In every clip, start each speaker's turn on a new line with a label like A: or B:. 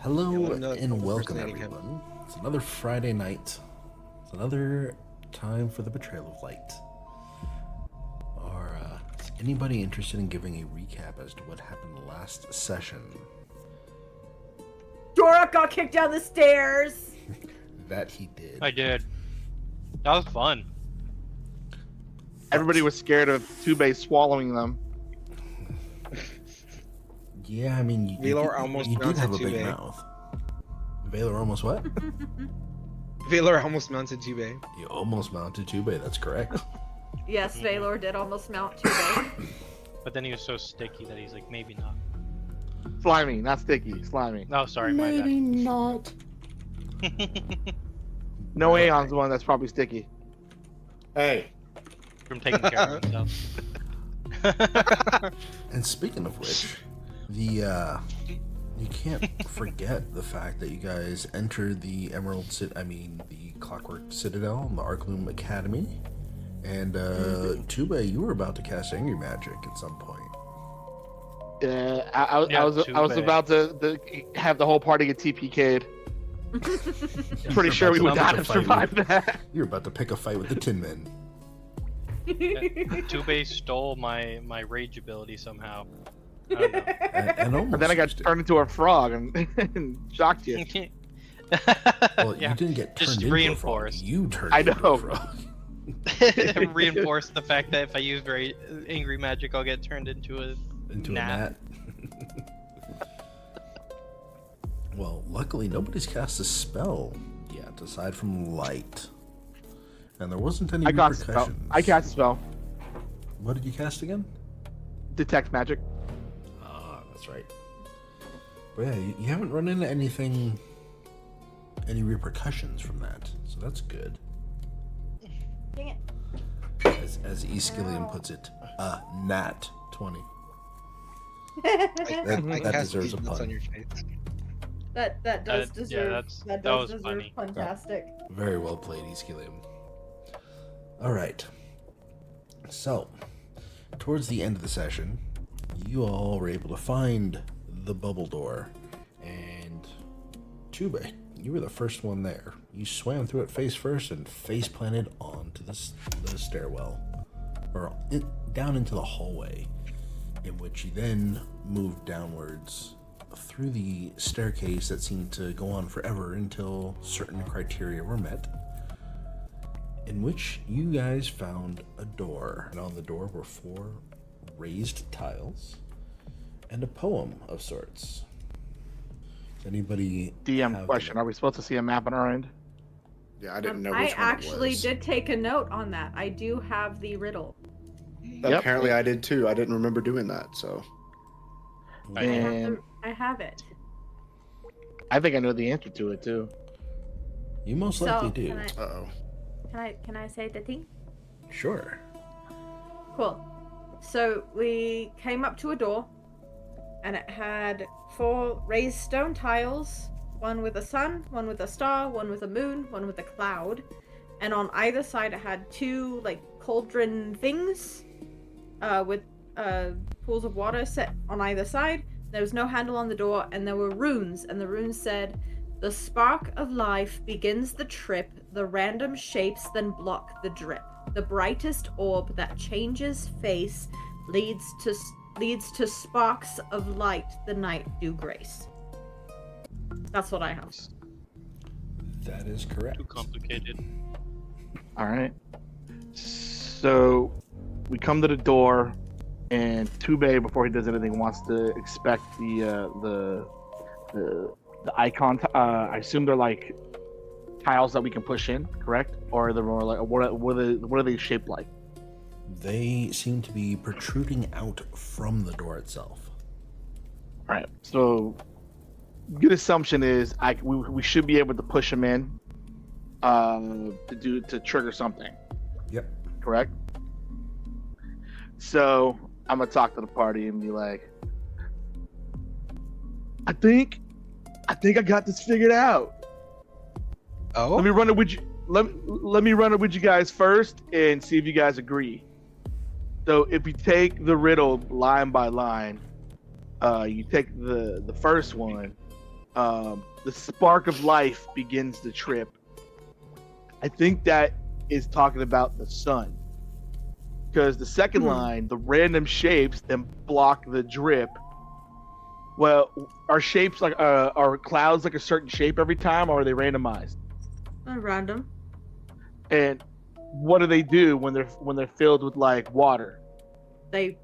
A: Hello and welcome, everyone. It's another Friday night. It's another time for the Betrayal of Light. Is anybody interested in giving a recap as to what happened last session?
B: Dorok got kicked down the stairs!
A: That he did.
C: I did. That was fun.
D: Everybody was scared of Tubei swallowing them.
A: Yeah, I mean, you did have a big mouth. Vaelor almost what?
E: Vaelor almost mounted Tubei.
A: You almost mounted Tubei, that's correct.
B: Yes, Vaelor did almost mount Tubei.
C: But then he was so sticky that he's like, maybe not.
D: Slimy, not sticky, slimy.
C: Oh, sorry, my bad.
A: Maybe not.
D: Noeon's the one that's probably sticky.
F: Hey.
C: From taking care of himself.
A: And speaking of which, you can't forget the fact that you guys entered the the Clockwork Citadel, the Arcloom Academy, and Tubei, you were about to cast Angry Magic at some point.
D: I was about to have the whole party get TPK'd. Pretty sure we would not have survived that.
A: You were about to pick a fight with the Tin Men.
C: Tubei stole my rage ability somehow. I don't know.
A: And
D: then I got turned into a frog and shocked you.
A: Well, you didn't get turned
C: Just
A: into
C: reinforced.
A: a frog. You turned
D: I
A: into
D: know.
A: a frog.
C: Reinforce the fact that if I use very angry magic, I'll get turned into a gnat.
A: Well, luckily nobody's cast a spell yet, aside from light. And there wasn't any repercussions.
D: I cast a spell.
A: What did you cast again?
D: Detect magic.
A: Ah, that's right. But yeah, you haven't run into any repercussions from that, so that's good.
B: Dang it.
A: As Eskillian puts it, nat 20. That deserves a pun.
E: On your face.
B: That does deserve.
C: that
B: does
C: was
B: deserve
C: funny.
B: fantastic.
A: Very well played, Eskillian. All right. So, towards the end of the session, you all were able to find the bubble door, and Tubei, you were the first one there. You swam through it face first and face planted onto the stairwell, or down into the hallway, in which you then moved downwards through the staircase that seemed to go on forever until certain criteria were met, in which you guys found a door. And on the door were 4 raised tiles and a poem of sorts. Does anybody
D: DM question: are we supposed to see a map on our end?
F: Yeah, I didn't know
B: I
F: which one
B: actually
F: it was.
B: did take a note on that. I do have the riddle.
D: Yep.
F: Apparently I did too. I didn't remember doing that, so.
D: And
B: I have it.
D: I think I know the answer to it too.
A: You most likely do.
F: Uh-oh.
B: Can I say the thing?
A: Sure.
B: Cool. So we came up to a door, and it had 4 raised stone tiles, one with a sun, one with a star, one with a moon, one with a cloud, and on either side it had 2 like cauldron things, with pools of water set on either side. There was no handle on the door, and there were runes, and the runes said, "The spark of life begins the trip, the random shapes then block the drip. The brightest orb that changes face leads to sparks of light the night do grace." That's what I have.
A: That is correct.
C: Too complicated.
D: All right. So we come to the door, and Tubei, before he does anything, wants to inspect the icon. I assume they're like tiles that we can push in, correct? Or they're more like what are they shaped like?
A: They seem to be protruding out from the door itself.
D: All right. So good assumption is we should be able to push them in to trigger something.
A: Yep.
D: Correct. So I'm gonna talk to the party and be like, I think I got this figured out.
E: Oh?
D: Let me run it with you. Let me run it with you guys first and see if you guys agree. So if you take the riddle line by line, you take the first one, the spark of life begins to trip. I think that is talking about the sun. Because the second line, the random shapes then block the drip. Well, are shapes like are clouds like a certain shape every time, or are they randomized?
B: Random.
D: And what do they do when they're filled with like water?
B: They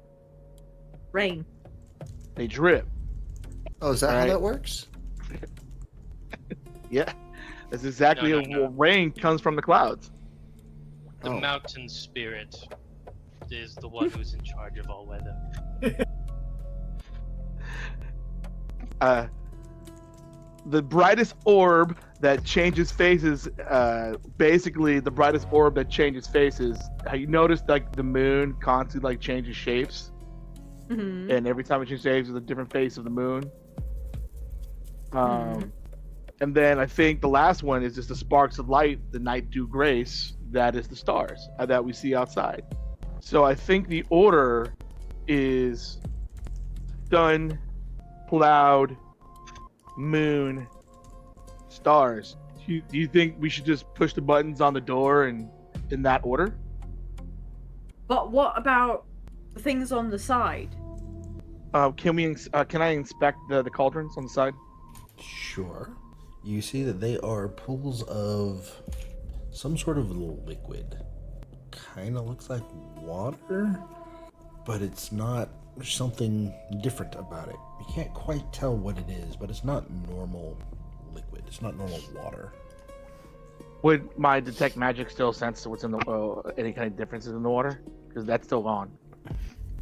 B: rain.
D: They drip.
F: Oh, is that how
D: Right.
F: that works?
D: Yeah, that's exactly
C: No.
D: what rain comes from the clouds.
C: The
F: Oh.
C: mountain spirit is the one who's in charge of all weather.
D: The brightest orb that changes faces, basically the brightest orb that changes faces. Have you noticed like the moon constantly like changes shapes,
B: Mm-hmm.
D: and every time it changes shapes, it's a different face of the moon. And then I think the last one is just the sparks of light, the night dew grace. That is the stars that we see outside. So I think the order is sun, cloud, moon, stars. Do you think we should just push the buttons on the door and in that order?
B: But what about the things on the side?
D: Can I inspect the cauldrons on the side?
A: Sure. You see that they are pools of some sort of liquid. Kind of looks like water, but it's not. There's something different about it. You can't quite tell what it is, but it's not normal liquid. It's not normal water.
D: Would my detect magic still sense what's in the any kind of differences in the water? Because that's still on.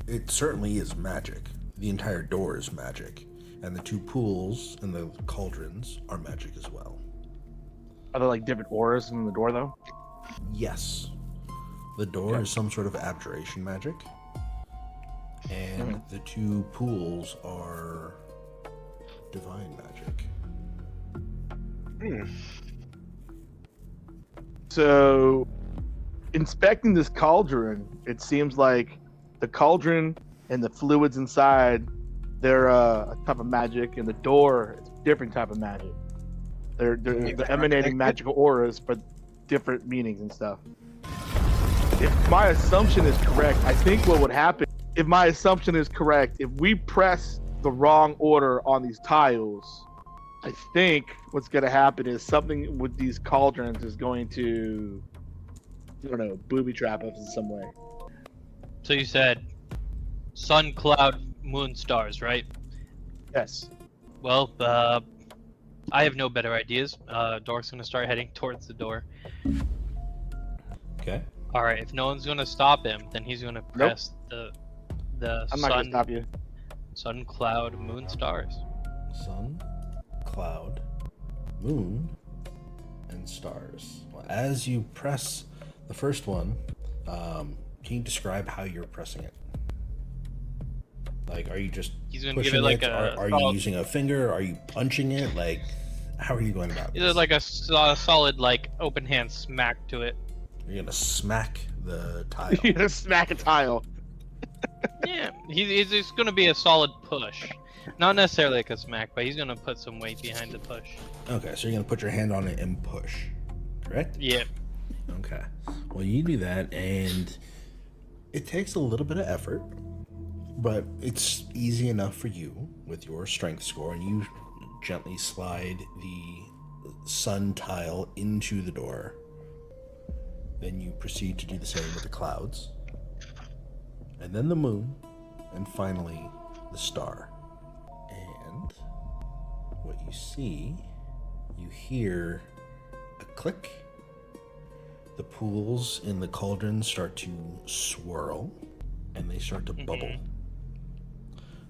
A: It certainly is magic. The entire door is magic. And the two pools and the cauldrons are magic as well.
D: Are there like different auras in the door though?
A: Yes. The door is some sort of abjuration magic. And the two pools are divine magic.
D: So, inspecting this cauldron, it seems like the cauldron and the fluids inside, they're a type of magic, and the door is a different type of magic. They're emanating magical auras, but different meanings and stuff. If my assumption is correct, I think what would happen, if my assumption is correct, if we press the wrong order on these tiles, I think what's going to happen is something with these cauldrons is going to, I don't know, booby trap us in some way.
C: So you said sun, cloud, moon, stars, right?
D: Yes.
C: Well, I have no better ideas. Dork's gonna start heading towards the door.
A: Okay.
C: All right. If no one's gonna stop him, then he's gonna press the
D: I'm not going to
C: sun,
D: stop you.
C: sun, cloud, moon, stars.
A: Sun, cloud, moon, and stars. Well, as you press the first one, can you describe how you're pressing it? Like, are you just
C: He's gonna
A: pushing
C: give it like
A: it?
C: a.
A: Are you using a finger? Are you punching it? Like, how are you going about
C: Either
A: this?
C: like a solid like open hand smack to it.
A: You're gonna smack the tile.
D: You're going to smack a tile.
C: Yeah, he's just gonna be a solid push. Not necessarily like a smack, but he's gonna put some weight behind the push.
A: Okay, so you're gonna put your hand on it and push, correct?
C: Yeah.
A: Okay. Well, you do that, and it takes a little bit of effort, but it's easy enough for you with your strength score, and you gently slide the sun tile into the door. Then you proceed to do the same with the clouds, and then the moon, and finally the star. And what you see, you hear a click. The pools in the cauldron start to swirl, and they start to bubble.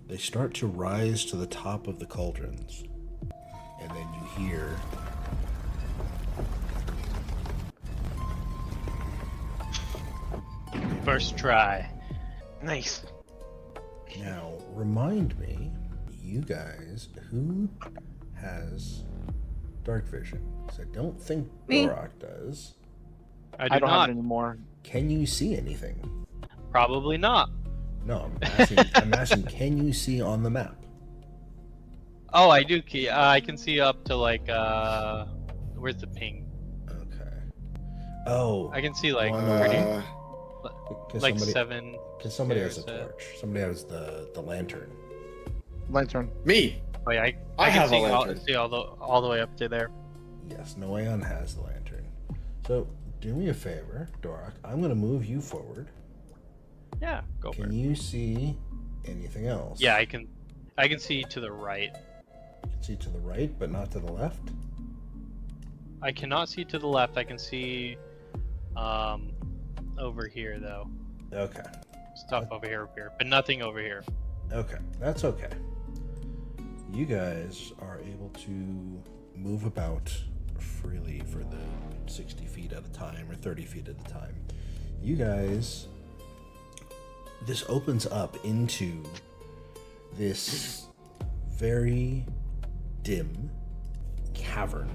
A: They start to rise to the top of the cauldrons, and then you hear
C: First try.
E: Nice.
A: Now, remind me, you guys, who has dark vision? Because I don't think
B: Me.
A: Borak does.
C: I
D: I
C: do
D: don't have
C: not.
D: it anymore.
A: Can you see anything?
C: Probably not.
A: No, I'm asking, can you see on the map?
C: Oh, I do key. I can see up to like where's the ping?
A: Okay. Oh.
C: I can see like
A: One
C: pretty,
A: away. Can
C: like
A: somebody,
C: 7.
A: Because somebody has a
C: stairs,
A: torch. Somebody has the lantern.
D: Lantern.
F: Me.
C: Oh yeah,
F: I
C: I can
F: have a
C: see
F: lantern.
C: all the way up to there.
A: Yes, Noeon has the lantern. So, do me a favor, Dorak. I'm going to move you forward.
C: Yeah, go for
A: Can
C: it.
A: you see anything else?
C: Yeah, I can see to the right.
A: You can see to the right, but not to the left?
C: I cannot see to the left. I can see over here though.
A: Okay.
C: Stuff over here, but nothing over here.
A: Okay. That's okay. You guys are able to move about freely for the 60 feet at a time or 30 feet at a time. You guys... This opens up into this very dim cavern.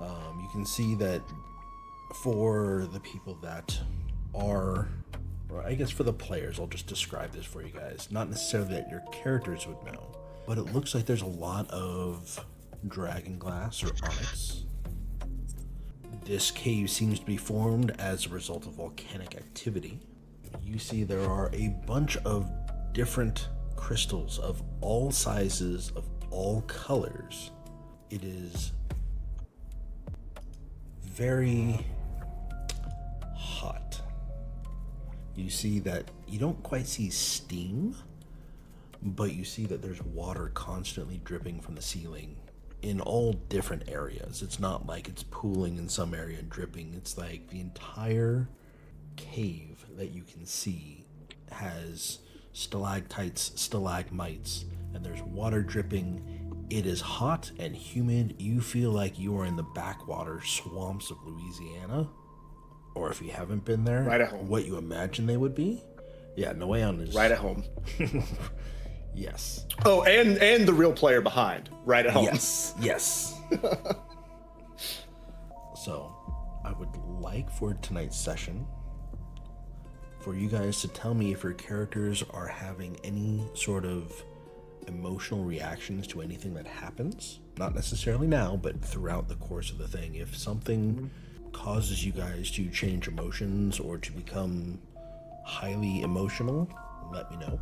A: You can see that for the people that are, or I guess for the players, I'll just describe this for you guys. Not necessarily that your characters would know, but it looks like there's a lot of dragon glass or onyx. This cave seems to be formed as a result of volcanic activity. You see there are a bunch of different crystals of all sizes, of all colors. It is very hot. You see that you don't quite see steam, but you see that there's water constantly dripping from the ceiling in all different areas. It's not like it's pooling in some area and dripping. It's like the entire cave that you can see has stalactites, stalagmites, and there's water dripping. It is hot and humid. You feel like you are in the backwater swamps of Louisiana, or if you haven't been there,
F: Right at home.
A: what you imagine they would be. Yeah, Noeon is
F: Right at home.
A: Yes.
F: Oh, and the real player behind. Right at home.
A: Yes. Yes. So, I would like for tonight's session for you guys to tell me if your characters are having any sort of emotional reactions to anything that happens. Not necessarily now, but throughout the course of the thing. If something causes you guys to change emotions or to become highly emotional, let me know.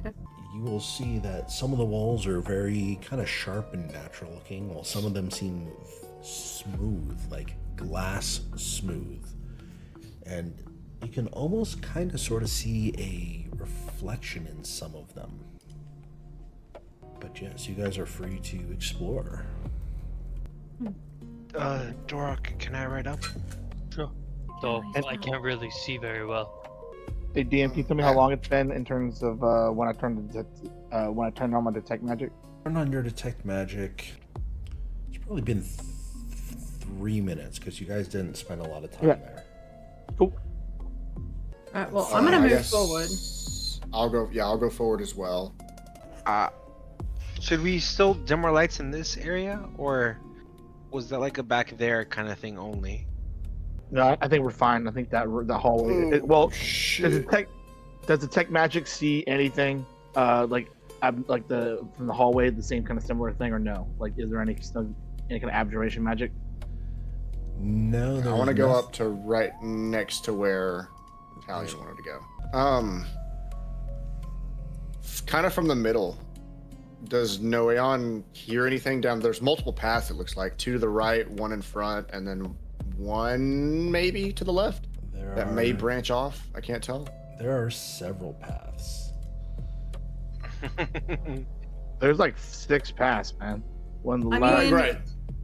B: Okay.
A: You will see that some of the walls are very kind of sharp and natural looking, while some of them seem smooth, like glass smooth. And you can almost kind of sort of see a reflection in some of them. But yes, you guys are free to explore.
E: Dorak, can I ride up?
C: Sure. Though I can't really see very well.
D: Hey DM, can you tell me how long it's been in terms of when I turned on my detect magic?
A: Turn on your detect magic. It's probably been 3 minutes because you guys didn't spend a lot of time
D: Okay.
A: there.
D: Cool.
B: Alright, well, I'm gonna
F: I
B: move
F: guess
B: forward.
F: I'll go forward as well.
E: Should we still dim our lights in this area, or was that like a back there kind of thing only?
D: No, I think we're fine. I think that the hallway.
F: Oh,
D: Does
F: shit.
D: detect magic see anything like from the hallway, the same kind of similar thing, or no? Like, is there any kind of abjuration magic?
A: No,
F: I want to go up to right next to where Talia wanted to go. Kind of from the middle. Does Noeon hear anything down? There's multiple paths, it looks like. 2 to the right, 1 in front, and then 1 maybe to the left. That may branch off. I can't tell.
A: There are several paths.
D: There's like 6 paths, man. One on the
B: I
D: left.
B: mean-
F: Right.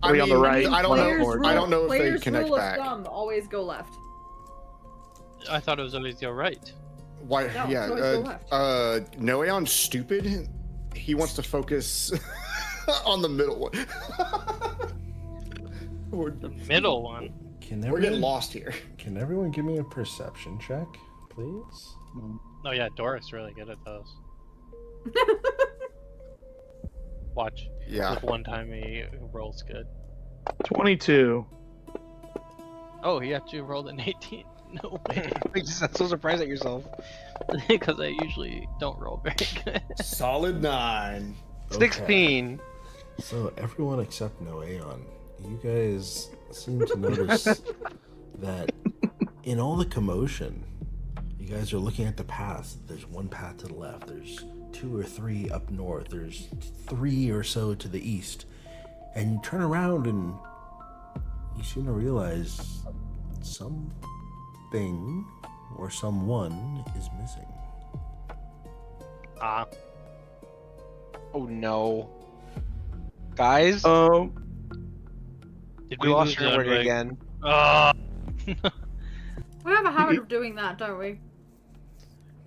D: Three on the right,
F: I don't
D: one on the
F: know.
D: forward.
F: I don't know if they
B: Players'
F: connect
B: rule
F: back.
B: of thumb, always go left.
C: I thought it was always your right.
F: Why?
B: No,
F: yeah.
B: it's always go left.
F: Noeon's stupid. He wants to focus on the middle one.
C: The middle one.
A: Can
F: We're getting
A: everyone,
F: lost here.
A: can everyone give me a perception check, please?
C: Oh yeah, Doric's really good at those. Watch.
F: Yeah.
C: With one time he rolls good.
D: 22.
C: Oh, he actually rolled an 18. No way.
E: You just sound so surprised at yourself.
C: Because I usually don't roll very good.
F: Solid 9.
E: 16.
A: So everyone except Noeon, you guys seem to notice that in all the commotion, you guys are looking at the paths. There's one path to the left. There's 2 or 3 up north. There's 3 or so to the east. And you turn around and you seem to realize something or someone is missing.
C: Ah.
E: Oh no. Guys,
C: Did
E: we lost
C: lose
E: our word
C: Ludwig?
E: again.
C: Ah.
B: We have a habit of doing that, don't we?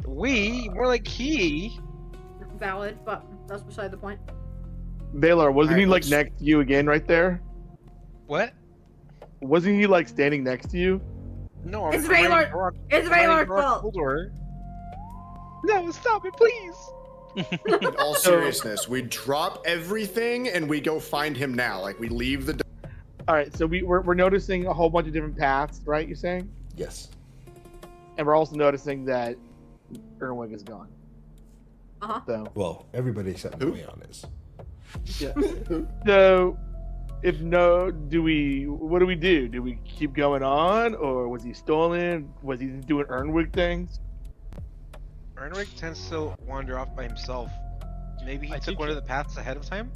E: We? More like he.
B: Valid, but that's beside the point.
D: Vaelor, wasn't
F: Alright,
D: he like
F: let's-
D: next to you again right there?
E: What?
D: Wasn't he like standing next to you?
E: No,
B: It's
E: I'm running
B: Vaelor.
E: for our-
B: It's
E: I'm running
B: Vaelor's
E: for our
B: fault.
E: cold door. No, stop it, please.
F: In all seriousness, we drop everything and we go find him now. Like we leave the.
D: All right, so we're noticing a whole bunch of different paths, right? You're saying,
A: Yes.
D: and we're also noticing that Erwin is gone.
B: Uh-huh.
D: So,
A: Well, everybody except
F: Who?
A: Noeon is.
D: so if no, what do we do? Do we keep going on, or was he stolen? Was he doing Ernwig things?
E: Ernrick tends to wander off by himself. Maybe he
C: I
E: took
C: think
E: one
C: he-
E: of the paths ahead of time?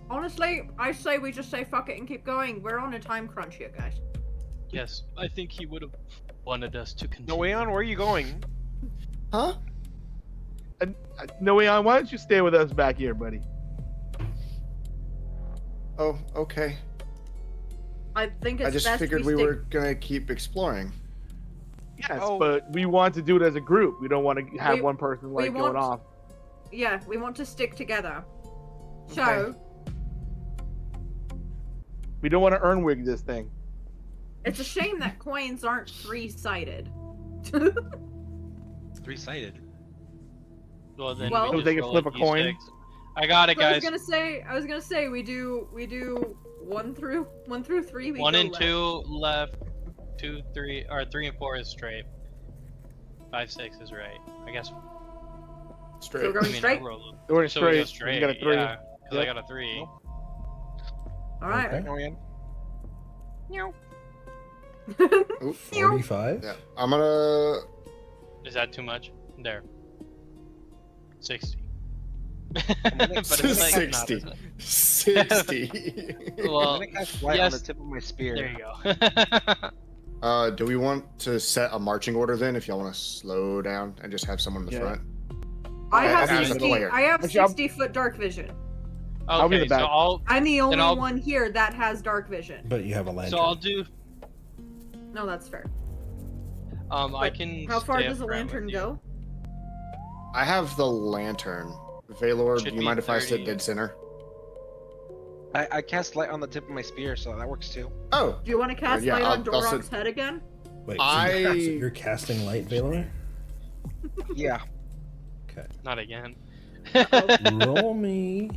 B: Honestly, I say we just say fuck it and keep going. We're on a time crunch here, guys.
C: Yes, I think he would have wanted us to continue.
E: Noeon, where are you going?
F: Huh?
D: Noeon, why don't you stay with us back here, buddy?
F: Oh, okay.
B: I think it's
F: I just
B: best
F: figured we
B: stick-
F: were gonna keep exploring.
D: Yes,
E: Oh.
D: but we want to do it as a group. We don't want to have
B: We-
D: one person like
B: we
D: going
B: want-
D: off.
B: Yeah, we want to stick together. So,
F: Okay.
D: We don't want to Ernwig this thing.
B: it's a shame that coins aren't 3-sided.
E: 3-sided.
C: Well, then
B: Well-
C: we
D: So
C: just
D: they can
C: roll
D: flip a
C: D6.
D: coin?
C: I got it,
B: I was
C: guys.
B: gonna say we do 1 through 3. We
C: 1
B: go
C: and
B: left.
C: 2 left. 2, 3, or 3 and 4 is straight. 5, 6 is right. I guess.
F: Straight.
B: So we're going
C: I
B: straight.
C: I rolled-
D: We're in
C: so we go
D: straight.
C: straight.
D: You got a 3.
C: Yeah, because I
D: Yep.
C: got a 3.
B: All right.
A: Okay.
E: Noeon.
F: Ooh,
A: 45?
F: yeah. I'm gonna.
C: Is that too much? There. 60.
E: gonna
C: But it's like
F: 60.
C: not, isn't it?
F: 60.
E: I'm
C: Well,
E: gonna cast light
C: yes.
E: on the tip of my spear.
C: there you go.
F: Do we want to set a marching order then? If y'all want to slow down and just have someone in the
D: Yeah.
F: front.
B: I have
F: Okay,
B: 60.
F: later.
B: I have
D: Actually, I'll-
B: 60-foot dark vision.
D: I'll be in
C: Okay,
D: the
C: so
D: back.
B: I'm the only
C: I'll-
B: one here that has dark vision.
A: But you have a lantern.
C: So I'll do.
B: No, that's fair.
C: I
B: But
C: can.
B: How far
C: stay
B: does the
C: up front
B: lantern
C: with you.
B: go?
F: I have the lantern. Vaelor,
C: Should
F: do you
C: be
F: mind if I sit
C: 30.
F: dead center?
E: I cast light on the tip of my spear, so that works too.
F: Oh,
B: Do you want to cast
F: yeah,
B: light on
F: I'll sit-
B: Dorok's head again?
A: Wait,
F: I-
A: so you're casting light, Vaelor?
E: Yeah.
A: Okay.
C: Not again.
A: Roll me.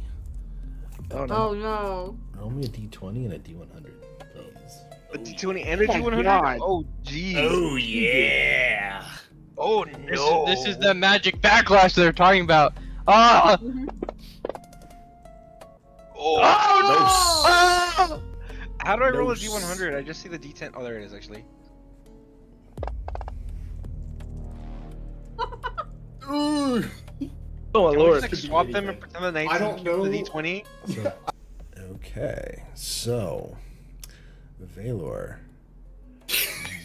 D: Oh no.
B: Oh no.
A: Roll me a d20 and a d100, please.
E: A D20 and a
D: Oh my
E: D100?
D: God.
E: Oh, jeez.
F: yeah.
E: Oh, no.
C: This is the magic backlash they're talking about. Ah!
E: Oh,
C: Ah!
E: How do I roll a
F: No
E: D100? I just see the D10. Oh, there it is, actually.
F: Ooh.
D: Oh my
E: Can we
D: lord.
E: just, like, swap them and pretend the 19
F: I don't
E: keeps
F: know.
E: the D20?
A: So, okay, so Vaelor,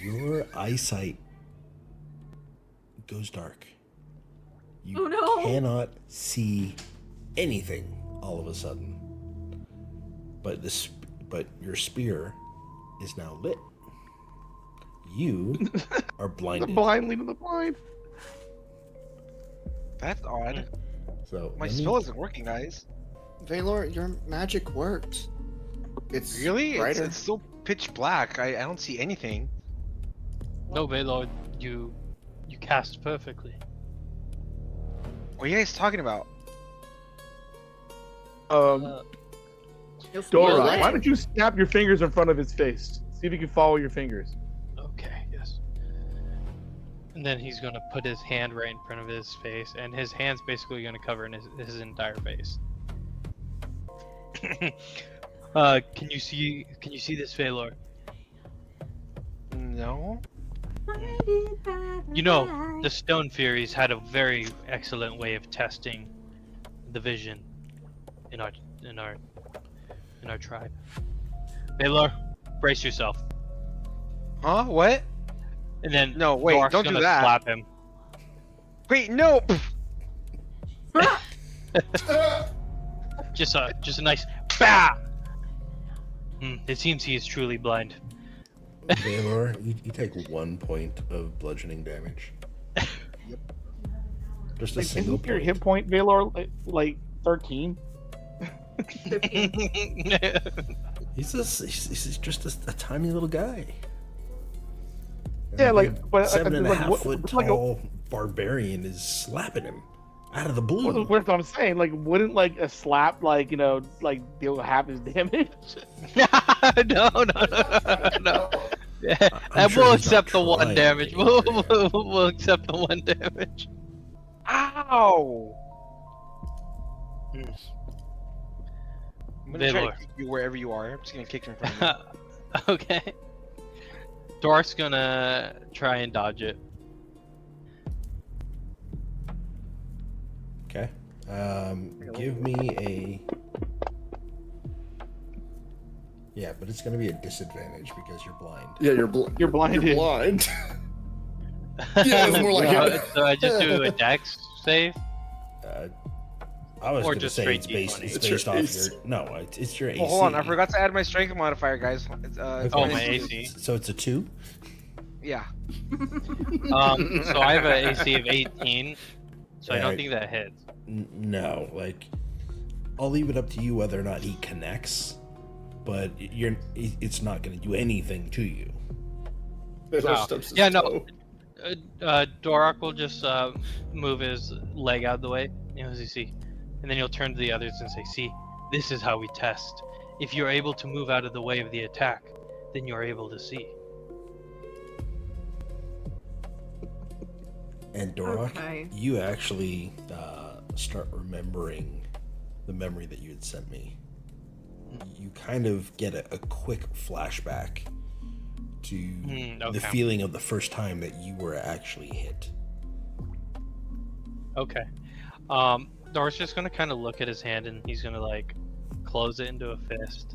A: your eyesight goes dark. You
B: Oh, no.
A: cannot see anything all of a sudden. But your spear is now lit. You are
D: The
A: blinded.
D: blind leading the blind.
E: That's odd.
A: So
E: My
A: let me-
E: spell isn't working, guys.
F: Vaelor, your magic works. It's
E: Really? It's,
F: brighter.
E: it's still pitch black. I don't see anything.
C: No, Vaelor, you cast perfectly.
E: What are you guys talking about?
C: Uh,
D: Dora,
F: right.
D: why don't you snap your fingers in front of his face? See if you can follow your fingers.
C: okay, yes. And then he's gonna put his hand right in front of his face, and his hand's basically gonna cover his entire face. Can you see this, Vaelor?
E: No.
C: You know, the Stone Furies had a very excellent way of testing the vision in our tribe. Vaelor, brace yourself.
E: Huh? What?
C: And then
E: No, wait,
C: Dork's
E: don't do
C: gonna
E: that.
C: slap him.
E: Wait, no.
C: Just a nice bah! It seems he is truly blind.
A: Vaelor, you take 1 point of bludgeoning damage. Just a
D: Like,
A: single
D: isn't your
A: point.
D: hit point, Vaelor, like 13?
B: 15.
A: He's just a tiny little guy.
D: Yeah,
A: And
D: like,
A: a big
D: but
A: 7.5-foot
D: what's like
A: tall barbarian is slapping him out of the blue.
D: That's what I'm saying. Like, wouldn't like a slap, like, you know, like deal half his damage?
C: No.
A: I'm sure
C: We'll
A: he's not
C: accept the 1
A: trying
C: damage.
A: anymore,
C: We'll accept the 1 damage.
E: Ow! I'm gonna try
C: Vaelor.
E: to kick you wherever you are. I'm just gonna kick him from you.
C: Okay. Dork's gonna try and dodge it.
A: Okay. Give me a. Yeah, but it's gonna be a disadvantage because you're blind.
F: Yeah,
D: You're blinded.
F: You're blind. Yeah, it's more like it.
C: So I just do a dex save?
A: I was
C: Or
A: gonna
C: just
A: say
C: straight
A: it's based,
C: D20.
A: it's
F: It's your
A: based off
F: AC.
A: your. No, it's your AC.
E: Oh, hold on, I forgot to add my strength modifier, guys. It's,
C: Oh, my AC.
A: So it's a 2.
E: Yeah.
C: So I have an AC of 18, so I don't
A: Alright.
C: think that hits.
A: No, like I'll leave it up to you whether or not he connects, but it's not going to do anything to you.
F: There's
C: Oh.
F: our steps
C: Yeah, no.
F: toe.
C: Dorak will just move his leg out of the way. You know, as you see, and then he'll turn to the others and say, "See, this is how we test. If you're able to move out of the way of the attack, then you're able to see."
A: And Dorak,
B: Okay.
A: you actually start remembering the memory that you had sent me. You kind of get a quick flashback to the
C: okay.
A: feeling of the first time that you were actually hit.
C: Okay. Dorak's just gonna kind of look at his hand and he's gonna like close it into a fist.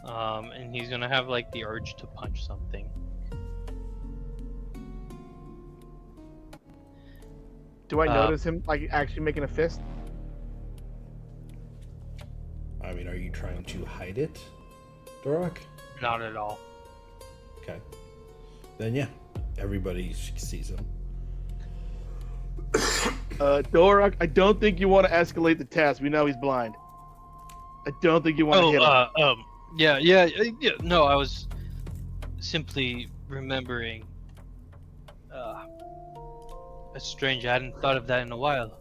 C: And he's gonna have like the urge to punch something.
D: Do I notice him like actually making a fist?
A: I mean, are you trying to hide it, Dorak?
C: Not at all.
A: Okay. Then yeah, everybody sees him.
D: Dorak, I don't think you want to escalate the test. We know he's blind. I don't think you want to hit him.
C: Yeah. No, I was simply remembering. That's strange. I hadn't thought of that in a while.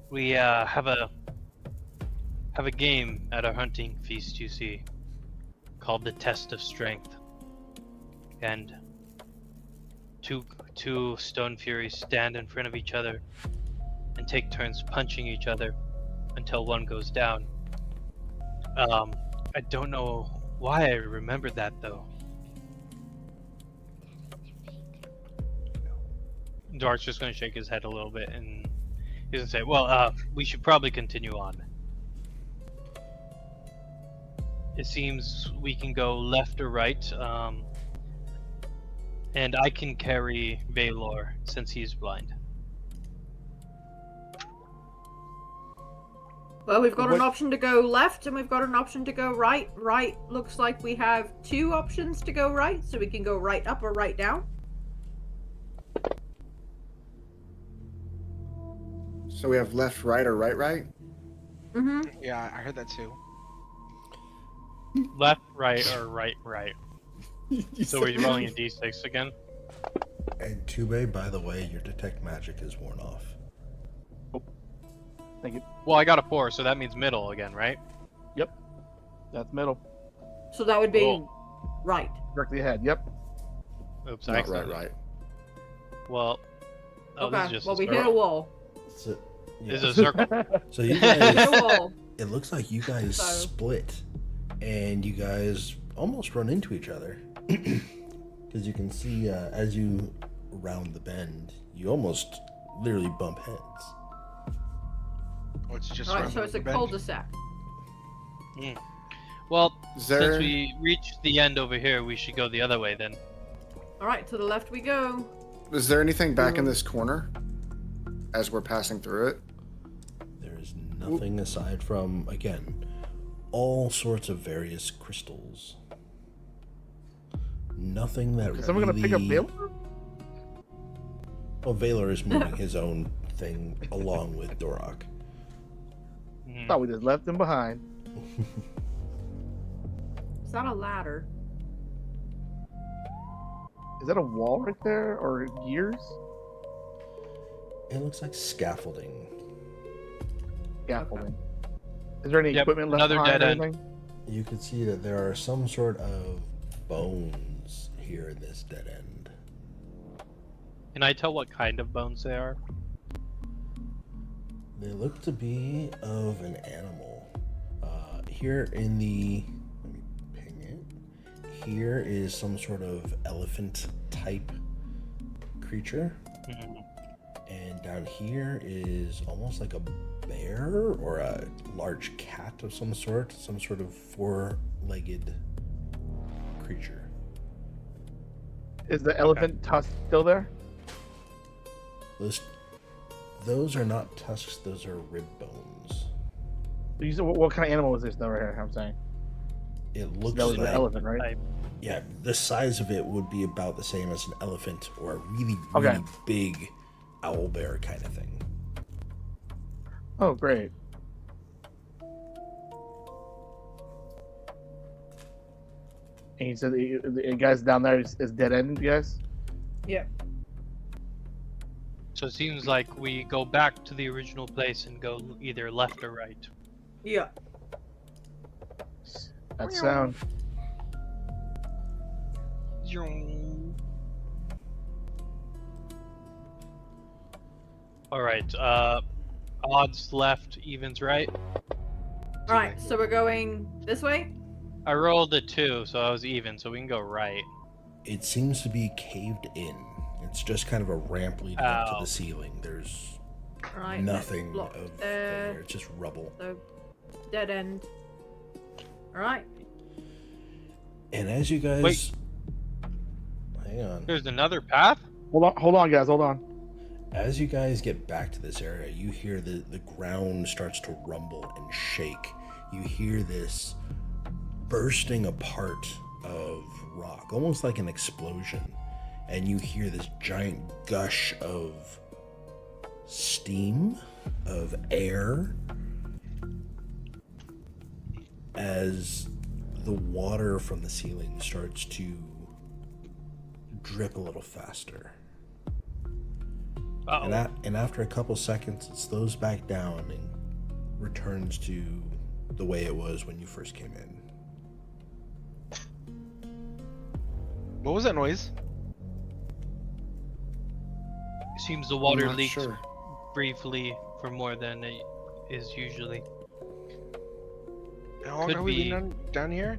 C: We have a game at our hunting feast, you see, called the Test of Strength, and two stone furies stand in front of each other and take turns punching each other until one goes down. I don't know why I remembered that though. Dark's just gonna shake his head a little bit and he's gonna say, "Well, we should probably continue on. It seems we can go left or right, and I can carry Vaelor since he's blind."
B: Well, we've got
D: What-
B: an option to go left and we've got an option to go right. Right looks like we have 2 options to go right, so we can go right up or right down.
F: So we have left, right, or right, right?
B: Mm-hmm.
E: Yeah, I heard that too.
C: Left, right, or right, right.
F: You
C: So
F: said-
C: we're rolling a d6 again.
A: And Tube, by the way, your detect magic is worn off.
D: Thank you.
C: Well, I got a 4, so that means middle again, right?
D: That's middle.
B: So that would be
C: Cool.
B: right.
D: Directly ahead. Yep.
C: Oops, I
F: Not right,
C: accidentally-
F: right.
C: Well, oh, this is
B: Okay.
C: just
B: Well,
C: a
B: we
C: circle.
B: hit a wall.
A: So,
C: This is a circle.
A: so you
B: We hit
A: guys,
B: a wall.
A: it looks like you guys
B: So-
A: split, and you guys almost run into each other. Because you can see as you round the bend, you almost literally bump heads.
E: Oh, it's just
B: All right.
E: around
B: So it's
E: the
B: a
E: bend.
B: cul-de-sac.
C: Well,
F: Is
C: since
F: there?
C: we reached the end over here, we should go the other way then.
B: All right. To the left we go.
F: Is there anything back in this corner as we're passing through it?
A: There is nothing aside from, again, all sorts of various crystals. Nothing that
D: Is someone gonna pick up
A: really...
D: Vaelor?
A: Well, Vaelor is moving his own thing along with Dorak.
C: Hmm.
D: Thought we just left him behind.
B: Is that a ladder?
D: Is that a wall right there, or gears?
A: It looks like scaffolding.
D: Scaffolding. Is there any
C: Yep,
D: equipment left
C: another
D: behind
C: dead
D: or
C: end.
D: anything?
A: You can see that there are some sort of bones here in this dead end.
C: Can I tell what kind of bones they are?
A: They look to be of an animal. Here in the... Let me ping it. Here is some sort of elephant-type creature.
C: Hmm.
A: And down here is almost like a bear or a large cat of some sort of four-legged creature.
D: Is the elephant tusk still there?
A: Those are not tusks, those are rib bones.
D: You said, what kind of animal is this though right here? I'm saying.
A: It looks
D: That was
A: like
D: an elephant, right?
C: I-
A: yeah, the size of it would be about the same as an elephant or a really,
D: Okay.
A: really big owl bear kind of thing.
D: Oh, great. And you said the guys down there is dead end, you guys?
B: Yeah.
C: So it seems like we go back to the original place and go either left or right.
B: Yeah.
D: That sound.
C: All right. Odds left, evens right.
B: All right. So we're going this way.
C: I rolled a 2, so I was even. So we can go right.
A: It seems to be caved in. It's just kind of a ramp leading up to
C: Ow.
A: the ceiling. There's
B: All right.
A: nothing
B: block
A: of
B: there.
A: there. It's just rubble.
B: So dead end. All right.
A: And as you guys...
C: Wait.
A: Hang on.
C: There's another path.
D: Hold on, guys. Hold on.
A: As you guys get back to this area, you hear the ground starts to rumble and shake. You hear this bursting apart of rock, almost like an explosion. And you hear this giant gush of steam, of air, as the water from the ceiling starts to drip a little faster.
C: Uh-oh.
A: And after a couple seconds, it slows back down and returns to the way it was when you first came in.
E: What was that noise?
C: Seems the water
F: Not
C: leaked
F: sure.
C: briefly for more than it is usually.
E: How long
C: Could
E: have we
C: be-
E: been down here?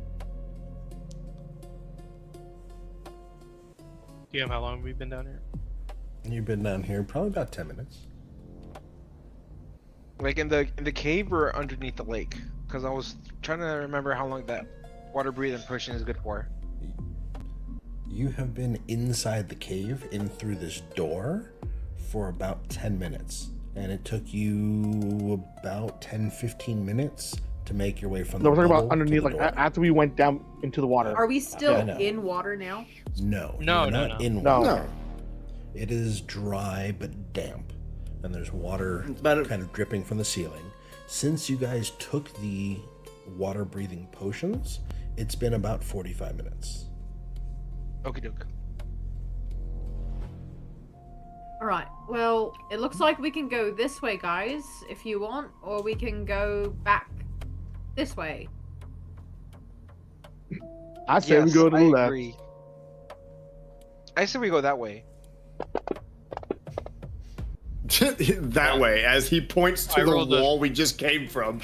C: DM, how long have we been down here?
A: You've been down here probably about 10 minutes.
E: Like in the cave or underneath the lake? Because I was trying to remember how long that water breathing potion is good for.
A: You have been inside the cave, in through this door, for about 10 minutes. And it took you about 10-15 minutes to make your way from
D: No,
A: the
D: we're talking
A: bubble
D: about underneath,
A: to the
D: like
A: door.
D: after we went down into the water.
B: Are we still
A: I know.
B: in water now?
A: No,
C: No,
A: you're
C: no,
A: not
C: no.
A: in
D: No.
A: water.
F: No.
A: It is dry but damp, and there's water
F: But-
A: kind of dripping from the ceiling. Since you guys took the water-breathing potions, it's been about 45 minutes.
E: Okie doke.
B: All right. Well, it looks like we can go this way, guys, if you want, or we can go back this way.
D: I say we go to the
E: I
D: left.
E: agree. I say we go that way.
F: that way, as he points to
C: I
F: the
C: rolled a-
F: wall we just came from.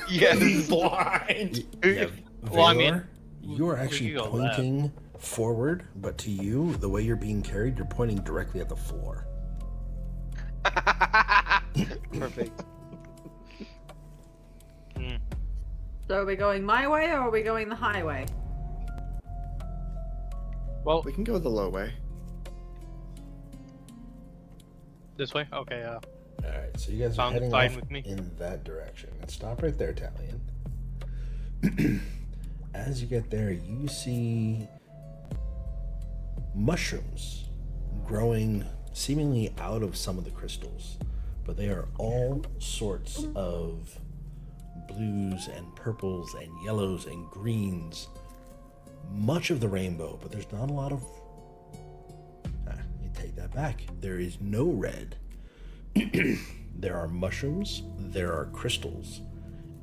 E: Yes.
F: He's blind.
A: Yeah,
C: Well, I mean,
A: Vaelor, you are
C: we
A: actually
C: could go
A: pointing forward, but to you, the way you're being carried, you're pointing directly at the floor.
E: Perfect.
B: So are we going my way or are we going the highway?
C: Well,
F: We can go the low way.
C: this way. Okay.
A: Alright, so you guys are
C: Sounds
A: heading
C: fine
A: off
C: with me.
A: in that direction. And stop right there, Talion. As you get there, you see mushrooms growing seemingly out of some of the crystals, but they are all sorts of blues and purples and yellows and greens, much of the rainbow, but there's not a lot of you take that back. There is no red. There are mushrooms, there are crystals,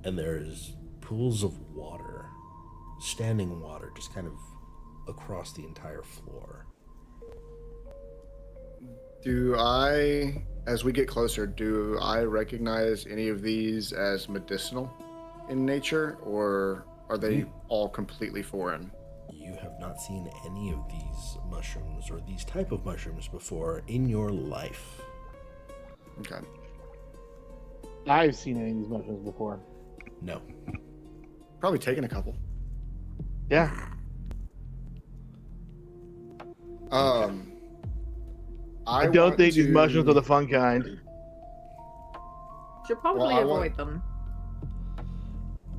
A: and there's pools of water, standing water, just kind of across the entire floor.
F: As we get closer, do I recognize any of these as medicinal in nature, or are they all completely foreign?
A: You have not seen any of these mushrooms or these type of mushrooms before in your life.
F: Okay.
D: I've seen any of these mushrooms before.
A: No.
F: Probably taken a couple.
D: Yeah. I don't
F: want
D: think these
F: to-
D: mushrooms are the fun kind.
B: Should probably
F: I
B: avoid
F: want-
B: them.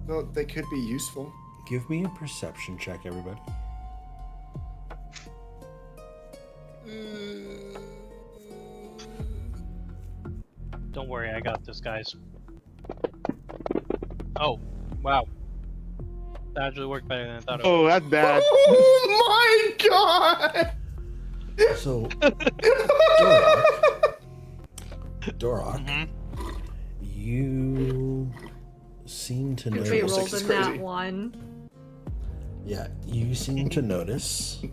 F: Well, they could be useful.
A: Give me a perception check, everybody.
C: Don't worry, I got this, guys. Oh, wow. That actually worked better than I thought it would.
D: Oh, that's bad.
F: Oh my god!
A: So, Dorok,
C: Mhm.
A: you seem to
B: We
A: notice.
F: Triple
B: rolled
F: six is
B: in that
F: crazy.
B: one.
A: Yeah, you seem to notice. Hang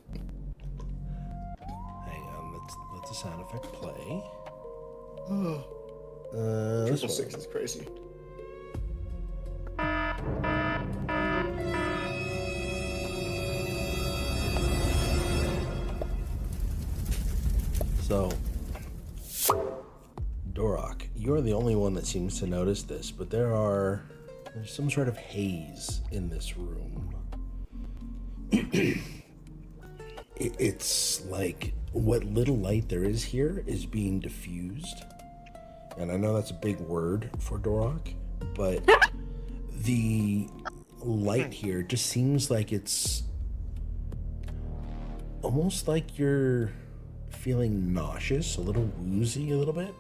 A: on, let the sound effect play. This
F: Triple
A: one.
F: six is crazy.
A: So, Dorok, you're the only one that seems to notice this, but there's some sort of haze in this room. It's like what little light there is here is being diffused. And I know that's a big word for Dorok, but the light here just seems like it's almost like you're feeling nauseous, a little woozy, a little bit.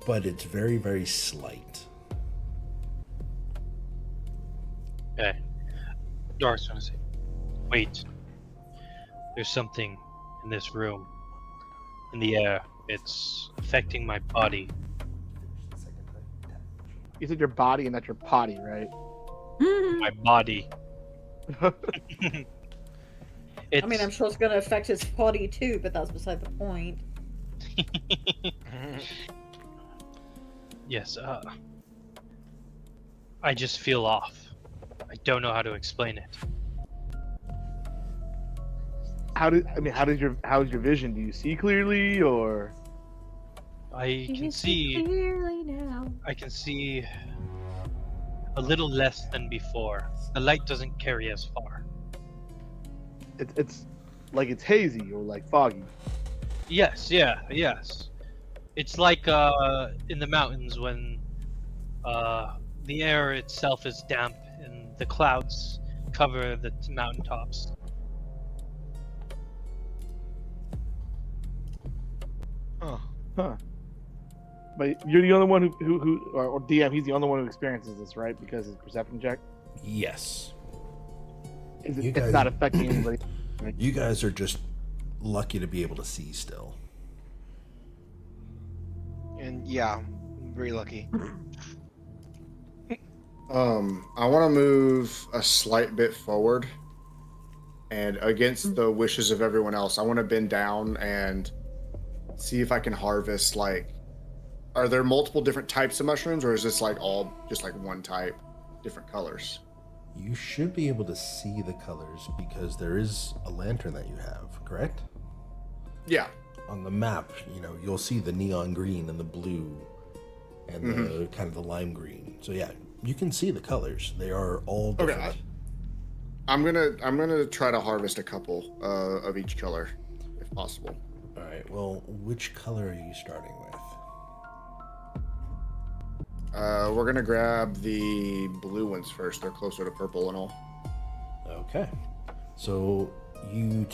A: But it's very, very slight.
C: Okay. Dork's gonna say, wait. There's something in this room. In the air. It's affecting my body.
D: You said your body and not your potty, right?
C: My body. It's,
B: I mean, I'm sure it's going to affect his body too, but that's beside the point.
C: Yes, I just feel off. I don't know how to explain it.
D: How's your vision? Do you see clearly, or?
C: I can see
B: clearly now.
C: I can see a little less than before. The light doesn't carry as far.
D: It's like it's hazy or like foggy.
C: Yes, yes. It's like in the mountains when the air itself is damp and the clouds cover the mountaintops.
E: Oh.
D: Huh. But you're the only one who or DM, he's the only one who experiences this, right? Because his perception check.
A: Yes.
D: It's
A: guys-
D: not affecting anybody.
A: You guys are just lucky to be able to see still.
E: And yeah, I'm very lucky.
F: I want to move a slight bit forward, and against the wishes of everyone else, I want to bend down and see if I can harvest, like, are there multiple different types of mushrooms, or is this like all just like one type, different colors?
A: You should be able to see the colors because there is a lantern that you have, correct?
F: Yeah.
A: On the map, you'll see the neon green and the blue and the kind of the lime green. So yeah, you can see the colors. They are all different.
F: Okay. I'm gonna try to harvest a couple of each color, if possible.
A: All right. Well, which color are you starting with?
F: We're gonna grab the blue ones first. They're closer to purple and all.
A: Okay. So you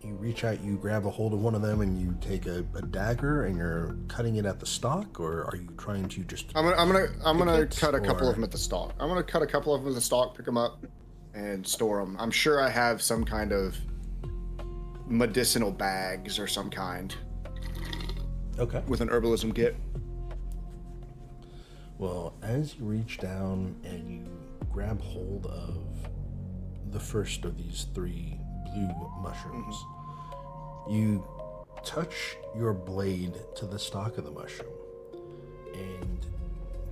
A: reach out, you grab a hold of one of them, and you take a dagger, and you're cutting it at the stalk, or are you trying to just?
F: I'm gonna cut a couple of them at the stalk. I'm gonna cut a couple of them at the stalk, pick them up, and store them. I'm sure I have some kind of medicinal bags or some kind.
A: Okay.
F: With an herbalism kit.
A: Well, as you reach down and you grab hold of the first of these 3 blue mushrooms, you touch your blade to the stalk of the mushroom and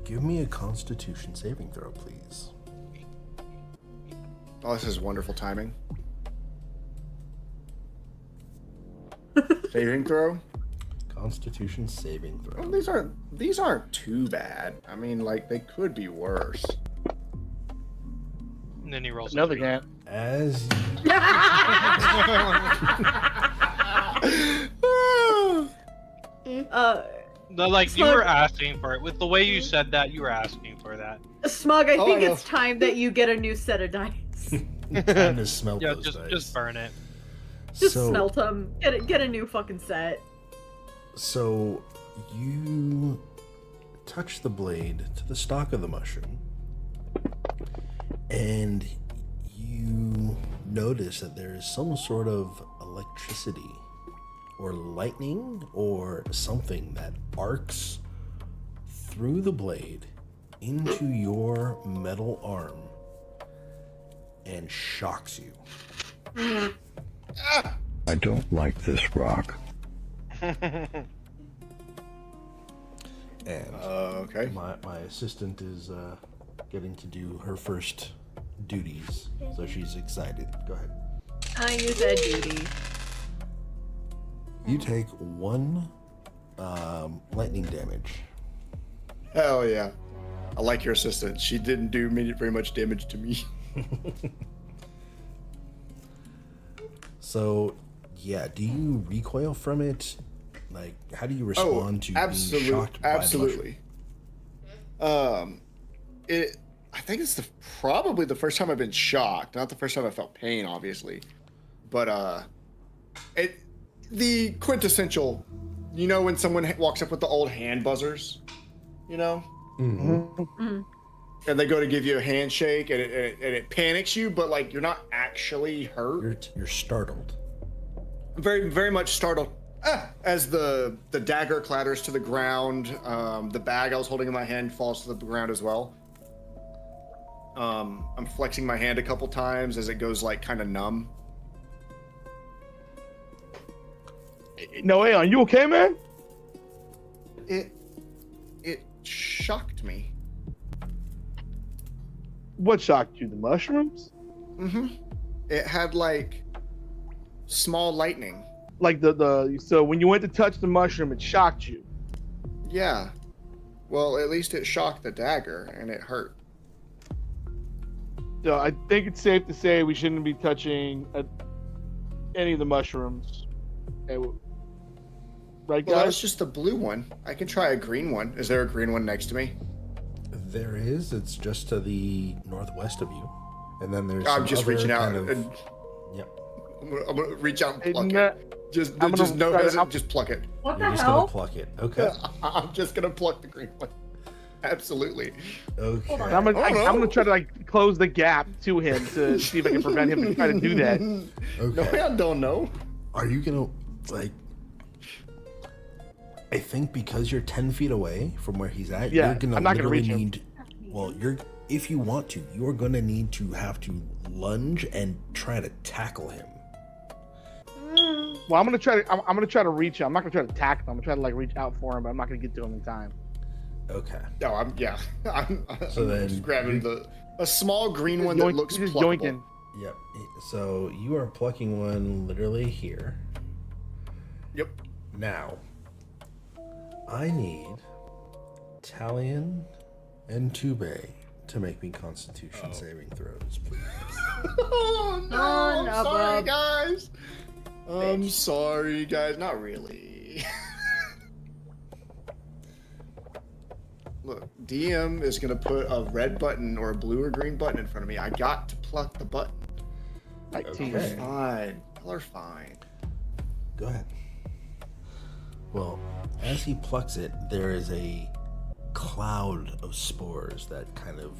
A: give me a Constitution saving throw, please.
F: Oh, this is wonderful timing. Saving throw?
A: Constitution saving throw.
F: Well, these aren't too bad. I mean, like, they could be worse.
C: And then he rolls
D: Another
C: a 3.
D: cat.
A: As
C: No, like, you
B: Smug.
C: were asking for it. With the way you said that, you were asking for that.
B: Smug, I
F: Oh,
B: think
F: I know.
B: it's time that you get a new set of dice.
A: time to smelt
C: Yeah,
A: those dice.
C: just burn it.
B: Just
A: so,
B: smelt them. Get a new fucking set.
A: So you touch the blade to the stalk of the mushroom, and you notice that there is some sort of electricity or lightning or something that arcs through the blade into your metal arm and shocks you.
G: I don't like this rock.
A: And
F: Okay.
A: my assistant is getting to do her first duties, so she's excited. Go ahead.
B: I use a duty.
A: You take 1 lightning damage.
F: Hell yeah. I like your assistant. She didn't do very much damage to me.
A: So, yeah, do you recoil from it? Like, how do you respond to being shocked by the
F: absolutely. I think it's probably the first time I've been shocked. Not the first time I felt pain, obviously, but the quintessential. You know when someone walks up with the old hand buzzers,
A: mushroom?
F: and they go to give you a handshake, and it panics you, but like you're not actually hurt.
A: You're startled.
F: Very, very much startled as the dagger clatters to the ground. The bag I was holding in my hand falls to the ground as well. I'm flexing my hand a couple times as it goes like kind of numb.
D: Noeon, you okay, man?
F: It shocked me.
D: What shocked you? The mushrooms?
F: It had like small lightning.
D: Like so when you went to touch the mushroom, it shocked you.
F: Yeah. Well, at least it shocked the dagger and it hurt.
D: So I think it's safe to say we shouldn't be touching any of the mushrooms. Right,
F: Well,
D: guys?
F: that's just the blue one. I can try a green one. Is there a green one next to me?
A: There is. It's just to the northwest of you, and then there's.
F: I'm
A: some
F: just
A: other
F: reaching out.
A: kind of-
F: And
A: Yep.
F: I'm gonna reach out and
D: Hey,
F: pluck
D: Matt,
F: it. Just
D: I'm gonna
F: no
D: try to-
F: hesitation. Just pluck it.
B: What
A: You're
B: the
A: just gonna
B: hell?
A: pluck it. Okay.
F: I'm just gonna pluck the green one. Absolutely.
A: Okay.
D: I'm gonna try to like close the gap to him to see if I can prevent him from trying to do that.
A: Okay.
F: No, I don't know.
A: Are you gonna like? I think because you're 10 feet away from where he's at,
D: Yeah,
A: you're gonna
D: I'm not gonna
A: literally
D: reach him.
A: need. Well, if you want to, you're gonna have to lunge and try to tackle him.
D: Well, I'm gonna try to reach him. I'm not gonna try to attack him. I'm gonna try to like reach out for him, but I'm not gonna get to him in time.
A: Okay.
F: No, I'm
A: So then
F: just grabbing a small green one
D: Yoink-
F: that looks
D: just
F: pluckable.
D: yoinking.
A: Yep. So you are plucking one literally here.
F: Yep.
A: Now, I need Talion and Tube to make me Constitution saving throws, please.
F: Oh no!
B: Oh,
F: I'm
B: no,
F: sorry,
B: Bob.
F: guys. I'm sorry, guys. Not really. Look, DM is gonna put a red button or a blue or green button in front of me. I got to pluck the button.
D: 19.
A: Okay.
F: Fine. Y'all are fine.
A: Go ahead. Well, as he plucks it, there is a cloud of spores that kind of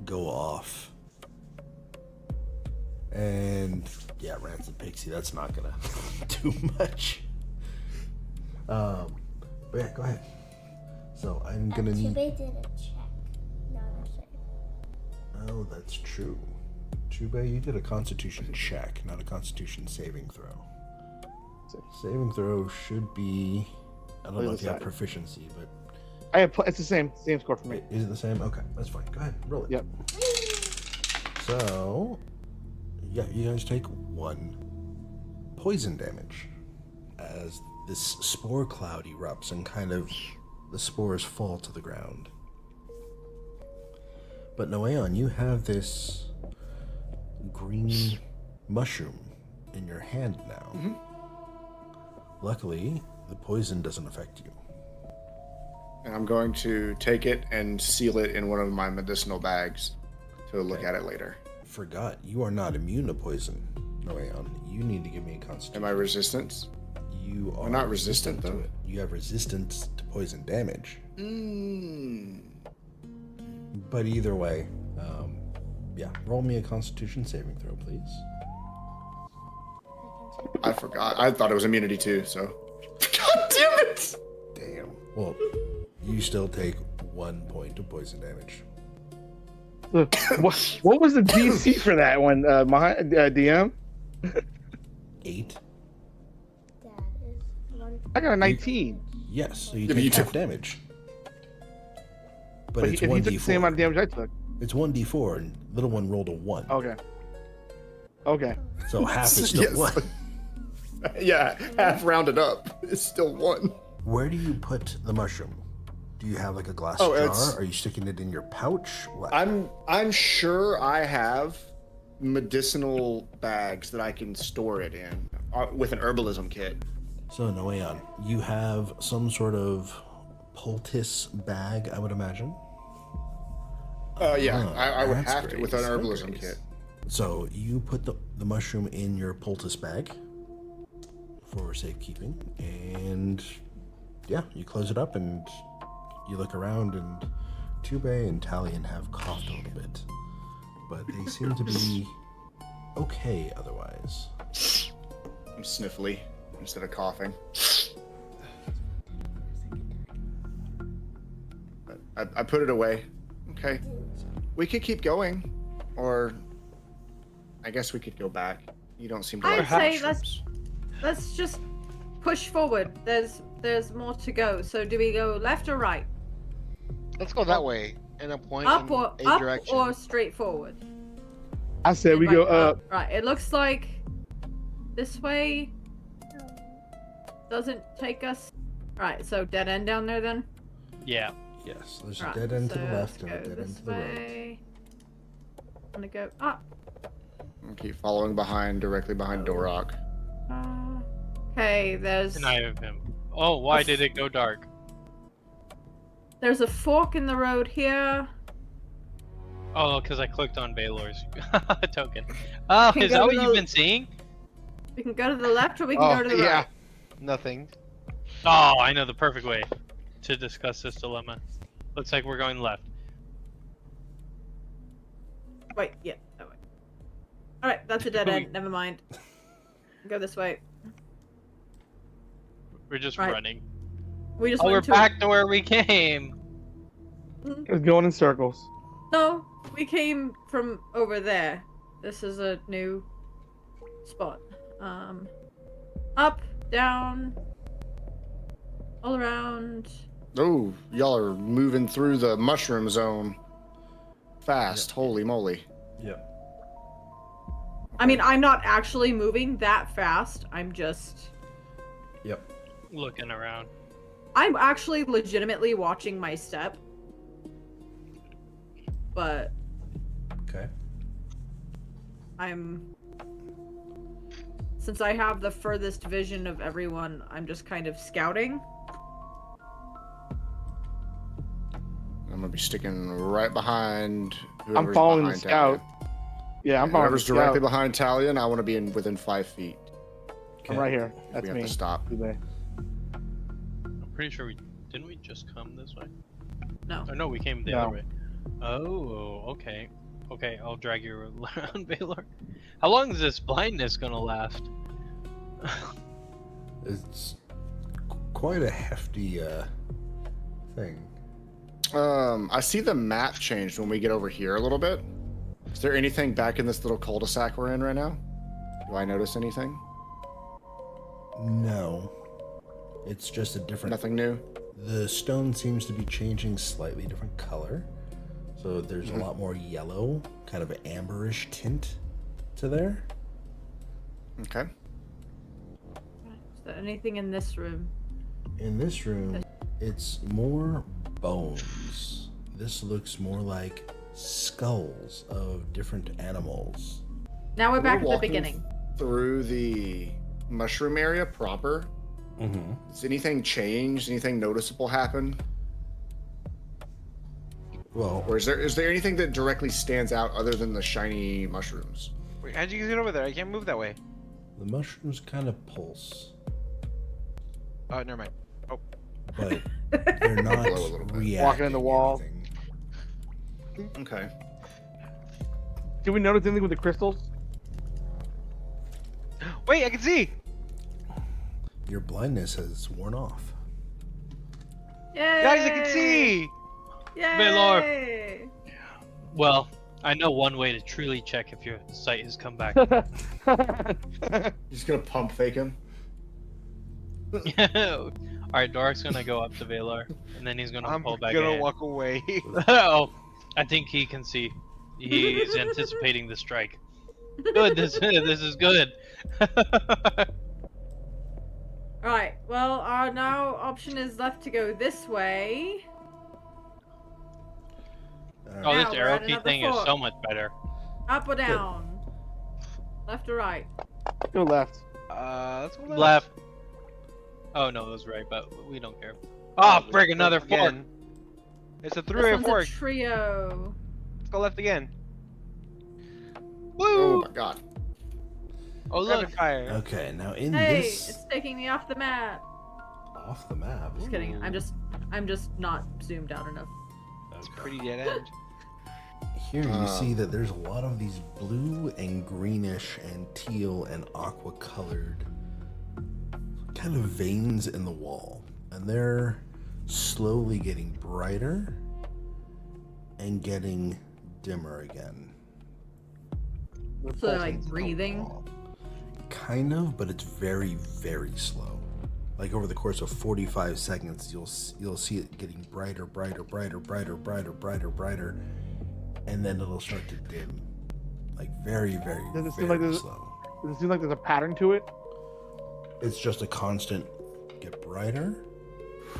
A: go off. And yeah, Rancid Pixie, that's not gonna do much. But yeah, go ahead. So I'm gonna need.
H: Tube did a check, not a save.
A: Oh, that's true. Chube, you did a Constitution check, not a Constitution saving throw. Saving throw should be. I don't know if you have proficiency, but
D: I have. It's the same score for me.
A: wait, is it the same? Okay, that's fine. Go ahead, roll it.
D: Yep.
A: So, yeah, you guys take 1 poison damage as this spore cloud erupts and kind of the spores fall to the ground. But Noeon, you have this green mushroom in your hand now.
F: Mm-hmm.
A: Luckily, the poison doesn't affect you.
F: And I'm going to take it and seal it in one of my medicinal bags to look at it later.
A: Forgot, you are not immune to poison, Noeon. You need to give me a constitution.
F: Am I resistant?
A: You are
F: I'm not resistant,
A: to
F: though.
A: it. You have resistance to poison damage. But either way, yeah, roll me a Constitution saving throw, please.
F: I forgot. I thought it was immunity too, so. God damn it!
A: Damn. Well, you still take 1 point of poison damage.
D: What was the DC for that one, DM?
A: 8?
H: That is one.
D: I got a 19.
A: Yes, so you
F: Yeah, but
A: take
F: you
A: half
F: took-
A: damage. But
D: But
A: it's
D: he
A: 1d4.
D: took the same amount of damage I took.
A: It's 1d4, and little one rolled a 1.
D: Okay. Okay.
A: So half is still
F: Yes.
A: 1.
F: Yeah, half rounded up. It's still 1.
A: Where do you put the mushroom? Do you have like a glass
F: Oh,
A: jar?
F: it's-
A: Are you sticking it in your pouch? What?
F: I'm sure I have medicinal bags that I can store it in with an herbalism kit.
A: So, Noeon, you have some sort of poultice bag, I would imagine.
F: Yeah, I would
A: That's
F: have to with an
A: great.
F: herbalism
A: Okay.
F: kit.
A: So, you put the mushroom in your poultice bag for safekeeping, and yeah, you close it up and you look around, and Tube and Talion have coughed a little bit, but they seem to be okay otherwise.
F: I'm sniffly instead of coughing. But I put it away. Okay. We could keep going, or I guess we could go back. You don't seem to
B: I'd
F: like
B: say
F: mushrooms.
B: let's just push forward. There's more to go. So do we go left or right?
E: Let's go that way and a point
B: Up
E: in
B: or
E: a direction.
B: or straight forward?
D: I said we go up.
B: Right. It looks like this way doesn't take us. Right. So dead end down there then.
C: Yeah.
A: Yes, there's a
B: Right,
A: dead end to the
B: so
A: left
B: let's
A: and a
B: go
A: dead end
B: this
A: to the right.
B: way. I'm gonna go up.
F: I'll keep following behind, directly behind Dorok.
B: Okay. There's
C: And I have him. Oh, why did it go dark?
B: a fork in the road here.
C: Oh, because I clicked on Vaelor's token. Oh,
B: Can
C: is
B: go
C: that
B: to
C: what
B: the-
C: you've been seeing?
B: We can go to the left or we can
E: Oh,
B: go to the
E: yeah.
B: right.
E: Nothing.
C: Oh, I know the perfect way to discuss this dilemma. Looks like we're going left.
B: Wait, yeah, that way. Alright, that's a dead
C: We-
B: end. Never mind. Go this way.
C: We're just
B: Right.
C: running.
B: We just
C: Oh, we're
B: went to
C: back to where we came.
D: It's going in circles.
B: No, we came from over there. This is a new spot. Up, down, all around.
F: Oh, y'all are moving through the mushroom zone fast. Holy moly.
A: Yep.
B: I mean, I'm not actually moving that fast. I'm just.
A: Yep.
C: Looking around.
B: I'm actually legitimately watching my step. But
A: Okay.
B: since I have the furthest vision of everyone, I'm just kind of scouting.
F: I'm gonna be sticking right behind.
D: I'm
F: whoever's
D: following the
F: behind
D: scout.
F: Talia.
D: Yeah, I'm following the
F: Whoever's directly
D: scout.
F: behind Talia, and I want to be within 5 feet.
D: I'm right here.
F: We
D: That's
F: have
D: me.
F: to stop.
D: Today.
C: I'm pretty sure didn't we just come this way?
B: No.
C: Or no, we came the
D: No.
C: other way. Oh, okay. Okay, I'll drag you around, Vaelor. How long is this blindness gonna last?
A: It's quite a hefty thing.
F: I see the map changed when we get over here a little bit. Is there anything back in this little cul-de-sac we're in right now? Do I notice anything?
A: No. It's just a different.
F: Nothing new?
A: The stone seems to be changing slightly different color. So there's a lot more yellow, kind of an amberish tint to there.
F: Okay.
B: Is there anything in this room?
A: In this room, it's more bones. This looks more like skulls of different animals.
B: Now we're back at the
F: walking
B: beginning.
F: Through the mushroom area proper.
A: Mm-hmm.
F: Has anything changed? Anything noticeable happen?
A: Well,
F: Or is there anything that directly stands out other than the shiny mushrooms?
E: Wait, how'd you get over there? I can't move that way.
A: the mushrooms kind of pulse,
E: Oh, never mind.
A: but they're not
F: Glow a little bit.
A: reacting.
D: Walking in the wall.
A: anything.
F: Okay.
D: Did we notice anything with the crystals?
E: Wait, I can see!
A: Your blindness has worn off.
B: Yay!
E: Guys, I can see!
B: Yay!
C: Well, I know one way to truly check if your sight has come back.
F: Just gonna pump fake him.
C: Alright, Doric's gonna go up to Vaelor, and then he's gonna
E: I'm
C: pull back
E: gonna
C: in.
E: walk away.
C: Oh, I think he can see. He's anticipating the strike. Good, this is good.
B: Alright, well, our now option is left to go this way.
C: Oh, this
B: Now we're
C: arrow
B: at
C: key
B: another
C: thing is
B: fort.
C: so much better.
B: Up or down? Left or right?
D: Go left.
E: Let's go
C: Left. Oh no, that was right, but we don't care. Oh, frig, another fork.
E: again. It's a
B: This
E: three-way
B: one's
E: fork.
B: a trio.
E: Let's go left again.
F: Oh
E: Woo!
F: my god.
E: Oh, look.
C: Look.
E: Fire.
A: Okay, now in
B: Hey,
A: this
B: it's taking me off the map.
A: off the map.
B: Just kidding. I'm just not zoomed out enough.
E: It's pretty dead end.
A: Here you see that there's a lot of these blue and greenish and teal and aqua colored kind of veins in the wall. And they're slowly getting brighter and getting dimmer again.
B: So they're like breathing.
A: Kind of, but it's very, very slow. Like over the course of 45 seconds, you'll see it getting brighter, brighter, brighter, brighter, brighter, brighter, brighter, and then it'll start to dim. Like very, very,
D: Does it seem
A: very
D: like there's-
A: slow.
D: Does it seem like there's a pattern to it?
A: It's just a constant get brighter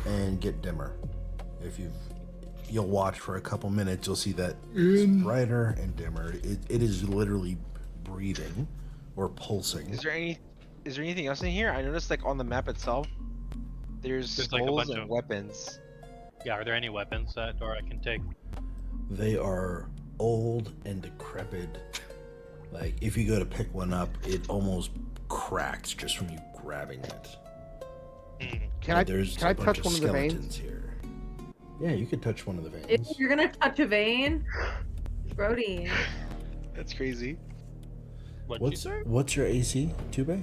A: and get dimmer. If you'll watch for a couple minutes, you'll see that it's brighter and dimmer. It is literally breathing or pulsing.
E: Is there anything else in here? I noticed like on the map itself, there's
C: There's, like, a
E: skulls
C: bunch
E: and
C: of-
E: weapons.
C: Yeah, are there any weapons that Doric can take?
A: They are old and decrepit. Like if you go to pick one up, it almost cracks just from you grabbing it.
D: Can
A: But
D: I
A: there's
D: can I
A: a bunch
D: touch
A: of
D: one of the veins?
A: skeletons here. Yeah, you could touch one of the
B: If
A: veins.
B: you're gonna touch a vein, Brody.
E: That's crazy.
C: What'd you say?
A: What's your AC, Tube?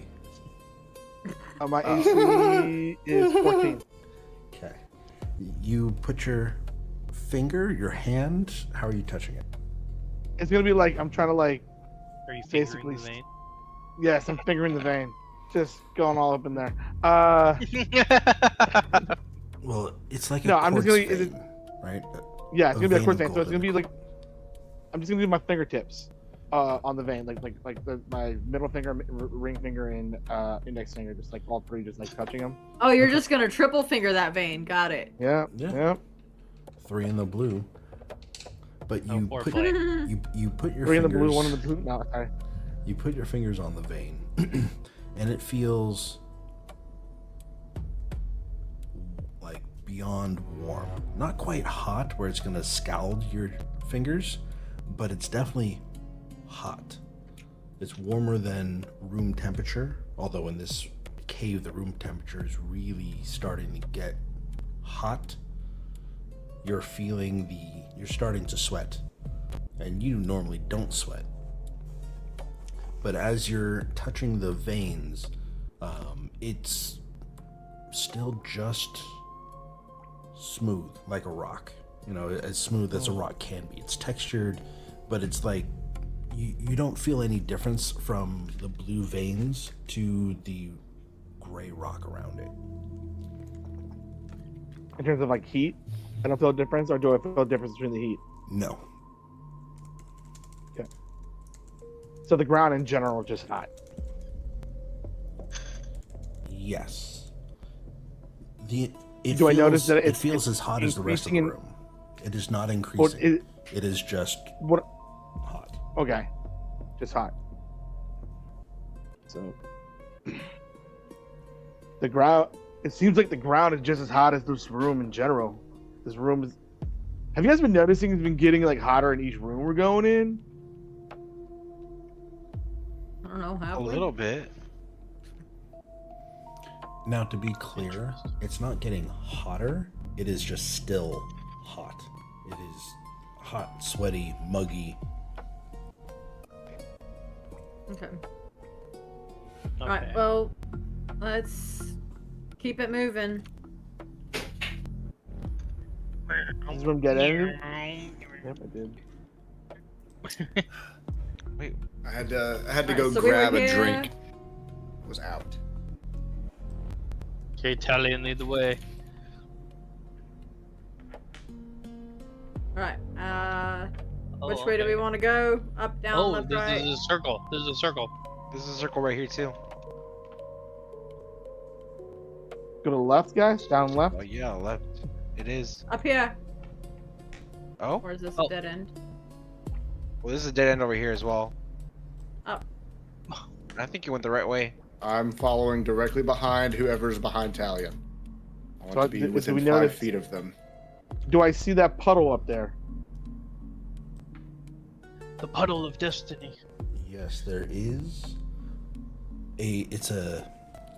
D: My AC is 14.
A: Okay. You put your finger, your hand. How are you touching it?
D: It's gonna be like I'm trying to like
C: Are you fingering
D: Basically
C: the vein?
D: yes, I'm fingering the vein. just going all up in there.
A: Well, it's like
D: No,
A: a
D: I'm just
A: quartz
D: gonna-
A: vein, right?
D: Yeah, it's gonna be a
A: vein
D: quartz
A: of
D: vein, so it's
A: gold
D: gonna
A: in
D: be
A: it.
D: like I'm just gonna do my fingertips on the vein, my middle finger, ring finger, and index finger, just like all three, just like touching them.
B: Oh, you're
A: Okay.
B: just gonna triple finger that vein. Got it.
D: Yeah,
A: Yeah.
D: yeah.
A: 3 in the blue. But
C: Oh,
A: you put
C: foreplay.
A: you put your
D: Three in the
A: fingers
D: blue, one in the blue. No, sorry.
A: you put your fingers on the vein, and it feels like beyond warm. Not quite hot where it's gonna scald your fingers, but it's definitely hot. It's warmer than room temperature, although in this cave the room temperature is really starting to get hot. You're starting to sweat, and you normally don't sweat. But as you're touching the veins, it's still just smooth, like a rock. You know, as smooth as a rock can be. It's textured, but it's like you don't feel any difference from the blue veins to the gray rock around it.
D: In terms of like heat, I don't feel a difference, or do I feel a difference between the heat?
A: No.
D: Okay. So the ground in general is just hot.
A: Yes.
D: Do I notice that
A: it feels as hot as the rest of the
D: increasing
A: room? It is not
D: Or
A: increasing. It is just
D: what?
A: hot.
D: Okay, just hot. So the ground. It seems like the ground is just as hot as this room in general. This room is. Have you guys been noticing it's been getting like hotter in each room we're going in?
B: I don't know how.
E: A little bit.
A: Now, to be clear, it's not getting hotter. It is just still hot. It is hot, sweaty, muggy.
B: Okay.
C: Okay.
B: Alright, well, let's keep it moving.
D: Does this room get anything? Yep, I did.
E: Wait,
F: I had to
B: Alright,
F: go
B: so we were
F: grab a
B: here.
F: drink. It was out.
C: Okay, Talion, lead the way.
B: Alright,
C: Oh,
B: which way do we
C: okay.
B: want to go? Up, down,
C: Oh,
B: left,
C: this
B: right?
C: is a circle. This is a circle.
E: this is a circle right here too.
D: Go to the left, guys. Down left.
E: Oh yeah, left. It is.
B: Up here.
E: Oh,
B: Or is this
C: Oh.
B: a dead end?
E: well, this is a dead end over here as well.
B: Oh.
E: I think you went the right way.
F: I'm following directly behind whoever's behind Talion. I want
D: So
F: to be
D: do
F: within
D: we
F: 5
D: notice-
F: feet of them.
D: Do I see that puddle up there?
C: The puddle of destiny.
A: Yes, there is it's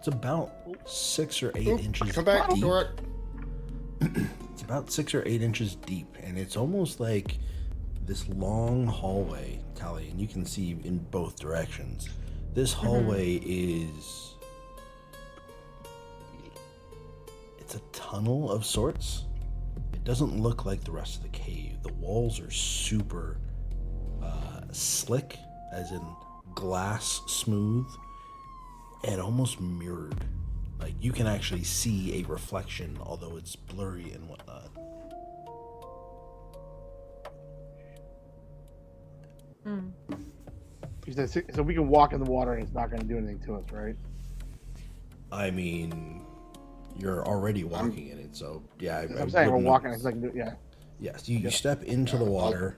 A: about 6 or 8
F: Oop,
A: inches
F: come back,
A: deep.
F: Dorak.
A: It's about 6 or 8 inches deep, and it's almost like this long hallway, Tally, and you can see in both directions. This hallway is it's a tunnel of sorts. It doesn't look like the rest of the cave. The walls are super slick, as in glass smooth, and almost mirrored. Like you can actually see a reflection, although it's blurry and whatnot.
D: You said so we can walk in the water and it's not going to do anything to us, right?
A: I mean, you're already walking in it, so yeah.
D: I'm saying we're
A: wouldn't-
D: walking. It's like, yeah.
A: Yes, you step into the water,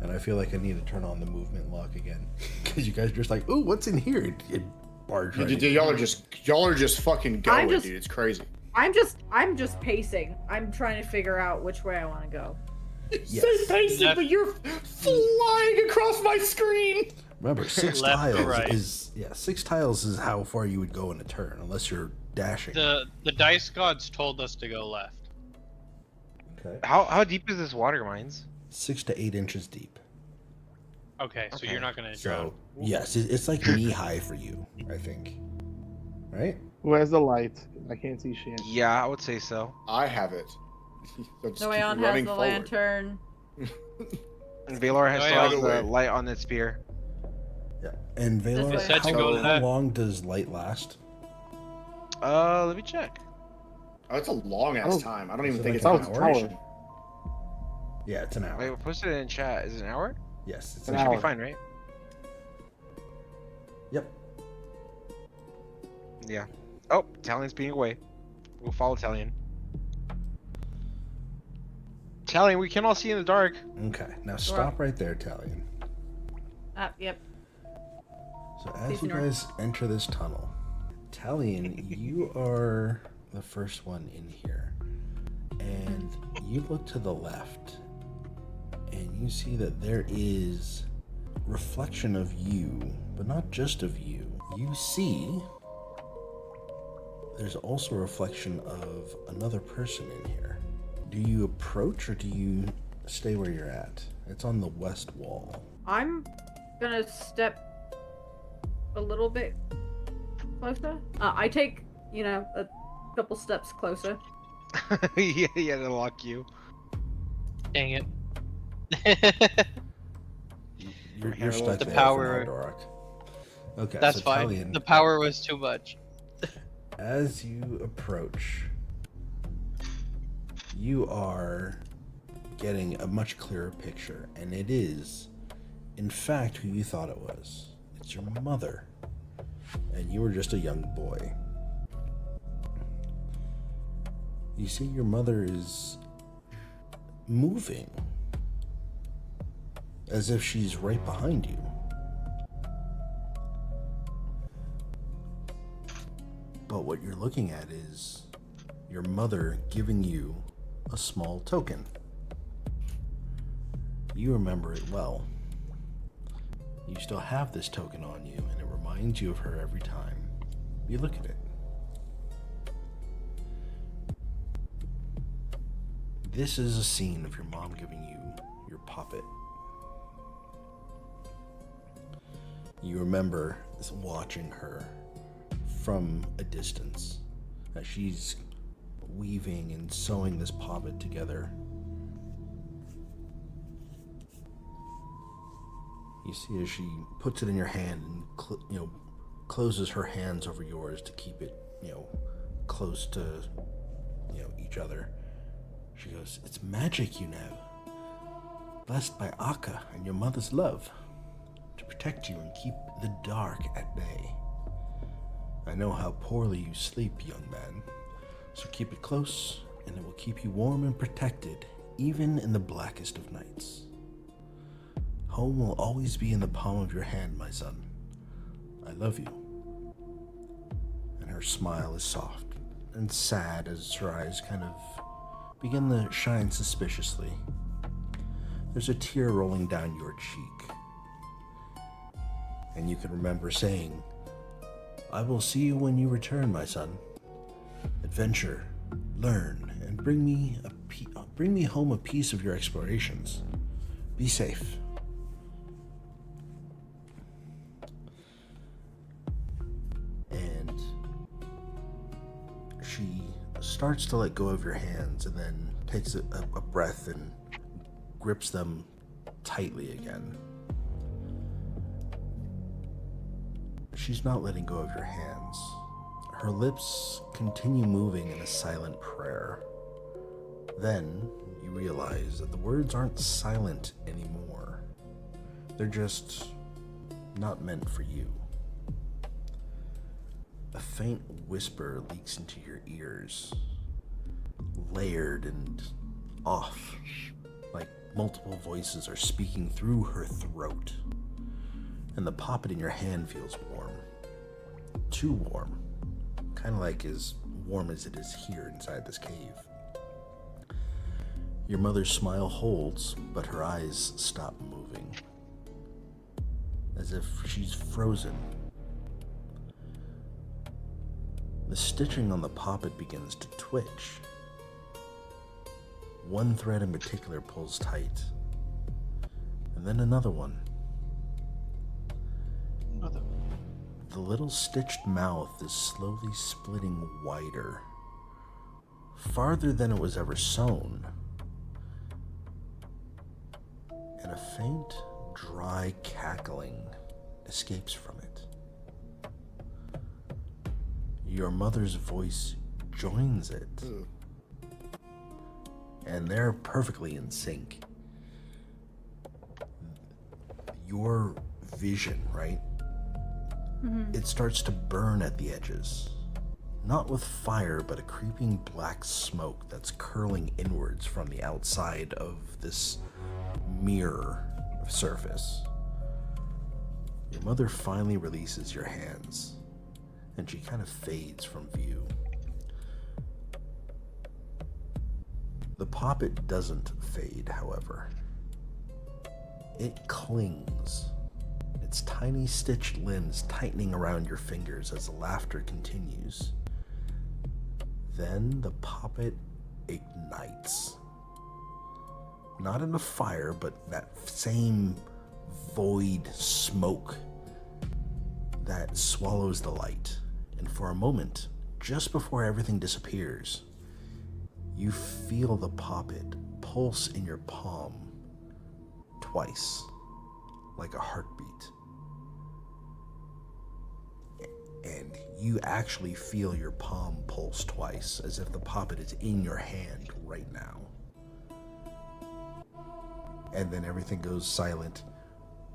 A: and I feel like I need to turn on the movement lock again because you guys are just like, "Ooh, what's in here?" It barged right in.
F: Y'all are just fucking going,
B: just-
F: dude. It's crazy.
B: I'm just pacing. I'm trying to figure out which way I want to go.
A: Yes.
F: pacing,
C: Left-
F: but you're flying across my screen.
A: Remember, 6
C: Left to
A: tiles
C: right.
A: is 6 tiles is how far you would go in a turn, unless you're dashing.
C: The dice gods told us to go left.
A: Okay.
E: How deep is this water, Mindz?
A: 6 to 8 inches deep.
C: Okay, so
E: Okay.
C: you're not gonna drown.
A: So yes, it's like knee high for you, I think. Right?
D: Who has the light? I can't see shit.
E: Yeah, I would say so.
F: I have it. So just keep
B: Noeon has
F: running
B: the
F: forward.
B: lantern.
E: And Vaelor has
C: Oh,
E: still
C: yeah.
E: has
F: By the way.
E: the light on its spear.
A: Yeah. And Vaelor,
B: way.
C: Decide to go with
A: how
C: that.
A: long does light last?
E: Let me check.
F: Oh, it's a long ass time. I don't even
A: Is it
F: think
A: like
F: it's
A: an
F: an
A: hour?
F: duration.
A: Yeah, it's an hour.
E: Wait, post it in chat. Is it an hour?
A: Yes, it's
E: That
A: an
E: should
A: hour.
E: be fine, right?
A: Yep.
E: Yeah. Oh, Talion's being away. We'll follow Talion. Talion, we can all see in the dark.
A: Okay, now stop right there, Talion.
B: Yep.
A: So as
B: Please
A: you
B: ignore.
A: guys enter this tunnel, Talion, you are the first one in here. And you look to the left, and you see that there is reflection of you, but not just of you. You see there's also a reflection of another person in here. Do you approach or do you stay where you're at? It's on the west wall.
B: I'm gonna step a little bit closer. I take, a couple steps closer.
E: yeah, to lock you.
C: Dang it.
A: You're stuck
C: The
A: there
C: power-
A: for now, Dorak. Okay,
C: That's
A: so
C: fine.
A: Talion,
C: The power was too much.
A: as you approach, you are getting a much clearer picture, and it is, in fact, who you thought it was. It's your mother, and you were just a young boy. You see, your mother is moving as if she's right behind you. But what you're looking at is your mother giving you a small token. You remember it well. You still have this token on you, and it reminds you of her every time you look at it. This is a scene of your mom giving you your puppet. You remember watching her from a distance as she's weaving and sewing this puppet together. You see as she puts it in your hand and closes her hands over yours to keep it close to each other. She goes, "It's magic, blessed by Akka and your mother's love to protect you and keep the dark at bay. I know how poorly you sleep, young man, so keep it close and it will keep you warm and protected even in the blackest of nights. Home will always be in the palm of your hand, my son. I love you." And her smile is soft and sad as her eyes kind of begin to shine suspiciously. There's a tear rolling down your cheek. And you can remember saying, "I will see you when you return, my son. Adventure, learn, and bring me home a piece of your explorations. Be safe." And she starts to let go of your hands and then takes a breath and grips them tightly again. She's not letting go of your hands. Her lips continue moving in a silent prayer. Then you realize that the words aren't silent anymore. They're just not meant for you. A faint whisper leaks into your ears, layered and off, like multiple voices are speaking through her throat. And the poppet in your hand feels warm. Too warm. Kind of like as warm as it is here inside this cave. Your mother's smile holds, but her eyes stop moving. As if she's frozen. The stitching on the poppet begins to twitch. One thread in particular pulls tight. And then another one. The little stitched mouth is slowly splitting wider, farther than it was ever sewn, and a faint, dry cackling escapes from it. Your mother's voice joins it.
F: Ooh.
A: And they're perfectly in sync. Your vision, right? It starts to burn at the edges. Not with fire, but a creeping black smoke that's curling inwards from the outside of this mirror surface. Your mother finally releases your hands, and she kind of fades from view. The poppet doesn't fade, however. It clings, its tiny stitched limbs tightening around your fingers as the laughter continues. Then the poppet ignites. Not in a fire, but that same void smoke that swallows the light. And for a moment, just before everything disappears, you feel the poppet pulse in your palm twice, like a heartbeat. And you actually feel your palm pulse twice, as if the poppet is in your hand right now. And then everything goes silent.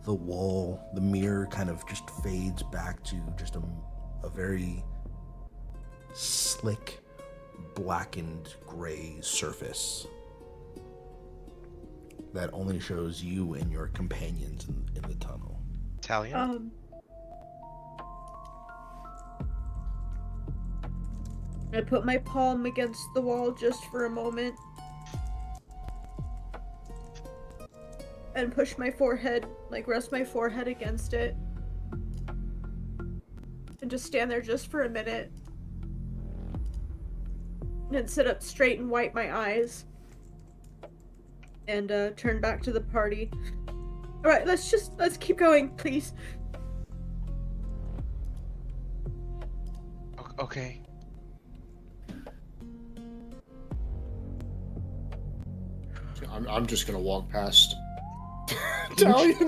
A: The wall, the mirror kind of just fades back to just a very slick, blackened gray surface that only shows you and your companions in the tunnel.
E: Italian.
B: I put my palm against the wall just for a moment and push my forehead, like rest my forehead against it and just stand there just for a minute and sit up straight and wipe my eyes and turn back to the party. All right, let's keep going, please.
E: Okay.
F: I'm just gonna walk past Italian.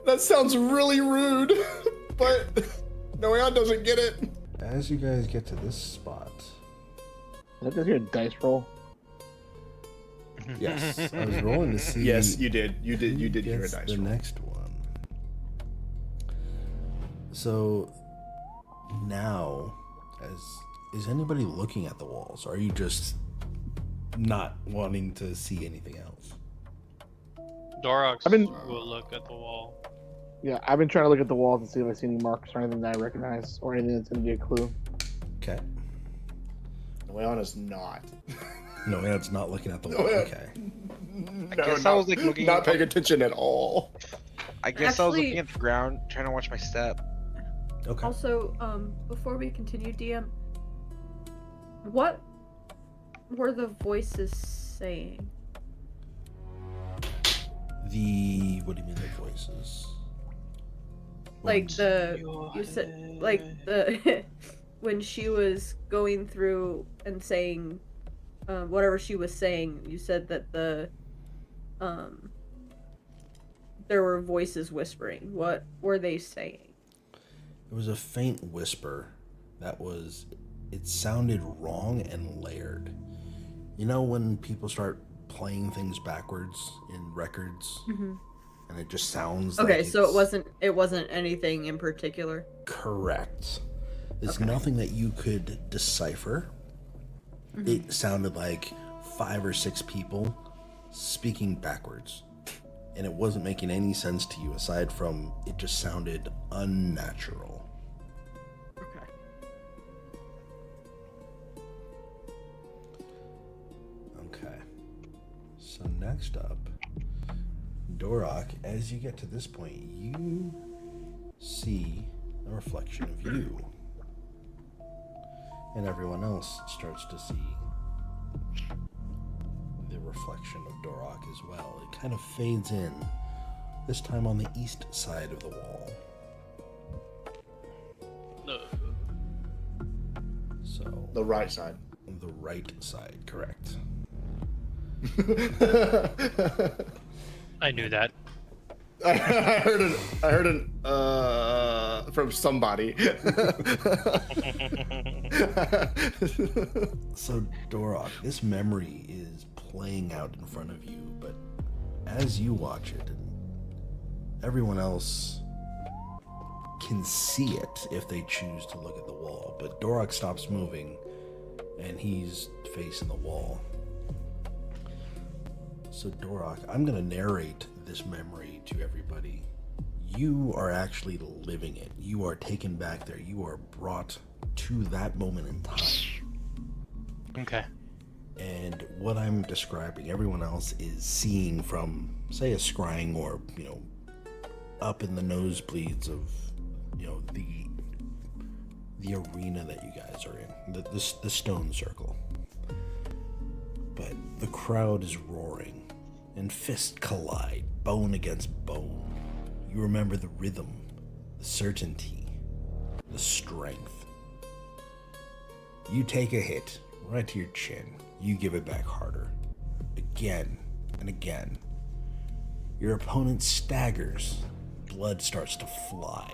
F: That sounds really rude, but Noeon doesn't get it.
A: As you guys get to this spot,
D: Did I just hear a dice roll?
A: yes, I was rolling to see.
F: Yes, you did. You did hear a
A: gets
F: dice
A: the
F: roll.
A: next one. So now, is anybody looking at the walls? Or are you just not wanting to see anything else?
C: Dorox
D: I've been-
C: will look at the wall.
D: Yeah, I've been trying to look at the walls and see if I see any marks or anything that I recognize or anything that's going to be a clue.
A: Okay.
F: Noeon is not.
A: No, it's not looking at the wall.
F: No,
A: Okay.
F: No,
E: guess I was, like, looking
F: not
E: at-
F: paying attention at all.
E: I guess I was
B: Actually-
E: looking at the ground, trying to watch my step.
A: Okay.
B: Also, before we continue, DM, what were the voices saying?
A: What do you mean the voices?
B: Like you said, like the when she was going through and saying whatever she was saying, you said that there were voices whispering. What were they saying?
A: It was a faint whisper it sounded wrong and layered. You know when people start playing things backwards in records and it just sounds
B: Okay,
A: like
B: so
A: it's
B: it wasn't anything in particular.
A: correct. It's
B: Okay.
A: nothing that you could decipher. It sounded like 5 or 6 people speaking backwards. And it wasn't making any sense to you aside from it just sounded unnatural.
B: Okay.
A: Okay. So next up, Dorok, as you get to this point, you see a reflection of you. And everyone else starts to see the reflection of Dorok as well. It kind of fades in, this time on the east side of the wall. So,
F: The right side.
A: the right side, correct.
C: I knew that.
F: I heard an from somebody.
A: So, Dorok, this memory is playing out in front of you, but as you watch it, and everyone else can see it if they choose to look at the wall, but Dorok stops moving, and he's facing the wall. So, Dorok, I'm going to narrate this memory to everybody. You are actually living it. You are taken back there. You are brought to that moment in time.
C: Okay.
A: And what I'm describing, everyone else is seeing from, say, a scrying or, up in the nosebleeds of, the arena that you guys are in, the stone circle. But the crowd is roaring, and fists collide, bone against bone. You remember the rhythm, the certainty, the strength. You take a hit right to your chin. You give it back harder. Again and again. Your opponent staggers. Blood starts to fly.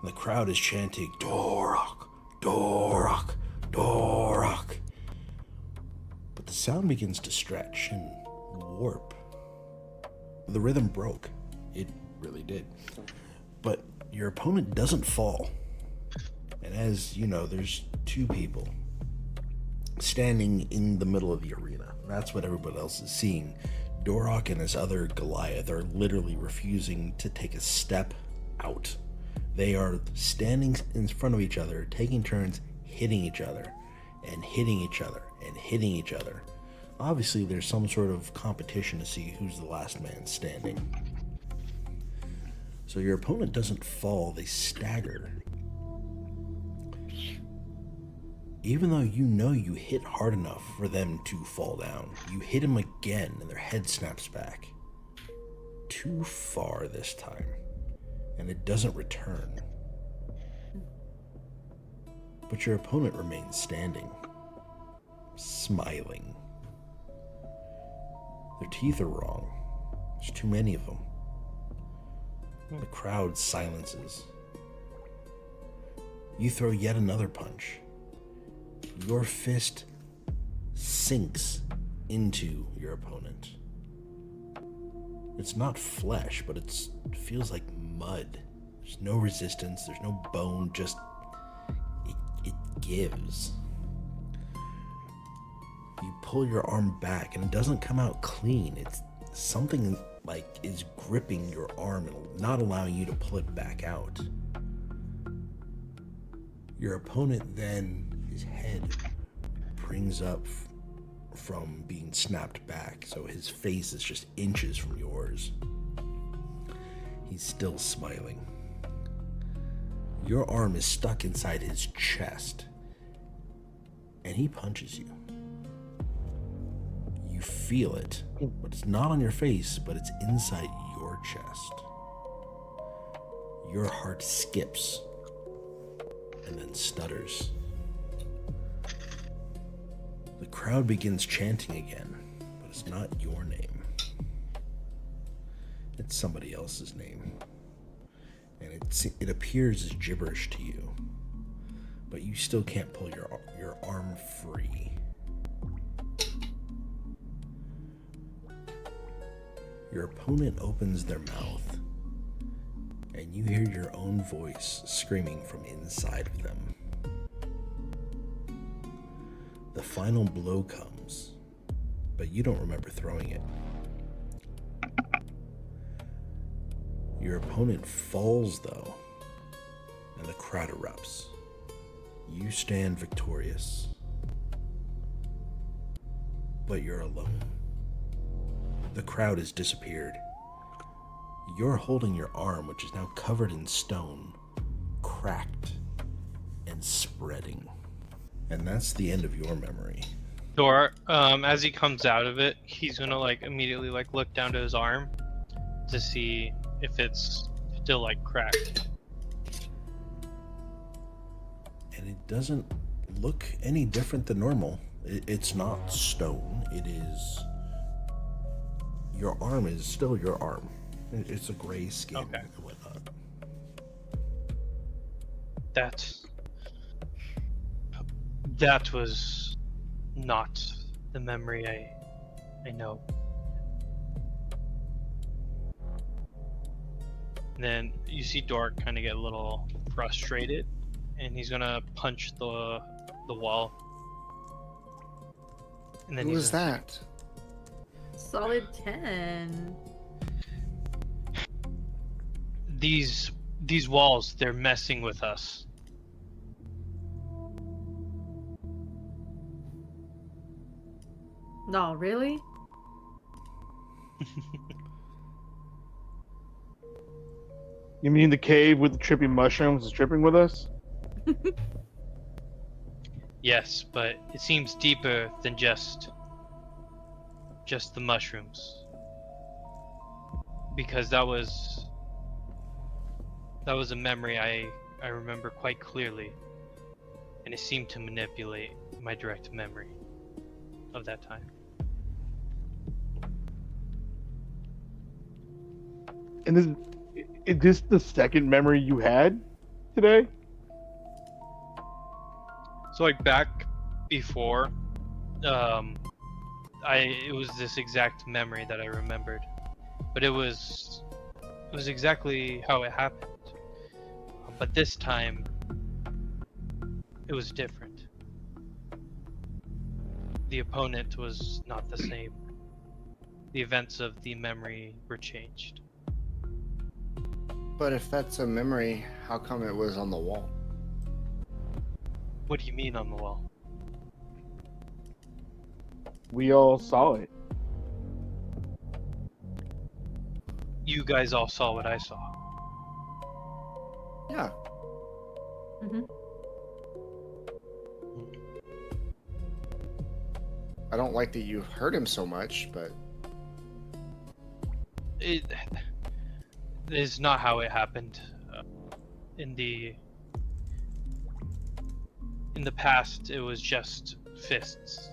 A: And the crowd is chanting, Dorok, Dorok, Dorok. But the sound begins to stretch and warp. The rhythm broke. It really did. But your opponent doesn't fall. And as you know, there's two people standing in the middle of the arena. That's what everybody else is seeing. Dorok and his other Goliath are literally refusing to take a step out. They are standing in front of each other, taking turns hitting each other, and hitting each other, and hitting each other. Obviously, there's some sort of competition to see who's the last man standing. So your opponent doesn't fall, they stagger. Even though you know you hit hard enough for them to fall down, you hit him again and their head snaps back. Too far this time, and it doesn't return. But your opponent remains standing, smiling. Their teeth are wrong. There's too many of them. The crowd silences. You throw yet another punch. Your fist sinks into your opponent. It's not flesh, but it feels like mud. There's no resistance, there's no bone, just it gives. You pull your arm back and it doesn't come out clean. It's something like is gripping your arm and not allowing you to pull it back out. Your opponent then, his head brings up from being snapped back, so his face is just inches from yours. He's still smiling. Your arm is stuck inside his chest, and he punches you. You feel it, but it's not on your face, but it's inside your chest. Your heart skips and then stutters. The crowd begins chanting again, but it's not your name. It's somebody else's name. And it appears as gibberish to you, but you still can't pull your arm free. Your opponent opens their mouth, and you hear your own voice screaming from inside of them. The final blow comes, but you don't remember throwing it. Your opponent falls, though, and the crowd erupts. You stand victorious, but you're alone. The crowd has disappeared. You're holding your arm, which is now covered in stone, cracked and spreading. And that's the end of your memory.
C: Dor, as he comes out of it, he's gonna immediately look down to his arm to see if it's still cracked.
A: And it doesn't look any different than normal. It's not stone. It is... Your arm is still your arm. It's a gray skin
C: Okay.
A: and whatnot.
C: That was not the memory I know. And then you see Dork kind of get a little frustrated, and he's gonna punch the wall. And then
F: Who
C: he's
F: was
C: gonna
F: that?
B: Solid 10.
C: These walls, they're messing with us.
B: No, really?
D: You mean the cave with the tripping mushrooms is tripping with us?
C: Yes, but it seems deeper than just the mushrooms. Because that was a memory I remember quite clearly, and it seemed to manipulate my direct memory of that time.
D: And is this the second memory you had today?
C: So like back before, it was this exact memory that I remembered, but it was exactly how it happened. But this time, it was different. The opponent was not the same. The events of the memory were changed.
F: But if that's a memory, how come it was on the wall?
C: What do you mean on the wall?
D: We all saw it.
C: You guys all saw what I saw.
F: Yeah.
B: Mm-hmm.
F: I don't like that you hurt him so much, but
C: It is not how it happened. In the past, it was just fists.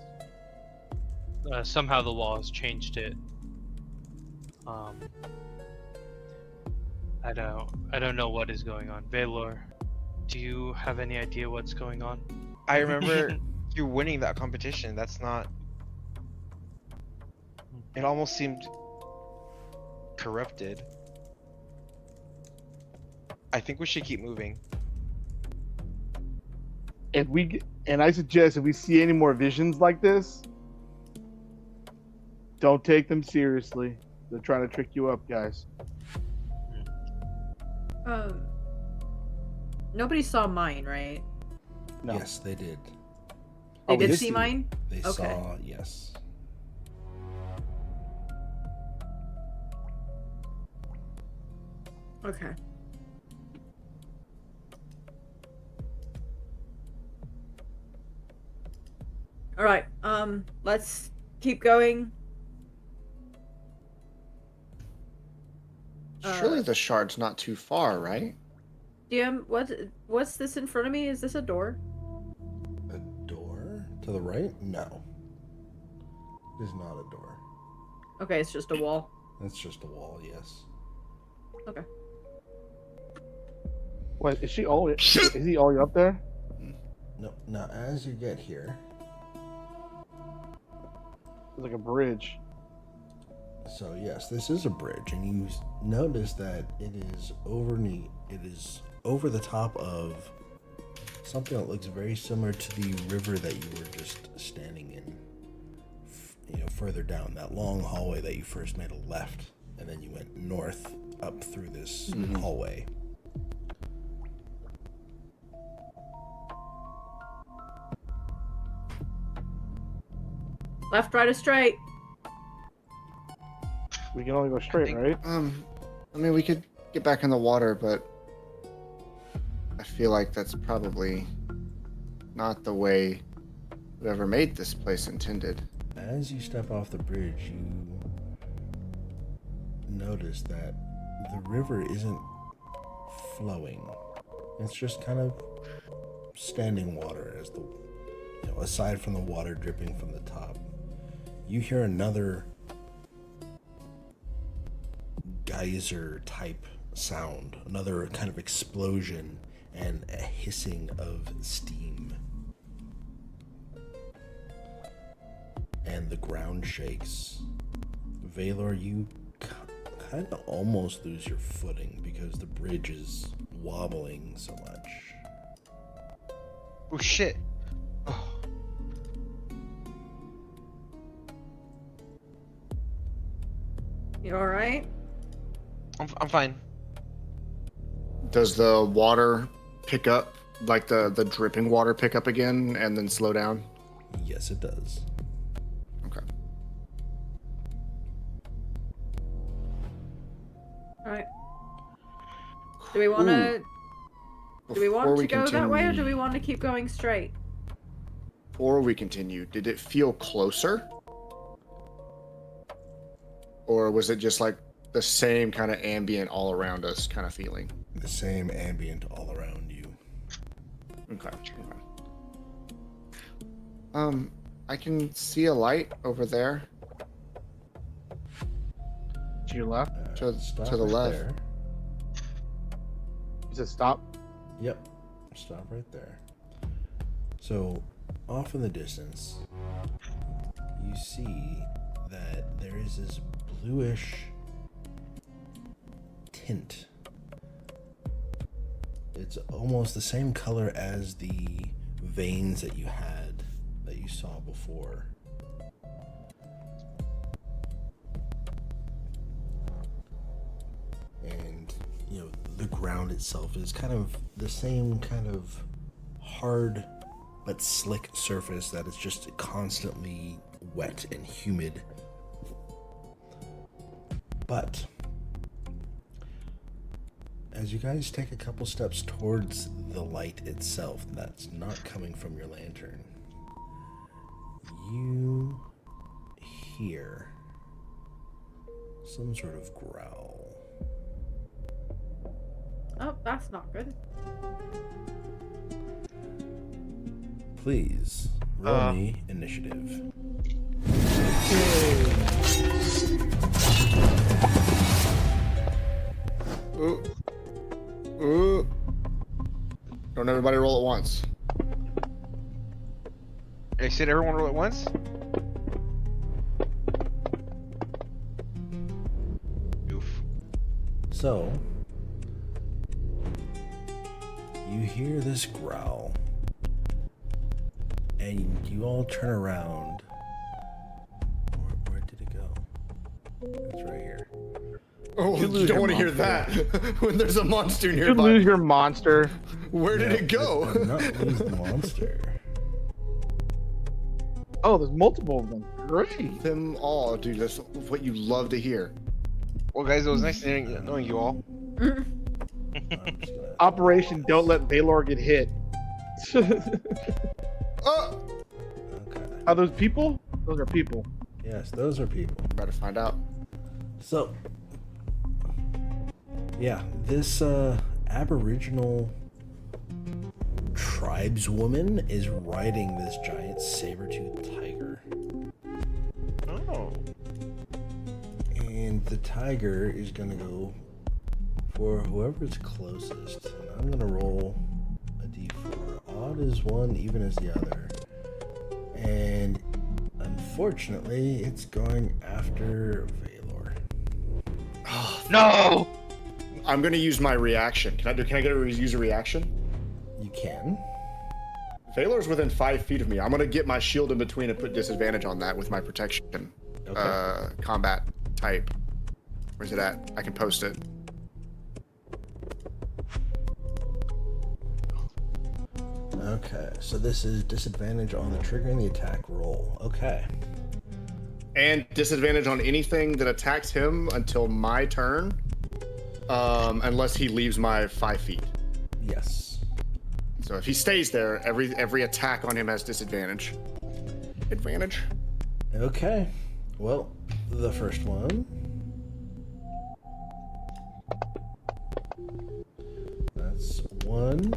C: Somehow the walls changed it. I don't know what is going on. Vaelor, do you have any idea what's going on?
E: I remember you winning that competition. That's not. It almost seemed corrupted. I think we should keep moving.
D: And I suggest if we see any more visions like this, don't take them seriously. They're trying to trick you up, guys.
B: Nobody saw mine, right?
D: No.
A: Yes, they did.
B: They
D: Oh, we
B: did
D: did
B: see
D: see
B: mine?
A: They
B: Okay.
A: saw, yes.
B: Okay. All right. Let's keep going.
F: surely the shard's not too far, right?
B: DM, what's this in front of me? Is this a door?
A: A door? To the right? No. It is not a door.
B: Okay, it's just a wall.
A: It's just a wall, yes.
B: Okay.
D: What is she all? Is he all the way up there?
A: No, now as you get here,
D: It's like a bridge.
A: so yes, this is a bridge, and you notice that it is over the top of something that looks very similar to the river that you were just standing in. Further down that long hallway that you first made a left, and then you went north up through this hallway.
B: Left, right, or straight?
D: We can only go straight,
E: think-
D: right?
F: I mean, we could get back in the water, but I feel like that's probably not the way whoever made this place intended.
A: As you step off the bridge, you notice that the river isn't flowing. It's just kind of standing water, as the aside from the water dripping from the top. You hear another geyser type sound, another kind of explosion and a hissing of steam. And the ground shakes. Vaelor, you kind of almost lose your footing because the bridge is wobbling so much.
E: Oh shit. Oh.
B: You alright?
E: I'm fine.
F: Does the water pick up, like the dripping water pick up again and then slow down?
A: Yes, it does.
F: Okay.
B: Alright. Do we want to
F: Before we
B: go that way, or do
F: continue-
B: we want to keep going straight?
F: Before we continue, did it feel closer? Or was it just like the same kind of ambient all around us kind of feeling?
A: The same ambient all around you.
F: Okay. I can see a light over there.
D: To your left?
A: Stop
F: to the
A: right
F: left.
A: there.
D: You said stop.
A: Yep. Stop right there. So, off in the distance, you see that there is this bluish tint. It's almost the same color as the veins that you saw before. And, the ground itself is kind of the same kind of hard but slick surface that is just constantly wet and humid. But as you guys take a couple steps towards the light itself that's not coming from your lantern, you hear some sort of growl.
B: Oh, that's not good.
A: Please roll me initiative.
F: Ooh. Ooh. Don't everybody roll at once.
E: I said everyone roll at once? Oof.
A: So, you hear this growl, and you all turn around. Where did it go? It's right here.
F: Oh,
D: You
F: you
D: lose
F: don't
D: your
F: want to hear that when there's a monster
D: You
F: nearby.
D: lose your monster.
F: Where did it go?
A: Did not lose the monster.
D: Oh, there's multiple of them. Great.
F: Them all, dude. That's what you love to hear.
E: Well, guys, it was nice knowing you all.
A: I'm just gonna-
D: Operation Don't Let Vaelor Get Hit.
F: Oh,
A: Okay.
D: Are those people? Those are people.
A: Yes, those are people.
F: better find out.
A: So, yeah, this Aboriginal tribeswoman is riding this giant saber-toothed tiger.
E: Oh.
A: And the tiger is gonna go for whoever's closest. And I'm gonna roll a d4. Odd is one, even is the other. And unfortunately, it's going after Vaelor.
E: No!
F: I'm gonna use my reaction. Can I use a reaction?
A: You can.
F: Vaelor's within 5 feet of me. I'm gonna get my shield in between and put disadvantage on that with my protection.
A: Okay.
F: Combat type. Where's it at? I can post it.
A: Okay, so this is disadvantage on the trigger and the attack roll. Okay.
F: And disadvantage on anything that attacks him until my turn, unless he leaves my 5 feet.
A: Yes.
F: So if he stays there, every attack on him has disadvantage. Advantage.
A: Okay. Well, the first one. That's 1.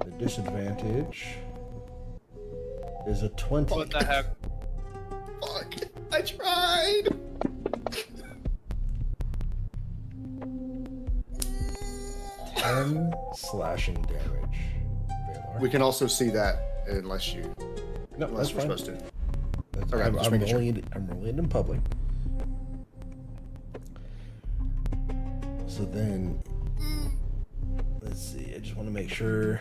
A: The disadvantage is a 20.
C: What the heck?
F: Fuck. I tried.
A: 10 slashing damage. Vaelor.
F: We can also see that unless you.
A: No,
F: Unless
A: that's
F: we're
A: fine.
F: supposed to.
A: That's,
F: Okay,
A: I'm,
F: just
A: I'm
F: making sure.
A: rolling it in public. So then, let's see. I just want to make sure.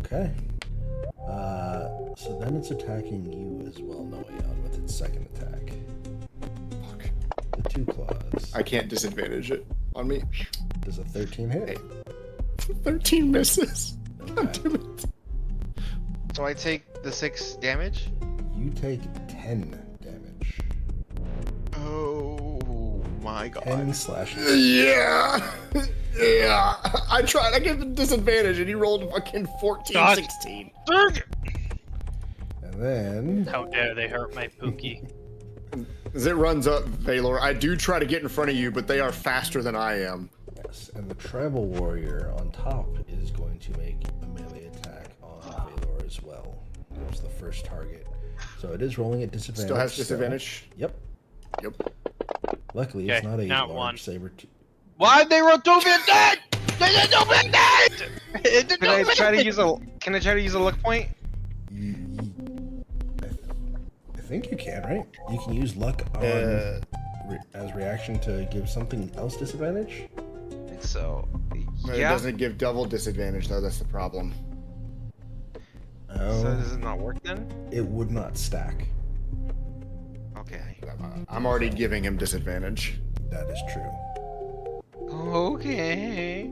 A: Okay. So then it's attacking you as well, Noeon, with its second attack.
F: Fuck.
A: The 2 claws.
F: I can't disadvantage it on me.
A: Does a 13 hit?
F: Hey. 13 misses. God
A: Okay.
F: damn it.
E: So I take the 6 damage.
A: You take 10 damage.
E: Oh my god.
A: 10 slashing.
F: Yeah. Yeah. I tried. I gave him disadvantage and he rolled fucking 14,
C: God.
F: 16.
A: And then.
C: How dare they hurt my Pookie?
F: As it runs up, Vaelor, I do try to get in front of you, but they are faster than I am.
A: Yes, and the tribal warrior on top is going to make a melee attack on Vaelor as well. It was the first target. So it is rolling at disadvantage.
F: Still has
A: so-
F: disadvantage?
A: Yep.
F: Yep.
A: Luckily, it's
C: Okay,
A: not a
C: not
A: large
C: one.
A: saber.
C: Why'd they roll 2 dead? They did 2 dead!
E: Can I try to use a luck point?
A: I think you can, right? You can use luck on as reaction to give something else disadvantage.
E: I think so.
F: It
E: Yeah.
F: doesn't give double disadvantage, though. That's the problem.
A: Oh,
E: So does it not work then?
A: it would not stack.
E: Okay.
F: I'm already giving him disadvantage.
A: That is true.
E: Okay.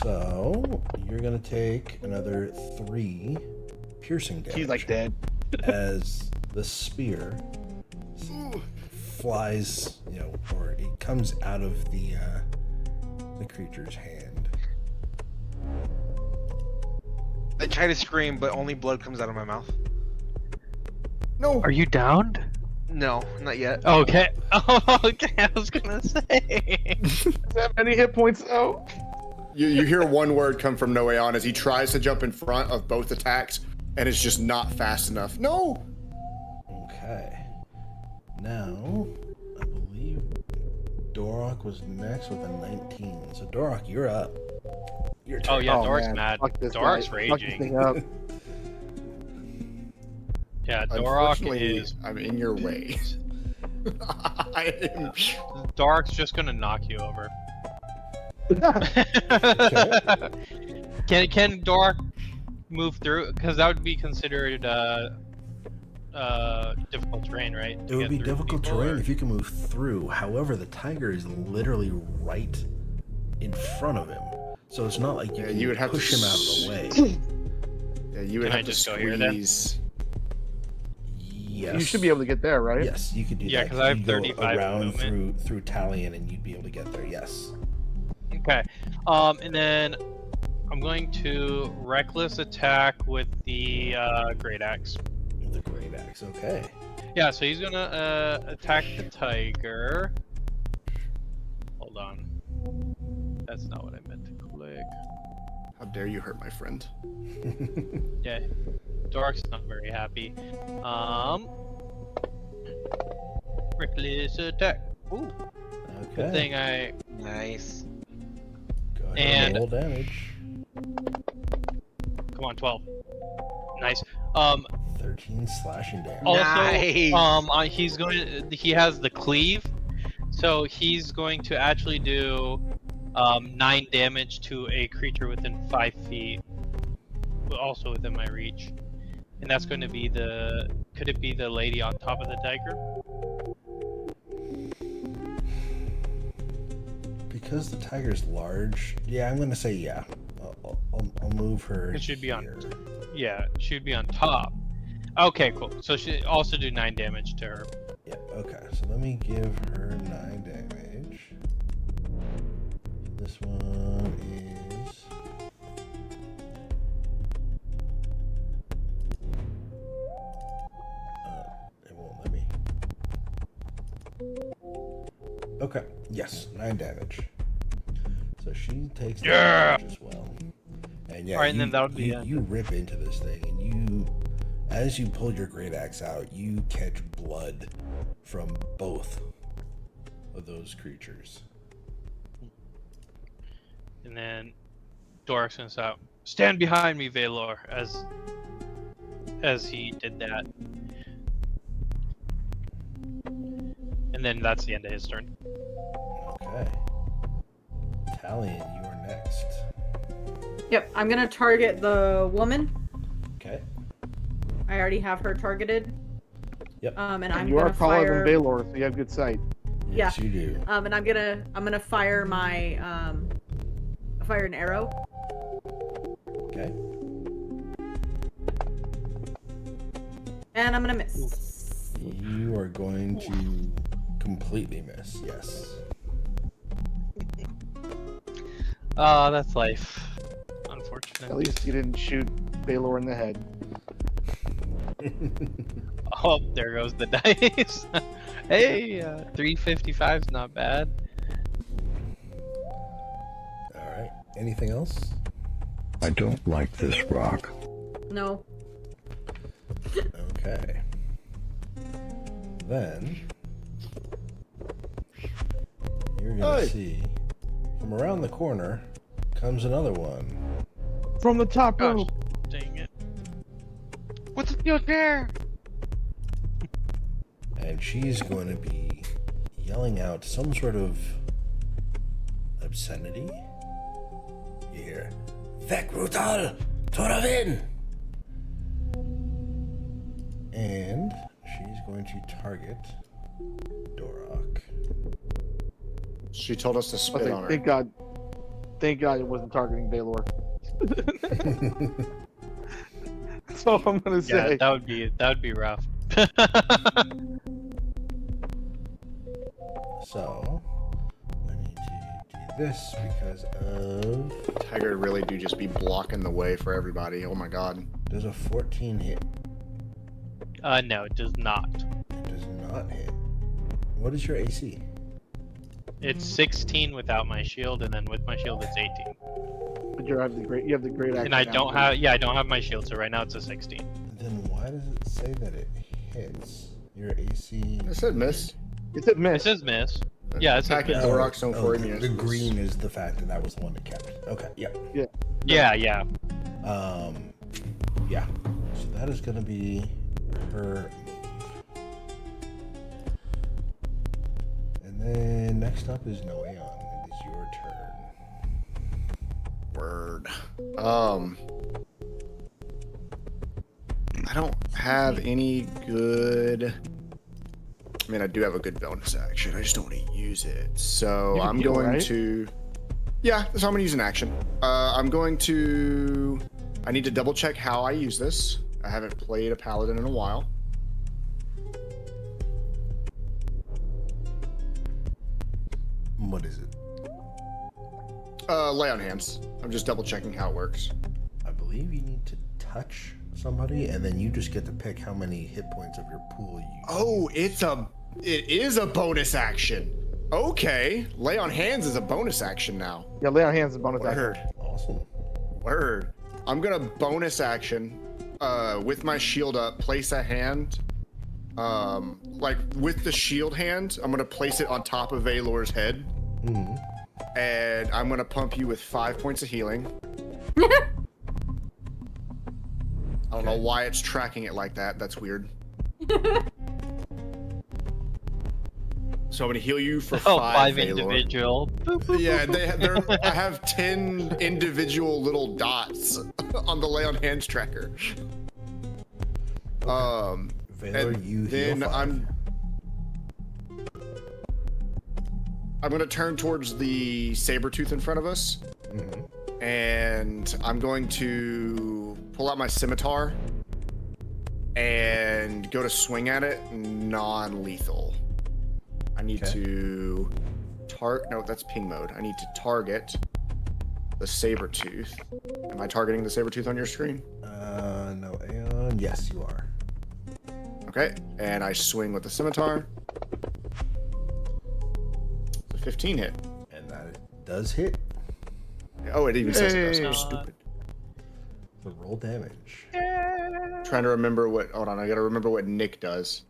A: So you're gonna take another 3 piercing damage.
D: He's like dead.
A: As the spear flies, or it comes out of the creature's hand.
E: I try to scream, but only blood comes out of my mouth.
F: No.
C: Are you downed?
E: No, not yet.
C: Okay. Oh, okay. I was gonna say.
D: Does that have any hit points though?
F: You hear one word come from Noeon as he tries to jump in front of both attacks, and it's just not fast enough. No.
A: Okay. Now, I believe Dorok was next with a 19. So Dorok, you're up. Your turn.
C: Oh yeah,
D: Oh,
C: Dork's
D: man.
C: mad.
D: Fuck this
C: Dork's
D: guy. Fuck this
C: raging.
D: thing up.
C: Yeah, Dork
F: Unfortunately,
C: is.
F: I'm in your way. I am.
C: Dork's just gonna knock you over. Can Dork move through? Because that would be considered difficult terrain, right?
A: It would be difficult terrain if you can move through. However, the tiger is literally right in front of him. So it's not like you can
F: You would have
A: push
F: to
A: him out of the way.
F: Yeah, you would
C: Can I
F: have to
C: just go here, then?
F: squeeze.
A: Yes.
D: You should be able to get there, right?
A: Yes, you could do
C: Yeah,
A: that.
C: 'cause I have
A: You go
C: 35
A: around
C: movement.
A: through Talion, and you'd be able to get there. Yes.
C: Okay. And then I'm going to reckless attack with the great axe.
A: The great axe. Okay.
C: Yeah, so he's gonna attack the tiger. Hold on. That's not what I meant to click.
F: How dare you hurt my friend?
C: Yeah, Dork's not very happy. Reckless attack. Ooh, good
A: Okay.
C: thing I.
E: Nice.
A: Go ahead
C: And-
A: and roll damage.
C: Come on, 12. Nice.
A: 13 slashing damage.
C: Also,
E: Nice.
C: he's going. He has the cleave, so he's going to actually do 9 damage to a creature within 5 feet, also within my reach, and that's going to be the. Could it be the lady on top of the tiger?
A: Because the tiger's large, yeah, I'm gonna say yeah. I'll move her.
C: It should be on.
A: here.
C: Yeah, she'd be on top. Okay, cool. So she also do 9 damage to her.
A: Yeah. Okay. So let me give her 9 damage. This one is. It won't let me. Okay. Yes, 9 damage. So she takes
C: Yeah!
A: damage as well. And yeah,
C: Alright, and then that would be
A: you,
C: it.
A: you rip into this thing, and you, as you pull your great axe out, you catch blood from both of those creatures.
C: And then Doric's gonna shout, "Stand behind me, Vaelor," as he did that. And then that's the end of his turn.
A: Okay. Talion, you are next.
B: Yep, I'm gonna target the woman.
A: Okay.
B: I already have her targeted.
A: Yep.
B: And
D: And
B: I'm
D: you are
B: gonna
D: taller
B: fire.
D: than Vaelor, so you have good sight.
A: Yes, you do.
B: And I'm gonna fire my fire an arrow.
A: Okay.
B: And I'm gonna miss.
A: You are going to completely miss. Yes.
C: Oh, that's life.
D: At
C: Unfortunate.
D: least you didn't shoot Vaelor in the head.
C: Oh, there goes the dice. Hey, 355's not bad.
A: All right. Anything else?
G: I don't like this rock.
B: No.
A: Okay. Then you're gonna see from around the corner comes another one.
D: From the top
C: Gosh,
D: rope.
C: dang it. What's the steel chair?
A: And she's going to be yelling out some sort of obscenity. You hear, "Vek brutal, Toravin!" And she's going to target Dorok.
F: She told us to
D: I was
F: spit
D: like,
F: on her.
D: thank God it wasn't targeting Vaelor. That's all I'm gonna
C: Yeah,
D: say.
C: that would be rough.
A: So, I need to do this because of...
F: Tiger really do just be blocking the way for everybody. Oh my god.
A: Does a 14 hit?
C: No, it does not.
A: It does not hit. What is your AC?
C: It's 16 without my shield, and then with my shield it's 18.
D: But you have the great action.
C: And I
D: now,
C: don't
D: too.
C: I don't have my shield, so right now it's a 16.
A: Then why does it say that it hits? Your AC...
F: I said miss.
D: It's a
C: It
D: miss.
C: says miss. Yeah, it says
F: Attacking
C: miss.
F: Dorok's zone for
A: the
F: immunity.
A: green is the fact that that was the one that kept. Okay, yep.
C: Yeah.
A: Yeah. So that is going to be her move. And then next up is Noeon. It is your turn.
F: Word. I don't have any good. I mean, I do have a good bonus action. I just don't want to use it. So
D: You can
F: I'm
D: heal,
F: going
D: right?
F: to. Yeah, that's how I'm going to use an action. I'm going to. I need to double check how I use this. I haven't played a paladin in a while.
A: What is it?
F: Lay on hands. I'm just double checking how it works.
A: I believe you need to touch somebody, and then you just get to pick how many hit points of your pool you
F: Oh, it is a bonus action. Okay, lay on hands is a bonus action now.
D: Yeah, lay on hands and bonus action.
F: Word.
A: Awesome.
F: Word. I'm gonna bonus action, with my shield up, place a hand, like with the shield hand, I'm gonna place it on top of Vaelor's head,
A: Mm-hmm.
F: and I'm gonna pump you with 5 points of healing. I don't know why it's tracking it like that. That's weird. So I'm gonna heal you for
C: Oh,
F: 5
C: 5
F: Vaelor.
C: individual. Boop, boop,
F: Yeah,
C: boop.
F: I have 10 individual little dots on the lay on hands tracker.
A: Vaelor,
F: And
A: you
F: then
A: heal 5.
F: I'm gonna turn towards the saber tooth in front of us,
A: Mhm.
F: and I'm going to pull out my scimitar and go to swing at it non-lethal. I need
A: Okay.
F: to no, that's ping mode. I need to target the saber tooth. Am I targeting the saber tooth on your screen?
A: No, Aeon. Yes, you are.
F: Okay, and I swing with the scimitar. It's a 15 hit.
A: And that does hit.
F: Oh, it even says it. That's
C: Hey.
F: so stupid.
A: The roll damage.
F: Trying to remember what. Hold on, I gotta remember what Nick does.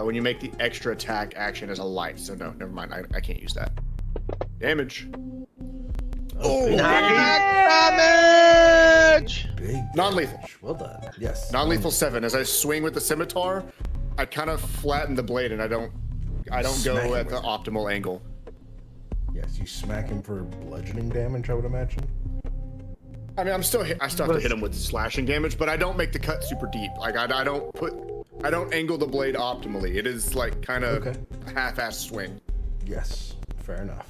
F: when you make the extra attack action as a light. So no, never mind. I can't use that. Damage. Oh,
A: big
E: Damage!
A: Big
F: Non-lethal.
A: damage. Well done. Yes.
F: Non-lethal 7. As I swing with the scimitar, I kind of flatten the blade, and I don't
A: Smack him
F: go at
A: with
F: the
A: it.
F: optimal angle.
A: Yes, you smack him for bludgeoning damage, I would imagine.
F: I mean, I still have to hit him with slashing damage, but I don't make the cut super deep. Like I don't angle the blade optimally. It is like kind of
A: Okay.
F: a half-ass swing.
A: Yes, fair enough.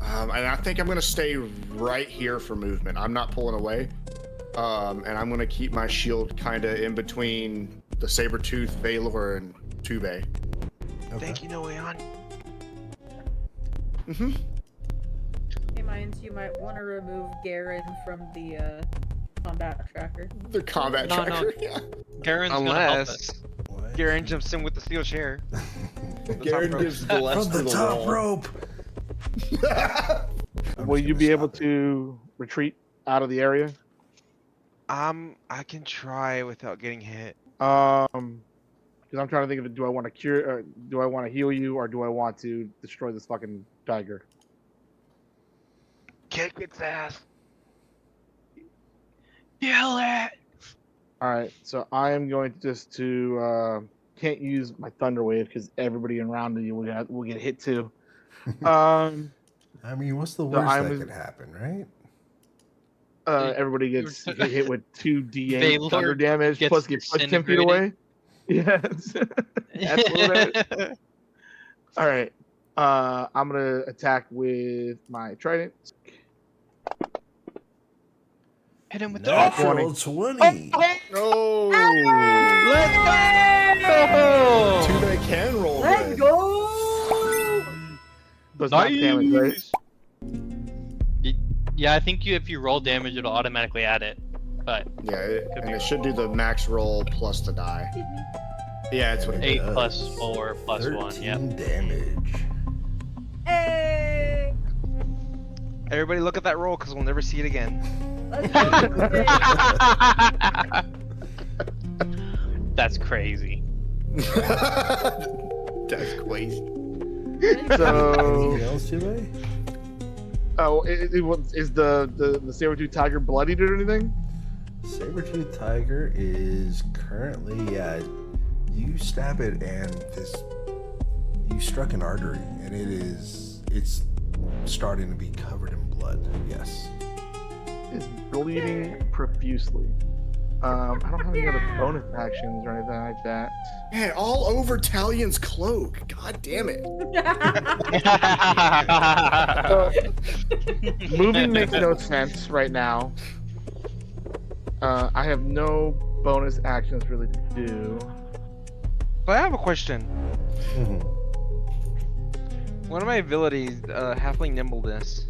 F: And I think I'm gonna stay right here for movement. I'm not pulling away. And I'm gonna keep my shield kind of in between the saber-tooth, Vaelor, and Tube.
A: Okay.
E: Thank you, Noeon.
F: Mm-hmm.
B: Hey, Mindz, you might want to remove Garen from the combat tracker.
F: The combat
C: No, no.
F: tracker. Yeah.
C: Garen's gonna help us.
E: Unless
A: What?
E: Garen jumps in with the steel chair.
F: Garen
E: rope.
F: gives bless
A: From
F: to
A: the
F: the
A: top
F: wall.
A: rope. I'm
D: Will
A: just
D: you
A: gonna
D: be able
A: stop it.
D: to retreat out of the area?
E: I can try without getting hit.
D: Because I'm trying to think of it. Do I want to cure? Or do I want to heal you, or do I want to destroy this fucking tiger?
E: Kick its ass. Kill it.
D: All right, so I am going to can't use my thunder wave because everybody around you will get hit too.
A: I mean, what's the
D: So
A: worst
D: I
A: that
D: was-
A: could happen, right?
D: Everybody gets hit with 2d8
C: Vaelor
D: thunder damage,
C: gets
D: plus get pushed 10 feet away. Yes. Absolutely. All right. I'm gonna attack with my trident.
C: Hit him with the
A: Natural 20.
F: Oh!
E: Let's go!
F: Tube can roll.
B: Let's
F: good.
B: go!
D: Does not damage, right?
C: Yeah, I think if you roll damage, it'll automatically add it. But
F: Yeah,
C: Could
F: and
C: be
F: it should do the max roll plus the die. Yeah, that's what it
C: 8
F: does.
C: plus 4 plus 1.
A: 13
C: Yep.
A: damage.
B: Hey!
E: Everybody look at that roll because we'll never see it again.
B: Let's go!
C: That's crazy.
F: That's crazy.
D: So,
A: Anything else, Chile?
D: is the saber-tooth tiger bloodied or anything?
A: Saber-tooth tiger is currently, you stab it and you struck an artery and it's starting to be covered in blood. Yes.
D: Is bleeding profusely. I don't have any other bonus actions or anything like that.
F: Man, all over Talion's cloak. God damn it.
D: Moving makes no sense right now. I have no bonus actions really to do.
E: But I have a question.
A: Mhm.
E: One of my abilities, Halfling Nimbleness,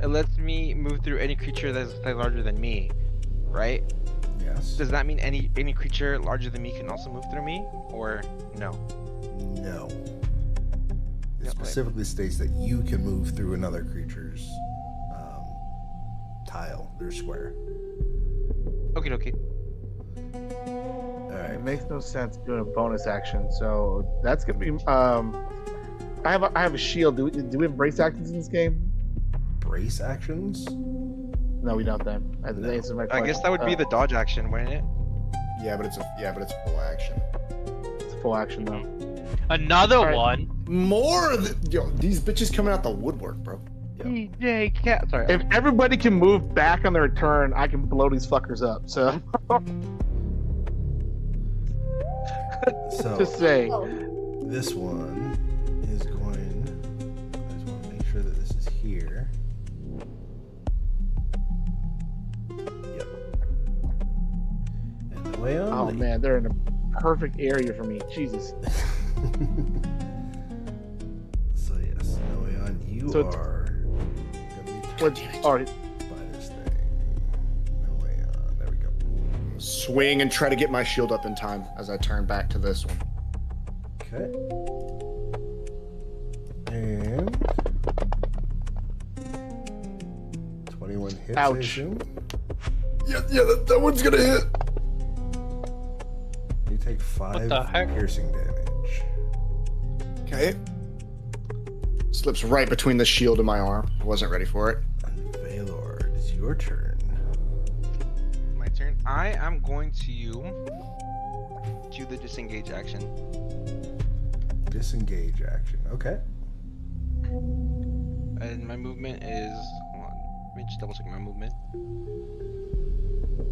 E: it lets me move through any creature that is a size larger than me, right?
A: Yes.
E: Does that mean any creature larger than me can also move through me, or no?
A: No. It
E: Yeah,
A: specifically states that you can move through another creature's tile, their square.
E: Okay, okay.
A: All right.
D: It makes no sense doing a bonus action, so that's gonna be. I have a shield. Do we have brace actions in this game?
A: Brace actions?
D: No, we don't. Then that
A: No.
D: answers my
E: I
D: question.
E: guess that would be the dodge action, wouldn't it?
F: Yeah, but it's full action.
D: It's a full action though.
C: Another
D: Alright.
C: one.
F: More yo, these bitches coming out the woodwork, bro.
E: DJ Cat. Sorry.
D: If everybody can move back on their turn, I can blow these fuckers up. So
A: So
D: just saying.
A: this one is going. I just want to make sure that this is here. Yep. And the way on.
D: Oh man, they're in a perfect area for me. Jesus.
A: So yes, Noeon, you
D: So it's-
A: are gonna be
D: What? All right.
A: by this thing. Noeon, there we go.
F: Swing and try to get my shield up in time as I turn back to this one.
A: Okay. And 21 hits. I
D: Ouch.
A: assume?
F: Yeah, that one's gonna hit.
A: take 5
C: the heck?
A: piercing damage.
F: Okay. Slips right between the shield and my arm. I wasn't ready for it.
A: And Vaelor, it is your turn.
E: My turn. I am going to do the disengage action.
A: Disengage action. Okay.
E: And my movement is. Hold on. Let me just double check my movement.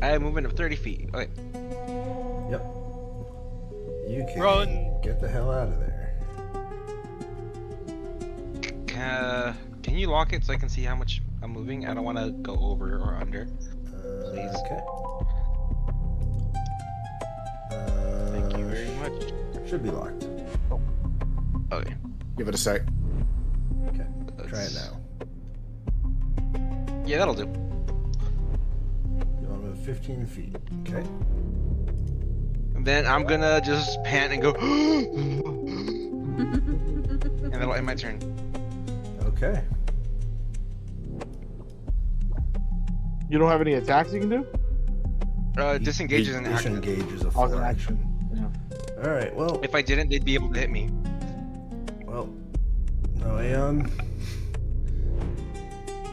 E: I have a movement of 30 feet. Okay.
A: Yep. You can
C: Run.
A: get the hell out of there.
E: Can you lock it so I can see how much I'm moving? I don't want to go over or under. Please.
A: Okay.
E: Thank you very much.
A: Should be locked.
E: Okay.
F: Give it a sec.
A: Okay. Try it now.
E: Yeah, that'll do.
A: You want to move 15 feet. Okay.
E: And then I'm gonna just pant and go. And that'll end my turn.
A: Okay.
D: You don't have any attacks you can do?
E: Disengage is an action.
A: Disengage is a
D: Oh,
A: full
D: it's an
A: action.
D: action. Yeah.
A: All right. Well.
E: If I didn't, they'd be able to hit me.
A: Well. Noeon,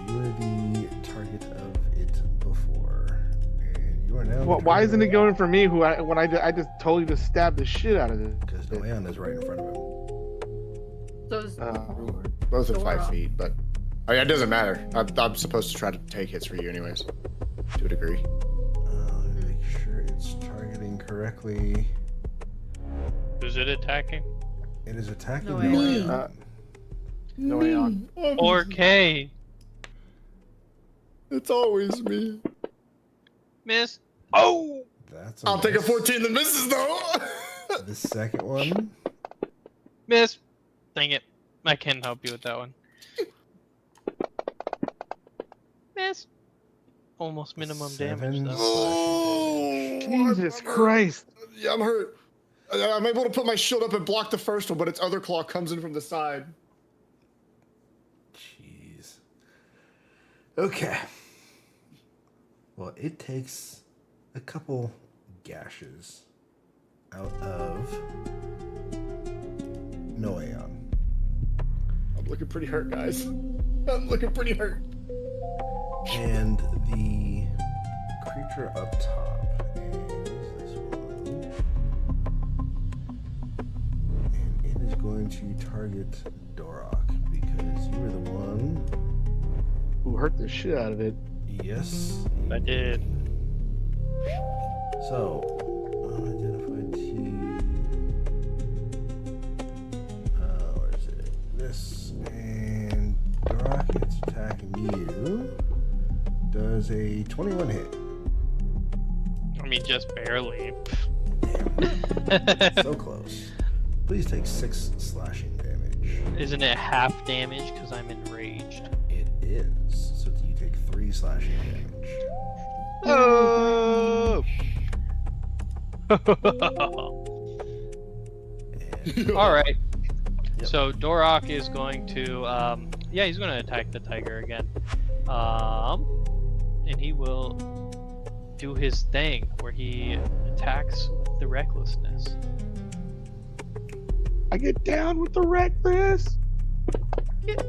A: you were the target of it before, and you are now.
D: Well, why isn't it going for me? I just totally just stabbed the shit out of it.
A: Because Noeon is right in front of him.
B: Those
F: Both at
B: Dora.
F: 5 feet, but I mean, it doesn't matter. I'm supposed to try to take hits for you anyways, to a degree.
A: Let me make sure it's targeting correctly.
C: Is it attacking?
A: It is attacking
B: Noeon.
A: Noeon.
D: Noeon.
C: Or K?
F: It's always me.
C: Miss. Oh!
A: That's.
F: I'll take a
A: miss.
F: 14 that misses though.
A: The second one.
C: Miss. Dang it. I can't help you with that one. Miss. Almost minimum damage
A: 7
C: though.
A: slashing damage.
D: Jesus Christ.
F: Yeah, I'm hurt. I'm able to put my shield up and block the first one, but its other claw comes in from the side.
A: Jeez. Okay. Well, it takes a couple gashes out of Noeon.
F: I'm looking pretty hurt, guys. I'm looking pretty hurt.
A: And the creature up top is this one. And it is going to target Dorok because you were the one.
D: Who hurt the shit out of it?
A: Yes.
C: I did.
A: So, unidentified T. Where is it? This. And Dorok, it's attacking you. Does a 21 hit.
C: I mean, just barely.
A: Damn. So close. Please take 6 slashing damage.
C: Isn't it half damage because I'm enraged?
A: It is. So you take 3 slashing damage.
C: Oh!
A: And
C: All right.
A: Yep.
C: So Dorok is going to, yeah, he's going to attack the tiger again. And he will do his thing where he attacks with the recklessness.
D: I get down with the reckless.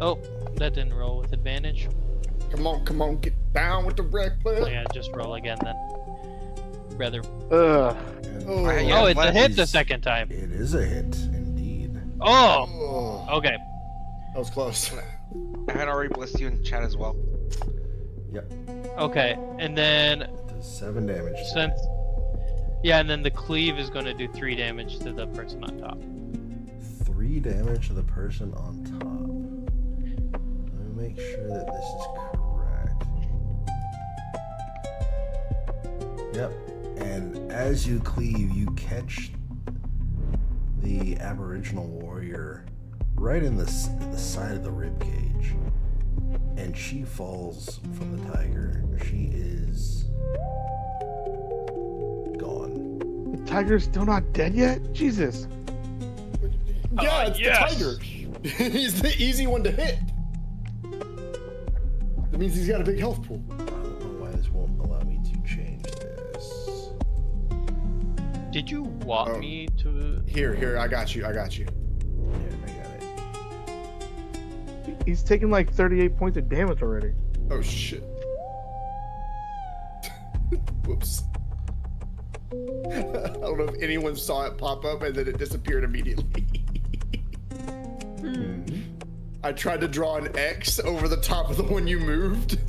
C: Oh, that didn't roll with advantage.
F: Come on, get down with the reckless.
C: So yeah, just roll again then. Rather.
D: Ugh.
A: and
F: Oh.
E: Yeah,
C: Oh, it's a
E: what
C: hit the
A: is-
C: second time.
A: It is a hit, indeed.
C: Oh,
F: Oh,
C: okay.
F: that was close.
E: I had already blessed you in chat as well.
A: Yep.
C: Okay, and then
A: It does 7 damage. to
C: since, yeah, and then the cleave is going to do 3 damage to the person on top.
A: 3 damage to the person on top. Let me make sure that this is correct. Yep. And as you cleave, you catch the Aboriginal warrior right in the side of the rib cage, and she falls from the tiger. She is gone.
D: The tiger's still not dead yet? Jesus.
F: Yeah, it's
C: yes.
F: the tiger. He's the easy one to hit. That means he's got a big health pool.
A: I don't know why this won't allow me to change this.
C: Did you want
F: Oh.
C: me to?
F: Here, I got you.
A: Yeah, I got it.
D: He's taking like 38 points of damage already.
F: Oh shit. Whoops. I don't know if anyone saw it pop up and then it disappeared immediately. I tried to draw an X over the top of the one you moved,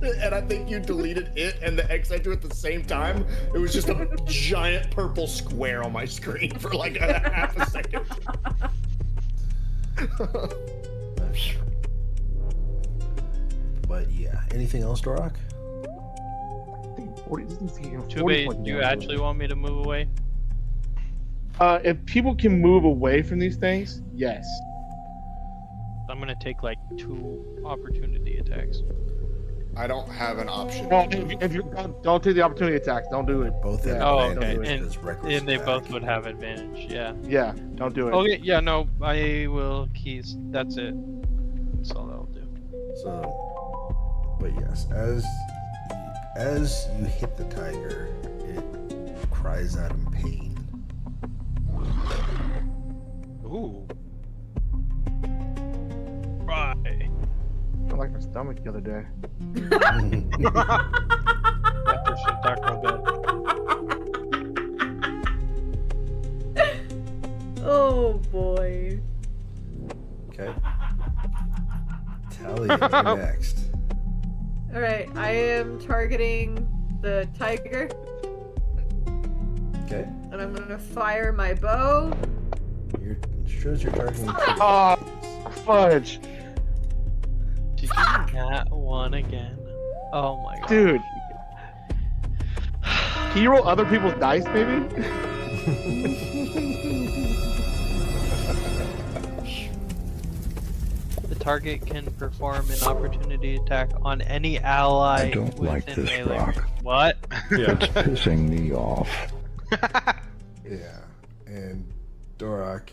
F: and I think you deleted it and the X I drew at the same time. It was just a giant purple square on my screen for like a half a second.
A: But yeah, anything else, Dorok?
D: I think 40, this thing's taking 40
C: Tube,
D: points of
C: do you
D: damage.
C: actually want me to move away?
D: If people can move away from these things, yes.
C: I'm gonna take like 2 opportunity attacks.
F: I don't have an option.
D: Well, if you don't take the opportunity attacks, don't do it.
A: Both have
C: Oh,
A: advantage
C: okay.
A: because reckless
C: And they
A: attack.
C: both would have advantage. Yeah.
D: Yeah, don't do it.
C: Okay. Yeah. No. I will keys. That's it. That's all I'll do.
A: So, but yes, as you hit the tiger, it cries out in pain.
C: Ooh. Right.
D: I like my stomach the other day.
C: After some Taco Bell.
B: Oh boy.
A: Okay. Talia, you're next.
B: Alright, I am targeting the tiger,
A: Okay.
B: and I'm gonna fire my bow.
A: Shows you're targeting.
D: Oh, fudge.
C: Did you not one again? Oh my god.
D: Dude. Can you roll other people's dice, maybe?
C: The target can perform an opportunity attack on any ally.
G: I don't like
C: within
G: this
C: melee
G: rock.
C: range. What?
G: It's pissing me off.
A: Yeah, and Dorok,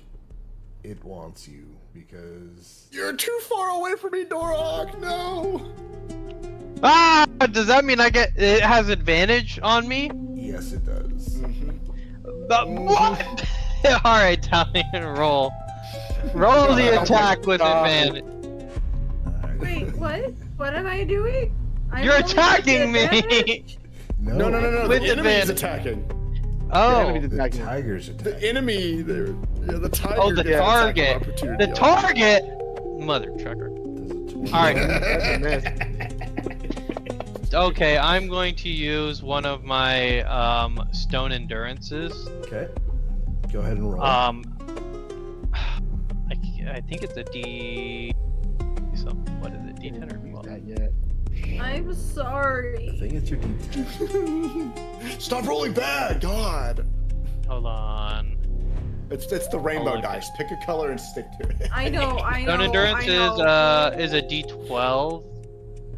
A: it wants you because
F: You're too far away from me, Dorok. No.
C: Ah! Does that mean it has advantage on me?
A: yes, it does.
C: What? Alright, Talion, roll. Roll the attack with advantage.
A: Alright.
B: Wait, what? What am I doing? I'm
C: You're
B: rolling with
C: attacking me!
B: advantage?
F: No.
C: With
F: The enemy's
C: advantage.
F: attacking.
C: Oh,
D: enemy's
A: The
D: attacking.
A: tiger's
F: The
A: attacking.
F: enemy, the tiger.
C: oh, the
F: gets attack
C: target.
F: opportunity
C: The
F: on.
C: target! Mother trucker.
A: Does a 20.
C: Alright.
D: That's a miss.
C: Okay, I'm going to use one of my stone endurances.
A: Okay. Go ahead and roll.
C: I think it's a D. Something. What is it? D10 or
D: Use
C: D12?
D: that yet.
B: I'm
A: I
B: sorry.
A: think it's your D10.
F: Stop rolling bad, God.
C: Hold on.
F: It's the rainbow
C: Oh,
F: dice. Pick a color and stick to it.
B: I know.
C: Stone endurance is a D12.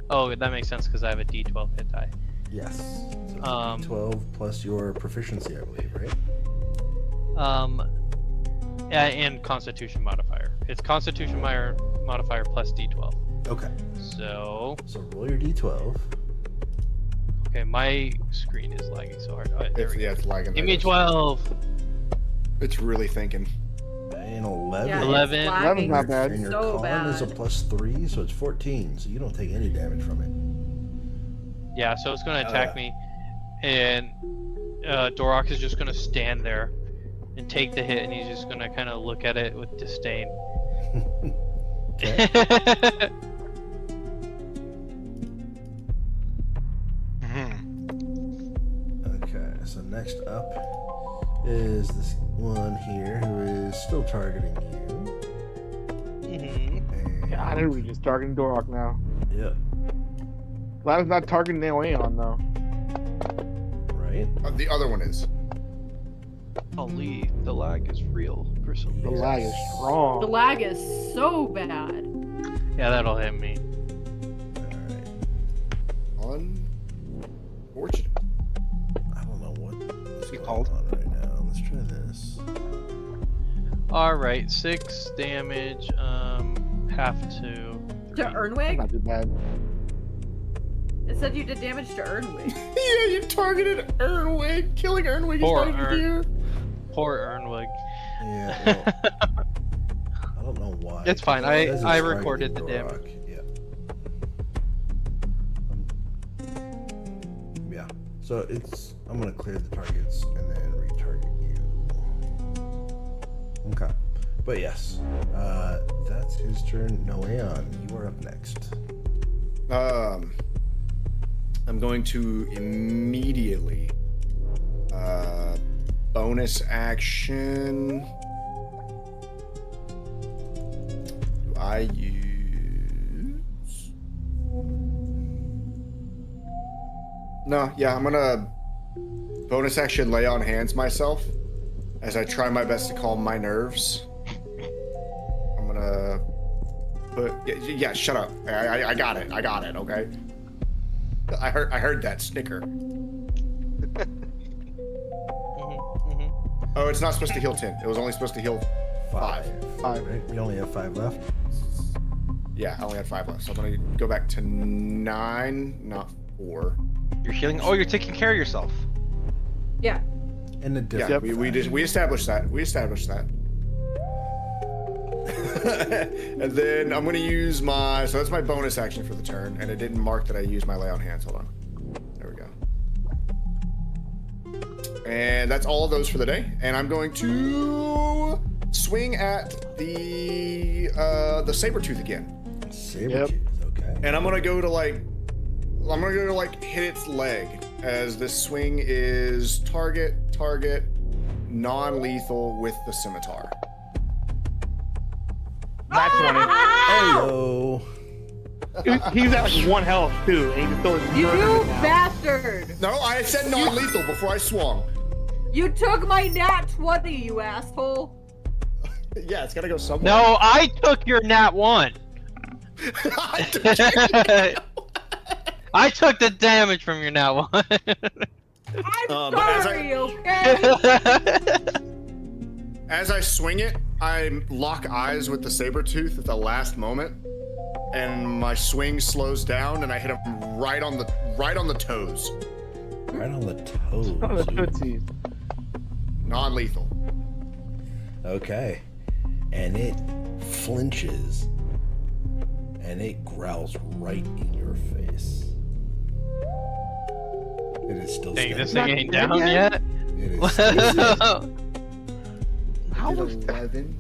C: Oh, that makes sense because I have a D12 hit die.
A: Yes. So it's
C: Um,
A: 12 plus your proficiency, I believe, right?
C: Yeah, and Constitution modifier. It's Constitution modifier plus D12.
A: Okay.
C: So,
A: So roll your D12.
C: okay, my screen is lagging so hard. Oh, there we go.
F: It's lagging.
C: Give me 12.
F: It's really thinking.
A: And 11.
B: Yeah,
C: 11.
B: it's
D: 11's
B: lagging
D: not bad.
A: And your
B: so
A: con is a
B: bad.
A: +3, so it's 14. So you don't take any damage from it.
C: Yeah, so it's gonna
F: Oh,
C: attack me, and Dorok is just gonna stand there and take the hit, and he's just gonna kind of look at it with disdain.
A: Okay. Okay, so next up is this one here who is still targeting you. And,
D: God, we just targeting Dorok now.
A: Yep,
E: Glad it's not targeting Noeon though.
A: right?
F: The other one is.
C: Holy, the lag is real for some
E: The
C: reason.
E: lag is
B: The
E: strong.
B: lag is so bad.
C: Yeah, that'll hit me.
A: Alright.
F: Unfortunate.
A: I don't know what is
E: You
A: going
E: called?
A: on right now. Let's try this.
C: Alright, 6 damage, have to.
B: To Ernwig?
E: Not too bad.
B: It said you did damage to Ernwig.
F: Yeah, you targeted Ernwig. Killing Ernwig is
C: Poor
F: not even here.
C: Poor Ernwig.
A: Yeah, well, I don't know why.
C: It's fine,
A: It says
C: I
A: it's
C: recorded
A: targeting
C: the
A: Dorok. Yeah. So I'm gonna clear the targets and then retarget you. Okay. But yes, that's his turn. Noeon, you are up next.
F: I'm going to immediately bonus action. Do I use? No, yeah, I'm gonna bonus action lay on hands myself as I try my best to calm my nerves. I'm gonna put yeah, shut up. I got it. Okay. I heard that snicker. Oh, it's not supposed to heal 10. It was only supposed to heal 5.
A: Right? We only have 5 left.
F: Yeah, I only had 5 left. So I'm gonna go back to 9, not 4.
E: You're healing. Oh, you're taking care of yourself.
B: Yeah.
A: In a
F: Yeah,
A: different
F: we established that. And then I'm gonna use so that's my bonus action for the turn, and it didn't mark that I used my lay on hands. Hold on. There we go. And that's all of those for the day. And I'm going to swing at the saber-tooth again.
A: Saber-tooth, okay.
F: And I'm gonna go to hit its leg, as this swing is target, non-lethal with the scimitar.
D: That's 20.
A: Hello.
D: He's at like 1 health too, and he's still
B: You bastard!
F: No, I said non-lethal before I swung.
B: You took my nat 20, you asshole!
F: Yeah, it's gotta go somewhere.
C: No, I took your nat 1. I took the damage from your nat 1.
B: I'm
F: but
B: sorry, okay?
F: As I swing it, I lock eyes with the saber-tooth at the last moment, and my swing slows down, and I hit him right on the toes.
A: Right on the toes.
D: On the tootsies.
F: Non-lethal.
A: Okay. And it flinches. And it growls right in your face. It is still
C: Dang, this
A: standing.
C: thing ain't down yet?
A: It is still
D: How
F: Did
D: was
F: 11.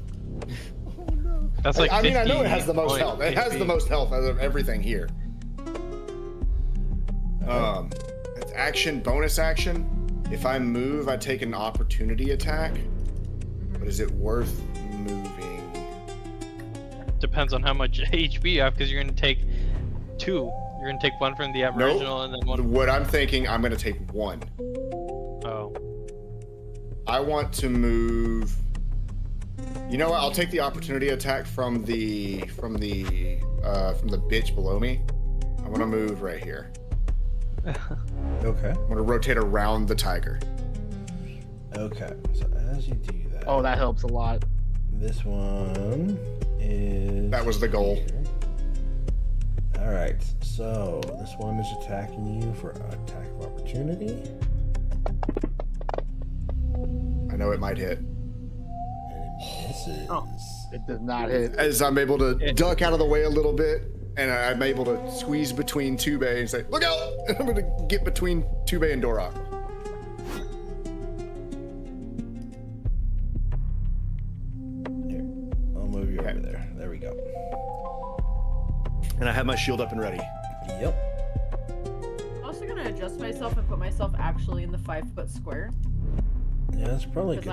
F: Oh no.
C: That's like
F: I mean, I know it
C: 50
F: has the most health. It has the most health out of everything here. It's action, bonus action. If I move, I take an opportunity attack. But is it worth moving?
C: Depends on how much HP you have, because you're gonna take 2. You're gonna take 1 from the Aboriginal and then 1.
F: What I'm thinking, I'm gonna take 1.
C: Oh.
F: I want to move. You know what? I'll take the opportunity attack from the bitch below me. I'm gonna move right here.
A: Okay.
F: I'm gonna rotate around the tiger.
A: Okay. So as you do that.
D: Oh, that helps a lot.
A: This one is.
F: That was the goal.
A: Alright, so this one is attacking you for attack of opportunity.
F: I know it might hit.
A: And it misses.
D: Oh. It does not hit.
F: As I'm able to duck out of the way a little bit, and I'm able to squeeze between Tubei and say, "Look out!" And I'm gonna get between Tubei and Dorok.
A: Here, I'll move you over there. There we go.
F: And I have my shield up and ready.
A: Yep.
B: I'm also gonna adjust myself and put myself actually in the 5-foot square.
A: Yeah, that's probably good.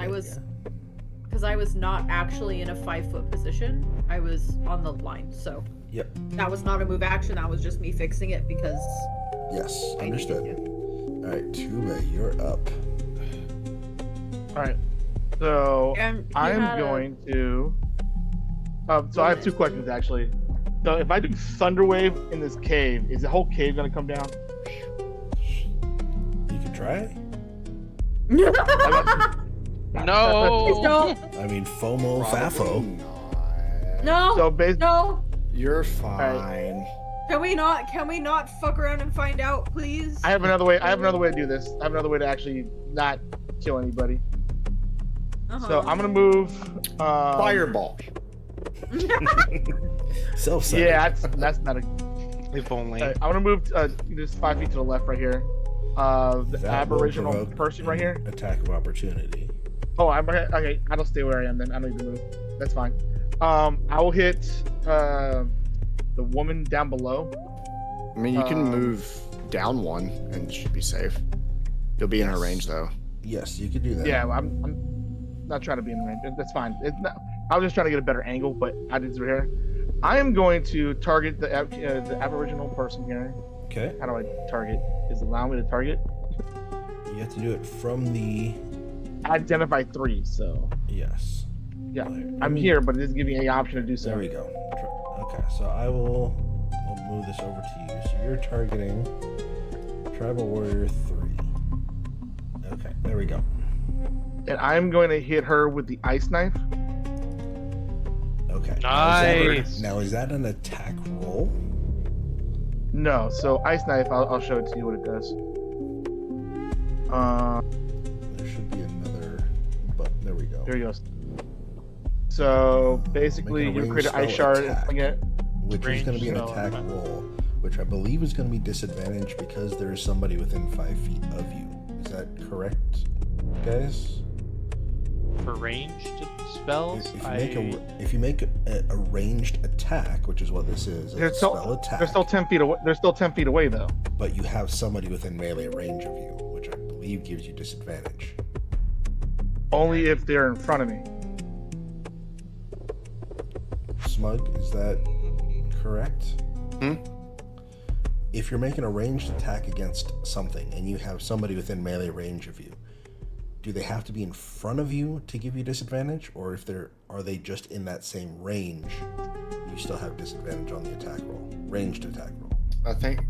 B: Because I was not actually in a 5-foot position. I was on the line, so.
A: Yep.
B: That was not a move action, that was just me fixing it because.
A: Yes,
B: I needed
A: understood.
B: to.
A: Alright, Tubei, you're up.
D: Alright. So
B: And he
D: I'm
B: had
D: going to. So I have 2 questions actually. So if I do Thunderwave in this cave, is the whole cave gonna come down?
A: You can try.
C: No!
B: Don't.
A: I mean, FOMO Fafo.
F: Not.
B: No.
D: So basically,
B: No.
F: You're fine.
B: Can we not fuck around and find out, please?
D: I have another way to do this. I have another way to actually not kill anybody. So I'm gonna move.
F: Fireball.
A: Self-centered.
D: Yeah, that's not a.
E: If only.
D: I'm gonna move just 5 feet to the left right here. The
A: That will
D: aboriginal
A: provoke
D: person right here.
A: Attack of opportunity.
D: Oh, okay. I don't stay where I am then. I don't need to move. That's fine. I will hit the woman down below.
F: I mean, you can move down one and should be safe. You'll be in her range though.
A: Yes, you could do that.
D: Yeah, I'm not trying to be in range. That's fine. I was just trying to get a better angle, but I did through here. I am going to target the aboriginal person here.
A: Okay.
D: How do I target? Is it allowing me to target?
A: You have to do it from the.
D: Identify 3. So
A: Yes.
D: yeah,
A: Well,
D: I'm here, but it doesn't give me any option to do so.
A: There we go. Okay, so we'll move this over to you. So you're targeting Tribal Warrior 3. Okay, there we go.
D: And I'm going to hit her with the ice knife.
A: Okay.
C: Nice.
A: Now is that an attack roll?
D: No, so ice knife. I'll show it to you what it does.
A: There should be another button. There we go.
D: There he goes. So basically,
A: Make a
D: you create an
A: ranged
D: ice
A: spell
D: shard and
A: attack.
D: fling it.
A: Which is going to be an
D: Range
A: attack
D: spell.
A: roll, which I believe is going to be disadvantaged because there's somebody within 5 feet of you. Is that correct, guys?
C: For ranged spells,
A: If you make a ranged attack, which is what this is,
D: They're
A: a
D: still-
A: spell attack,
D: They're still 10 feet away. They're still 10 feet away though.
A: but you have somebody within melee range of you, which I believe gives you disadvantage.
D: Only if they're in front of me.
A: Smug, is that correct?
F: Hmm?
A: If you're making a ranged attack against something and you have somebody within melee range of you, do they have to be in front of you to give you disadvantage, or are they just in that same range? You still have disadvantage on the attack roll, ranged attack roll.
F: I think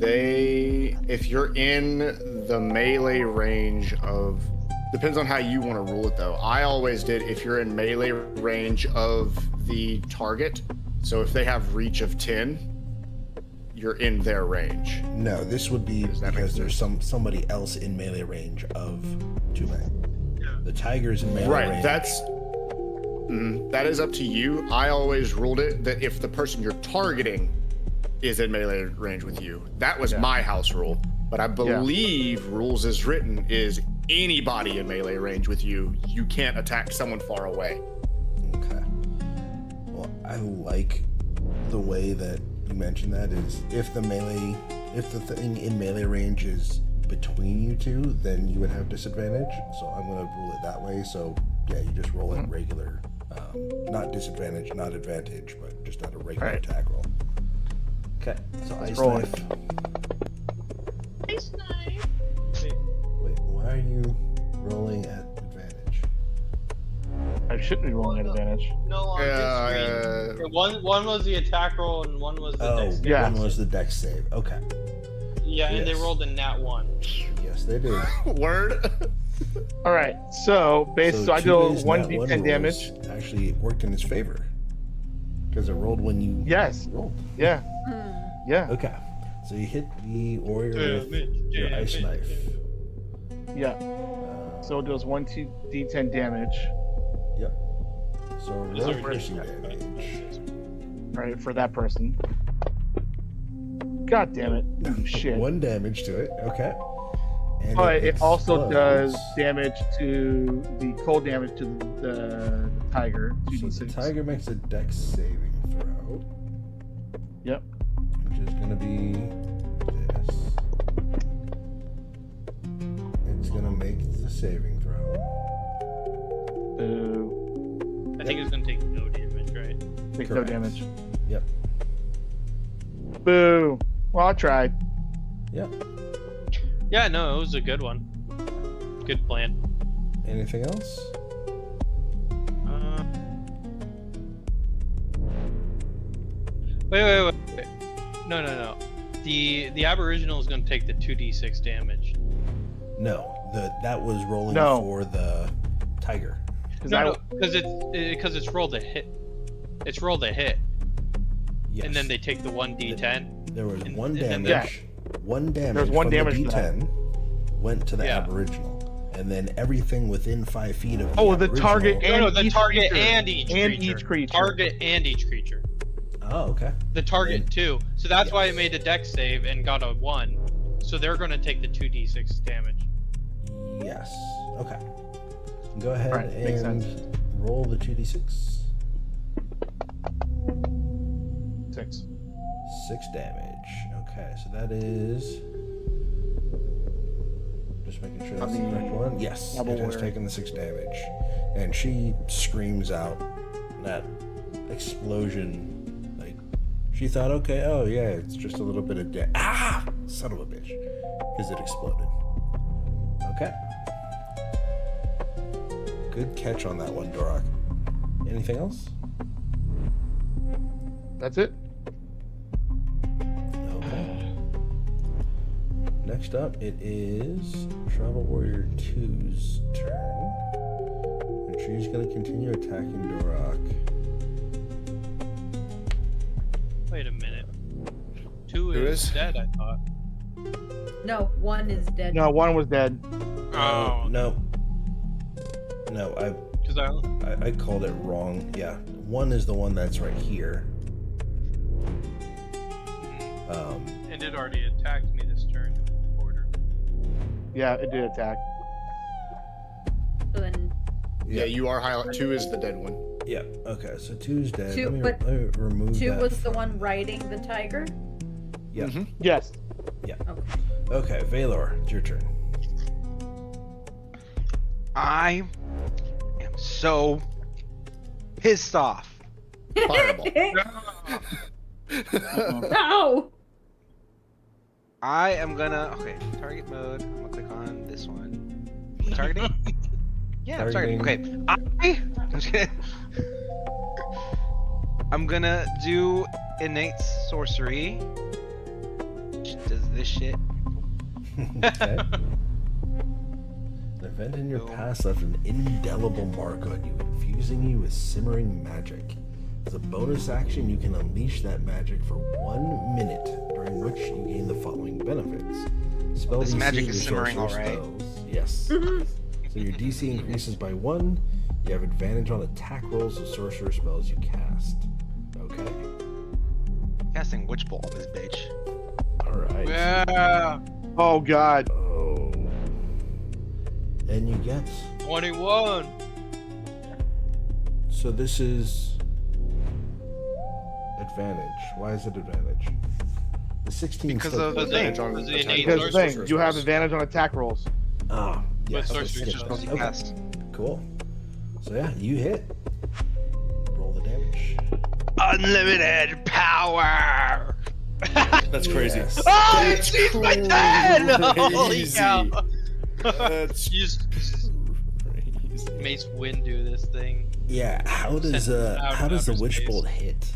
F: if you're in the melee range of, depends on how you want to rule it though. I always did if you're in melee range of the target. So if they have reach of 10, you're in their range.
A: No, this would be
F: Does that
A: because
F: make
A: there's somebody else in melee range of Tume. The tiger's in melee
F: Right,
A: range.
F: that is up to you. I always ruled it that if the person you're targeting is in melee range with you, that was my house rule. But I believe rules as written is anybody in melee range with you, you can't attack someone far away.
A: Okay. Well, I like the way that you mentioned that is if the thing in melee range is between you two, then you would have disadvantage. So I'm going to rule it that way. So yeah, you just roll it regular, not disadvantage, not advantage, but just not a regular attack roll. Okay, so ice
D: roll
A: knife.
D: it.
C: Ice knife.
A: Wait, why are you rolling at advantage?
D: I shouldn't be rolling at advantage.
C: No, on this screen. One was the attack roll and one was the dex save.
D: yeah.
A: One was the dex save. Okay.
C: Yeah, and they
A: Yes.
C: rolled a nat 1.
A: Yes, they did.
F: Word.
D: All right. So so I do
A: Tume's nat
D: 1d10
A: rolls
D: damage.
A: Actually worked in his favor because it rolled when you
D: Yes.
A: rolled.
D: Yeah. Yeah.
A: Okay, so you hit the warrior with your ice knife.
D: Yeah. So it does 1d10 damage.
A: Yep. So
C: Is
A: roll
C: there
A: piercing
C: anything-
A: damage.
D: Right, for that person. God damn it. Oh, shit.
A: 1 damage to it. Okay. And
D: But it also does
A: explodes.
D: damage to the cold damage to the tiger.
A: So
D: 2d6.
A: the tiger makes a dex saving throw.
D: Yep.
A: Which is going to be this. It's going to make the saving throw.
D: Boo.
C: I think it's gonna take no damage, right?
D: Takes no
A: Correct.
D: damage.
A: Yep.
D: Boo. Well, I tried.
A: Yep.
C: Yeah, no, it was a good one. Good plan.
A: Anything else?
C: Wait. No. The Aboriginal is gonna take the 2d6 damage.
A: No. That was rolling
D: No.
A: for the tiger.
D: Because
C: No, because it's rolled a hit. It's rolled a hit.
A: Yes.
C: And then they take the 1d10.
A: There was
C: and-
A: one
C: and then
A: damage. One damage.
D: There's one
A: from
D: damage
A: the
D: to that.
A: D10 went to the
C: Yeah.
A: Aboriginal, and then everything within 5 feet of
D: Oh, the
A: Aboriginal-
D: target
C: No,
D: and
C: the
D: each
C: target
D: creature.
C: and each creature. Target and each creature.
A: Oh, okay.
C: The target
A: And-
C: too. So that's why it
A: Yes.
C: made a dex save and got a 1. So they're gonna take the 2d6 damage.
A: Yes. Okay. Go ahead
D: Right, makes
A: and
D: sense.
A: roll the 2d6.
D: 6.
A: 6 damage. Okay, so that is. Just making sure that's the correct one. Yes,
D: Double
A: it has
D: warrior.
A: taken the 6 damage. And she screams out that explosion. Like, she thought, okay, oh yeah, it's just a little bit of ah! Son of a bitch. Because it exploded. Okay. Good catch on that one, Dorak. Anything else?
D: That's it.
A: Okay. Next up, it is Travel Warrior 2's turn. And she's going to continue attacking Dorak.
C: Wait a minute. 2
F: Who
C: is
F: is?
C: dead, I thought.
B: No, 1 is dead.
D: No, one was dead.
C: Oh,
A: No. No,
C: because
A: I called it wrong. Yeah, 1 is the one that's right here.
C: and it already attacked me this turn. Order.
D: Yeah, it did attack.
B: So then
F: Yeah, you are highlight. 2 is the dead one.
A: Yeah, okay, so 2's dead.
B: Two-
A: let, me,
B: but
A: let me remove
B: 2
A: that
B: was the
A: from-
B: one riding the tiger.
A: Yeah.
F: Mhm.
D: Yes.
B: Okay.
A: Okay, Vaelor, it's your turn.
E: I am so pissed off.
F: Fireball.
B: No!
E: I am gonna target mode. I'm gonna click on this one. Targeting? Yeah, I'm targeting. Okay. I'm gonna do innate sorcery. Which does this shit.
A: Okay. An event in your
E: Boom.
A: past left an indelible mark on you, infusing you with simmering magic. As a bonus action, you can unleash that magic for 1 minute, during which you gain the following benefits. Spell
E: This
A: DC
E: magic
A: of
E: is
A: your
E: simmering,
A: sorcerer
E: alright.
A: spells. Yes. So your DC increases by 1. You have advantage on attack rolls of sorcerer spells you cast. Okay.
E: Casting Witch Bolt on this bitch.
A: Alright.
C: Yeah.
D: Oh god.
A: Oh. And you get.
C: 21.
A: So this is advantage. Why is it advantage? The 16
E: Because
A: still
E: of the
A: goes.
E: thing.
F: Advantage on
C: Was the
F: attack
C: innate
D: Because
F: rolls.
D: the thing,
C: sorcerer
D: you have
F: spells.
D: advantage on attack rolls.
A: Ah, yes.
C: With
A: let's
C: sorcery
A: skip
C: spells
A: that.
C: you
A: Okay,
E: cast.
A: cool. So yeah, you hit. Roll the damage.
E: Unlimited power!
F: That's crazy.
A: Yes.
E: Oh,
F: That's
E: she's my dad! Holy
F: crazy.
E: cow!
F: That's
C: You just
F: crazy.
C: Mace Wind do this thing.
A: Yeah. How does
C: Send it out
A: how does the
C: outer
A: witch
C: space.
A: bolt hit?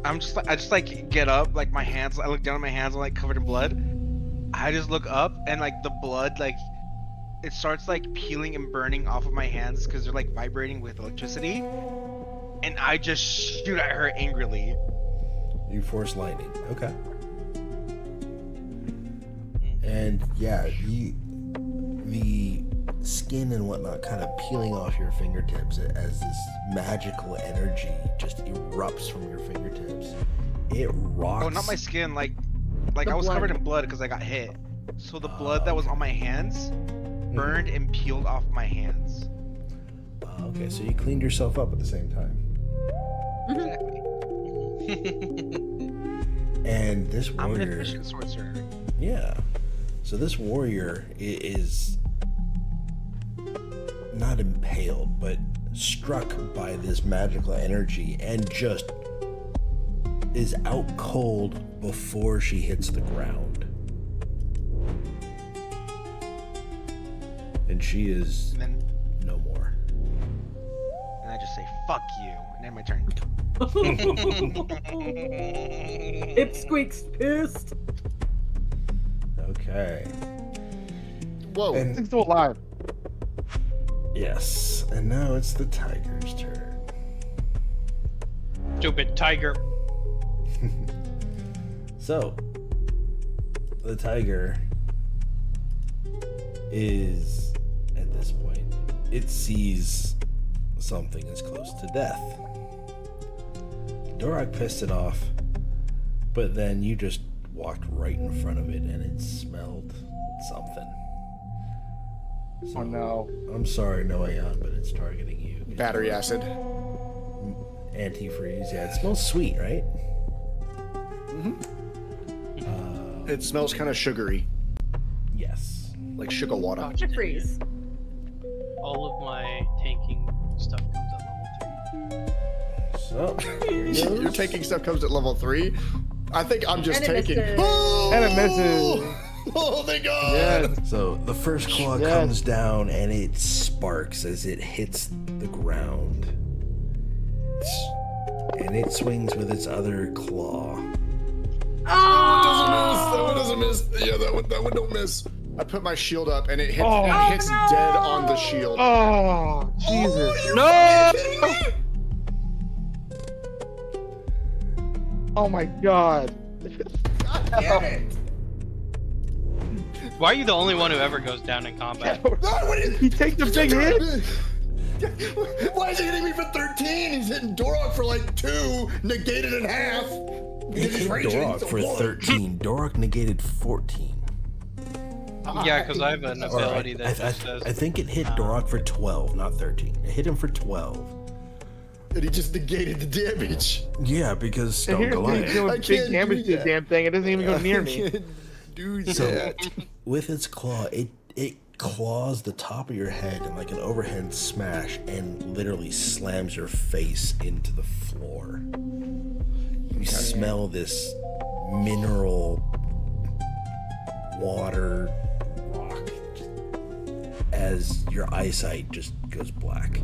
E: I just like get up, like my hands, I look down at my hands, I'm like covered in blood. I just look up and like the blood, like it starts like peeling and burning off of my hands because they're like vibrating with electricity. And I just shoot at her angrily.
A: You force lightning. Okay. And yeah, the skin and whatnot kind of peeling off your fingertips as this magical energy just erupts from your fingertips. It rocks.
E: Oh, not my skin, like
B: The
E: I was
B: blood.
E: covered in blood because I got hit. So the blood that was on my hands burned and peeled off my hands.
A: Okay, so you cleaned yourself up at the same time.
E: Exactly.
A: And this
E: I'm an
A: warrior,
E: efficient sorcerer.
A: yeah. So this warrior is not impaled, but struck by this magical energy and just is out cold before she hits the ground. And she is
E: And then
A: no more.
E: and I just say, fuck you. And then my turn.
B: Pipsqueak's pissed.
A: Okay.
F: Whoa.
A: And
D: It's still alive.
A: yes, and now it's the tiger's turn.
C: Stupid tiger.
A: So, the tiger is, at this point, it sees something as close to death. Dorak pissed it off, but then you just walked right in front of it and it smelled something. So,
D: Oh no.
A: I'm sorry, Noeon, but it's targeting you.
F: Battery acid.
A: Antifreeze, yeah, it smells sweet, right?
F: It smells kind of sugary,
A: Yes.
F: like sugar water.
B: Freeze.
C: All of my tanking stuff comes at level 3.
A: So, here it
F: Your
A: goes.
F: taking stuff comes at level 3. I think I'm just
B: And it
F: taking.
B: misses.
F: Oh!
D: And it misses.
F: Oh, thank God!
D: Yes.
A: So the first claw
D: Yes.
A: comes down and it sparks as it hits the ground. And it swings with its other claw.
F: That one doesn't miss. Yeah, that one don't miss. I put my shield up and it hits,
D: Oh.
F: it hits dead on the shield.
D: Oh, Jesus.
C: No!
D: Oh my God.
F: Damn it!
C: Why are you the only one who ever goes down in combat?
D: He takes a big hit.
F: Why is he hitting me for 13? He's hitting Dorok for like 2, negated in half.
A: It
F: Because he's
A: hit
F: raging,
A: Dorak
F: he's a
A: for
F: one.
A: 13. Dorak negated 14.
C: Yeah, because I have an
A: Or
C: ability that
A: I
C: just says.
A: think it hit Dorak for 12, not 13. It hit him for 12.
F: And he just negated the damage.
A: Yeah, because
D: And
A: Stone
D: here's me
A: Goliath.
D: doing
F: I
D: big
F: can't
D: damage
F: do
D: to the
F: that.
D: damn thing. It doesn't even go near me.
F: I can't do
A: So,
F: that.
A: with its claw, it claws the top of your head in like an overhand smash and literally slams your face into the floor. You smell this mineral water rock as your eyesight just goes black.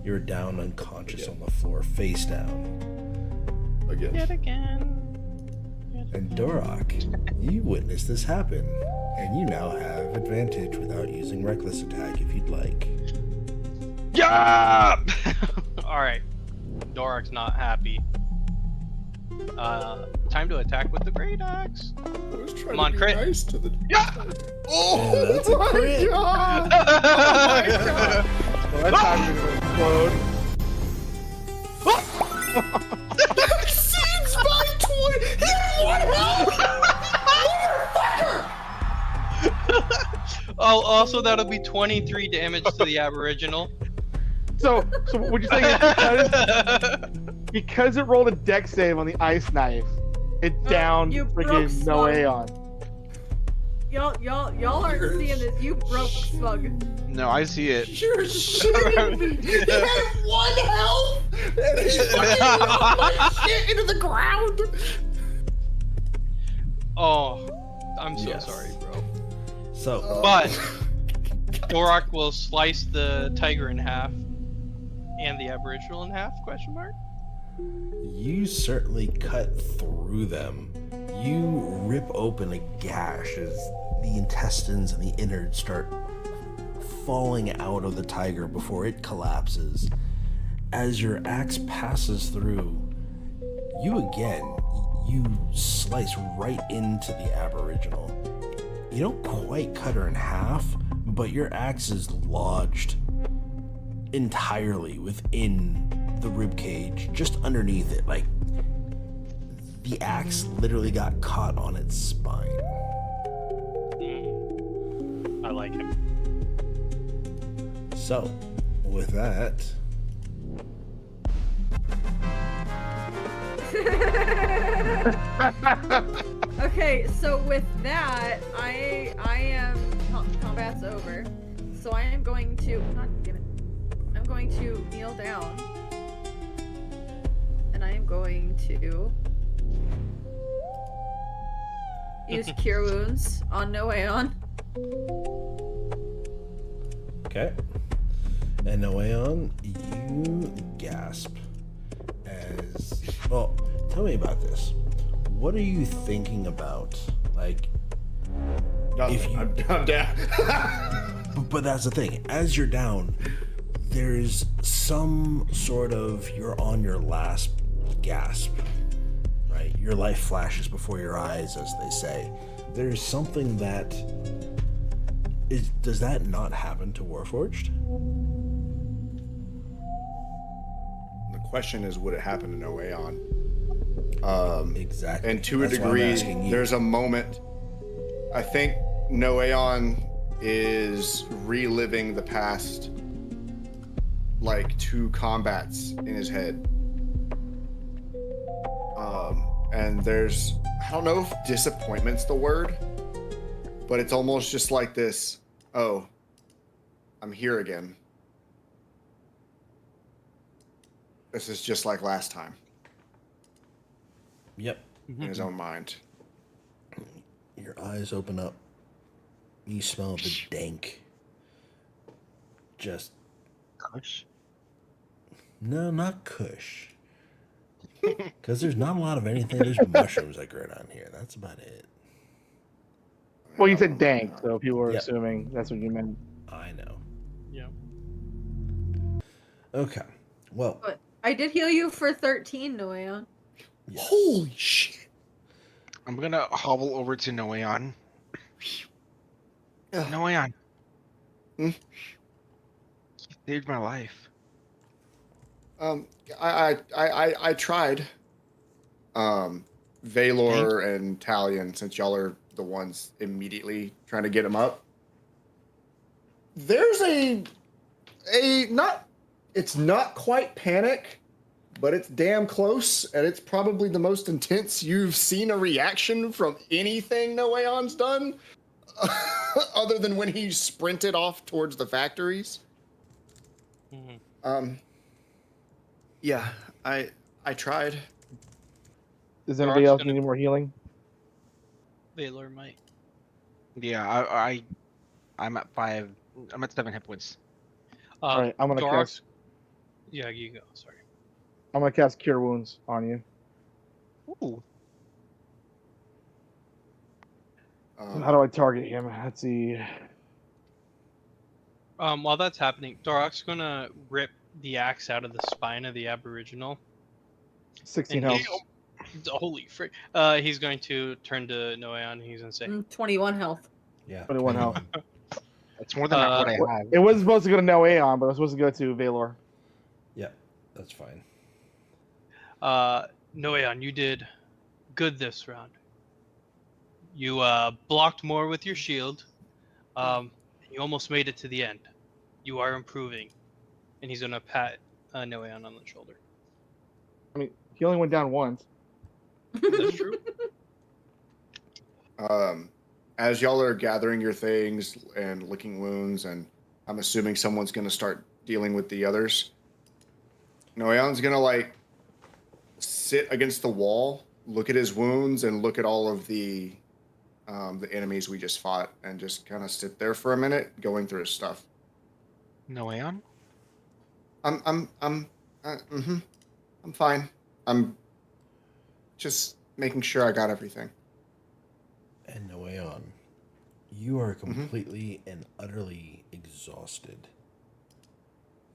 A: You're down unconscious on the floor, face down.
F: Again.
C: Yet again.
A: And Dorak, you witnessed this happen, and you now have advantage without using reckless attack if you'd like.
C: Yeah! Alright. Dorak's not happy. Time to attack with the great axe.
F: I was trying
C: Come on,
F: to be
C: crit.
F: nice to the.
C: Yeah!
F: Oh,
A: Yeah, that's a
F: my
A: crit.
F: God!
D: Well, that time you're gonna explode.
F: Seeds by 20! He had 1 health!
C: Oh, also that'll be 23 damage to the aboriginal.
D: So what you're saying is because it rolled a dex save on the ice knife, it downed
B: you broke
D: freaking
B: Slug.
D: Noeon.
B: Y'all aren't seeing this. You broke Slug.
E: No, I see it.
F: You're shitting me! He had 1 health! And he fucking knocked my shit into the ground!
C: Oh, I'm so
A: Yes.
C: sorry, bro.
A: So,
C: But Dorak will slice the tiger in half and the aboriginal in half? Question mark.
A: you certainly cut through them. You rip open a gash as the intestines and the innards start falling out of the tiger before it collapses. As your axe passes through, you slice right into the aboriginal. You don't quite cut her in half, but your axe is lodged entirely within the rib cage, just underneath it. Like, the axe literally got caught on its spine.
C: I like him.
A: So, with that,
B: Okay, so with that, I am combat's over. So I am going to I'm going to kneel down. And I am going to use Cure Wounds on Noeon.
A: okay. And Noeon, you gasp as, well, tell me about this. What are you thinking about? Like,
F: Nothing.
A: If you-
F: I'm down.
A: but that's the thing. As you're down, there's some sort of, you're on your last gasp, right? Your life flashes before your eyes, as they say. There's something that does that not happen to Warforged?
F: The question is, would it happen to Noeon?
A: Exactly.
F: And to a
A: That's why I'm
F: degree,
A: asking you.
F: there's a moment. I think Noeon is reliving the past, like 2 combats in his head. And there's, I don't know if disappointment's the word, but it's almost just like this, oh, I'm here again. This is just like last time.
A: Yep.
F: In his own mind.
A: Your eyes open up. You smell the dank. Just
E: Gosh.
A: no, not Kush. Because there's not a lot of anything. There's mushrooms that grow down here. That's about it.
D: Well, you said dank, so people were
A: Yep.
D: assuming that's what you meant.
A: I know.
C: Yeah.
A: Okay. Well,
B: But I did heal you for 13, Noeon.
A: yes.
F: Holy shit.
E: I'm gonna hobble over to Noeon.
F: Ugh.
E: Noeon.
F: Hmm?
E: You saved my life.
F: I tried. Vaelor and Talion, since y'all are the ones immediately trying to get him up. There's it's not quite panic, but it's damn close, and it's probably the most intense you've seen a reaction from anything Noeon's done, other than when he sprinted off towards the factories.
C: Mhm.
F: Yeah, I tried.
D: Does anybody
C: Dork's
D: else
C: gonna-
D: need any more healing?
C: Vaelor might.
E: Yeah, I'm at 5. I'm at 7 hit points.
D: All right, I'm gonna
C: Dork's-
D: cast.
C: Yeah, you go. Sorry.
D: I'm gonna cast Cure Wounds on you.
E: Ooh.
D: How do I target him? Let's see.
C: While that's happening, Dorok's gonna rip the axe out of the spine of the Aboriginal.
D: 16
C: And
D: health.
C: Holy frick! He's going to turn to Noeon. And he's gonna say,
B: 21 health.
A: Yeah.
D: 21 health.
E: That's more than what I have.
D: It wasn't supposed to go to Noeon, but it was supposed to go to Vaelor.
A: Yep. That's fine.
C: Noeon, you did good this round. You blocked more with your shield. You almost made it to the end. You are improving. And he's gonna pat Noeon on the shoulder.
D: I mean, he only went down once.
C: That's true.
F: As y'all are gathering your things and licking wounds, and I'm assuming someone's gonna start dealing with the others. Noeon's gonna like sit against the wall, look at his wounds, and look at all of the enemies we just fought, and just kind of sit there for a minute, going through his stuff.
E: Noeon?
F: I'm fine. I'm just making sure I got everything.
A: And Noeon, you are completely and utterly exhausted.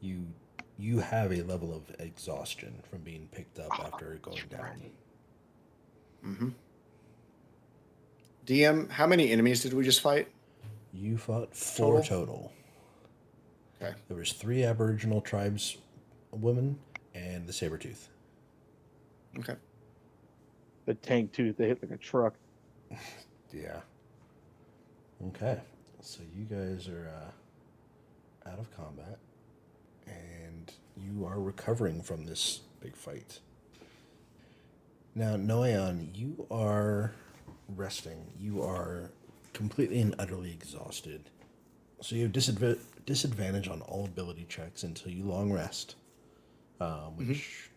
A: You have a level of exhaustion from being picked up after going down.
F: DM, how many enemies did we just fight?
A: You fought 4 total.
F: Okay.
A: There was 3 Aboriginal tribes women and the Sabretooth.
F: Okay.
D: The tank tooth, they hit like a truck.
A: Yeah. Okay. So you guys are out of combat, and you are recovering from this big fight. Now, Noeon, you are resting. You are completely and utterly exhausted. So you have disadvantage on all ability checks until you long rest, which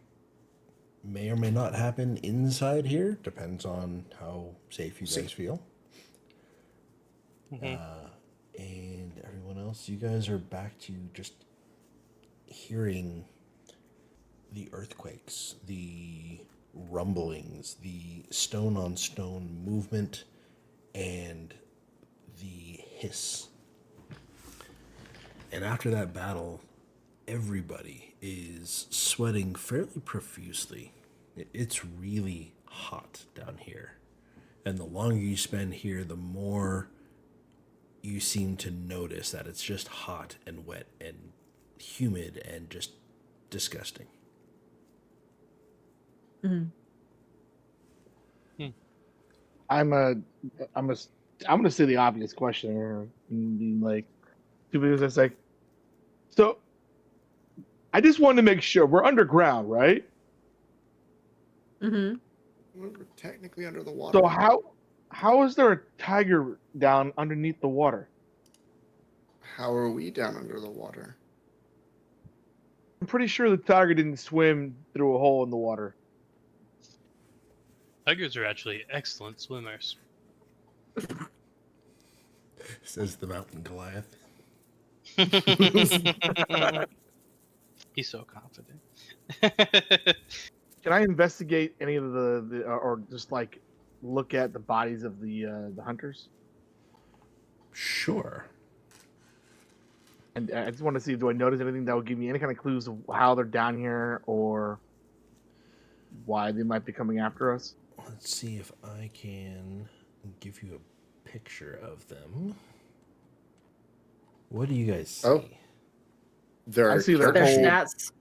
A: may or may not happen inside here. Depends on how safe you guys feel. And everyone else, you guys are back to just hearing the earthquakes, the rumblings, the stone on stone movement, and the hiss. And after that battle, everybody is sweating fairly profusely. It's really hot down here. And the longer you spend here, the more you seem to notice that it's just hot and wet and humid and just disgusting.
B: Mm-hmm.
D: I'm gonna say the obvious question here, and be like, two people that's like, so I just wanted to make sure we're underground, right?
B: Mm-hmm.
F: We're technically under the water.
D: So how is there a tiger down underneath the water?
F: How are we down under the water?
D: I'm pretty sure the tiger didn't swim through a hole in the water.
C: Tigers are actually excellent swimmers.
A: Says the mountain Goliath.
C: He's so confident.
D: Can I investigate any of the or just like look at the bodies of the hunters?
A: Sure.
D: And I just want to see, do I notice anything that would give me any kind of clues of how they're down here or why they might be coming after us?
A: Let's see if I can give you a picture of them. What do you guys see?
F: Oh.
D: I see their
B: Their
D: whole
B: stats.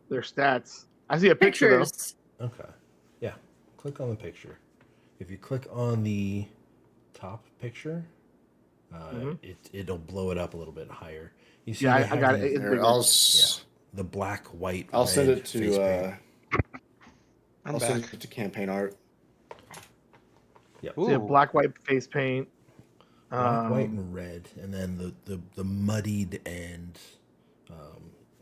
D: their stats. I see a picture though.
B: Pictures.
A: Okay. Yeah. Click on the picture. If you click on the top picture, it'll blow it up a little bit higher. You see
D: Yeah,
A: they
D: I
A: have
D: got
A: these-
D: it.
F: There, I'll
A: the black, white,
F: I'll send
A: red
F: it
A: face paint.
F: to
E: I'm
F: I'll send
E: back.
F: it to campaign art.
A: Yep.
D: See a
E: Ooh.
D: black white face paint.
A: Black, white, and red, and then the muddied and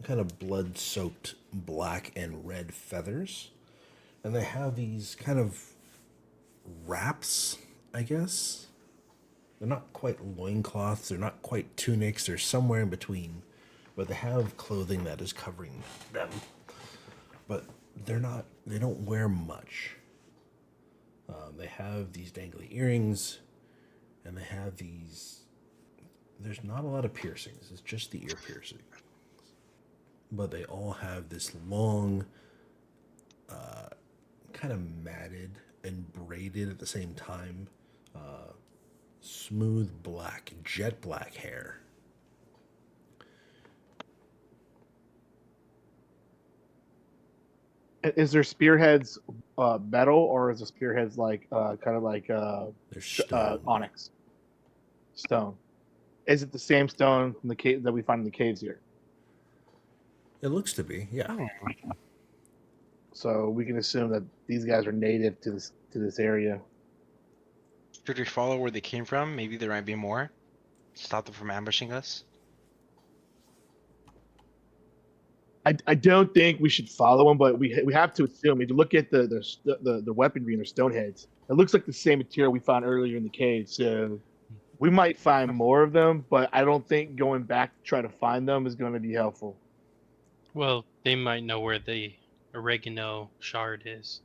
A: kind of blood-soaked black and red feathers, and they have these kind of wraps, I guess. They're not quite loincloths, they're not quite tunics, they're somewhere in between, but they have clothing that is covering them. But they don't wear much. They have these dangly earrings, and they have these. There's not a lot of piercings, it's just the ear piercing. But they all have this long, kind of matted and braided at the same time, smooth black, jet black hair.
D: Is their spearheads metal or is the spearheads like kind of like
A: They're stone.
D: onyx stone? Is it the same stone from the cave that we find in the caves here?
A: It looks to be, yeah.
D: So we can assume that these guys are native to this area.
E: Should we follow where they came from? Maybe there might be more. Stop them from ambushing us.
D: I don't think we should follow them, but we have to assume. If you look at the weaponry and their stone heads, it looks like the same material we found earlier in the cave. So we might find more of them, but I don't think going back to try to find them is going to be helpful.
C: Well, they might know where the oregano shard is.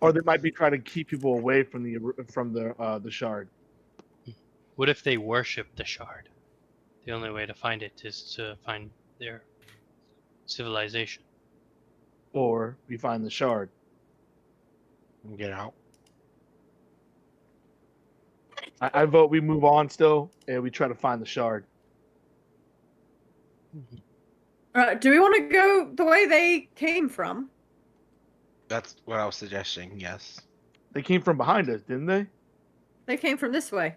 D: Or they might be trying to keep people away from the shard.
C: What if they worship the shard? The only way to find it is to find their civilization.
D: Or we find the shard.
E: Get out.
D: I vote we move on still, and we try to find the shard.
B: Do we want to go the way they came from?
E: That's what I was suggesting. Yes.
D: They came from behind us, didn't they?
B: They came from this way.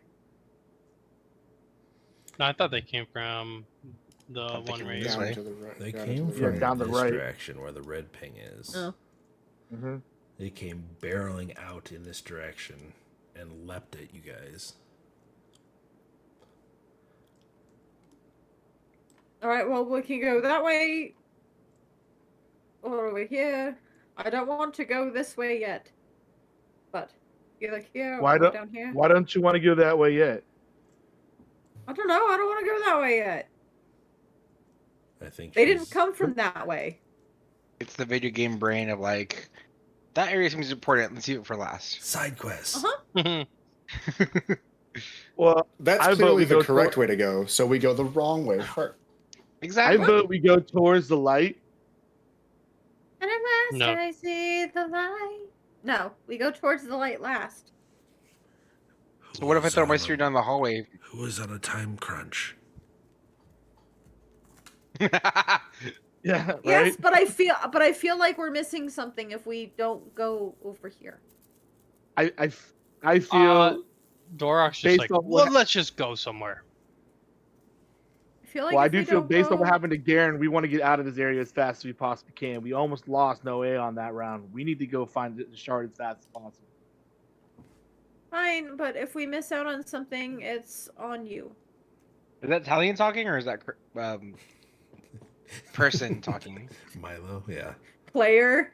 C: No, I thought they came from the
E: I'm
C: one
E: thinking
C: right
E: this
F: Down
E: way.
F: to the right.
A: They
F: down
A: came
F: to the
A: from
F: right.
D: down the
A: this
D: right.
A: direction where the red ping is.
B: Oh.
D: Mm-hmm.
A: They came barreling out in this direction and leapt at you guys.
B: Alright, well, we can go that way. Or over here. I don't want to go this way yet. But either here
D: Why
B: or down here.
D: Why don't you want to go that way yet?
B: I don't know. I don't want to go that way yet.
A: I think
B: They didn't
A: she's-
B: come from that way.
E: It's the video game brain of like, that area seems important. Let's leave it for last.
A: Side quest.
B: Uh-huh.
D: Well,
F: That's
D: I vote
F: clearly
D: we
F: the
D: go
F: correct
D: toward-
F: way to go. So we go the wrong way first.
D: I
E: Exactly.
D: vote we go towards the light.
B: And at last
C: No.
B: I see the light. No, we go towards the light last.
E: So what if I throw my spear down the hallway?
A: Who is on a time crunch?
D: Yeah, right.
B: Yes, but I feel like we're missing something if we don't go over here.
D: I feel
C: Dorok's just
D: based
C: like,
D: on
C: well,
D: what.
C: let's just go somewhere.
B: I feel like
D: Well, I
B: if
D: do
B: we
D: feel
B: don't
D: based on what
B: go-
D: happened to Garen, we want to get out of this area as fast as we possibly can. We almost lost Noe on that round. We need to go find the shard as fast as possible.
B: Fine, but if we miss out on something, it's on you.
E: Is that Talion talking or is that person talking?
A: Milo, yeah.
B: Player.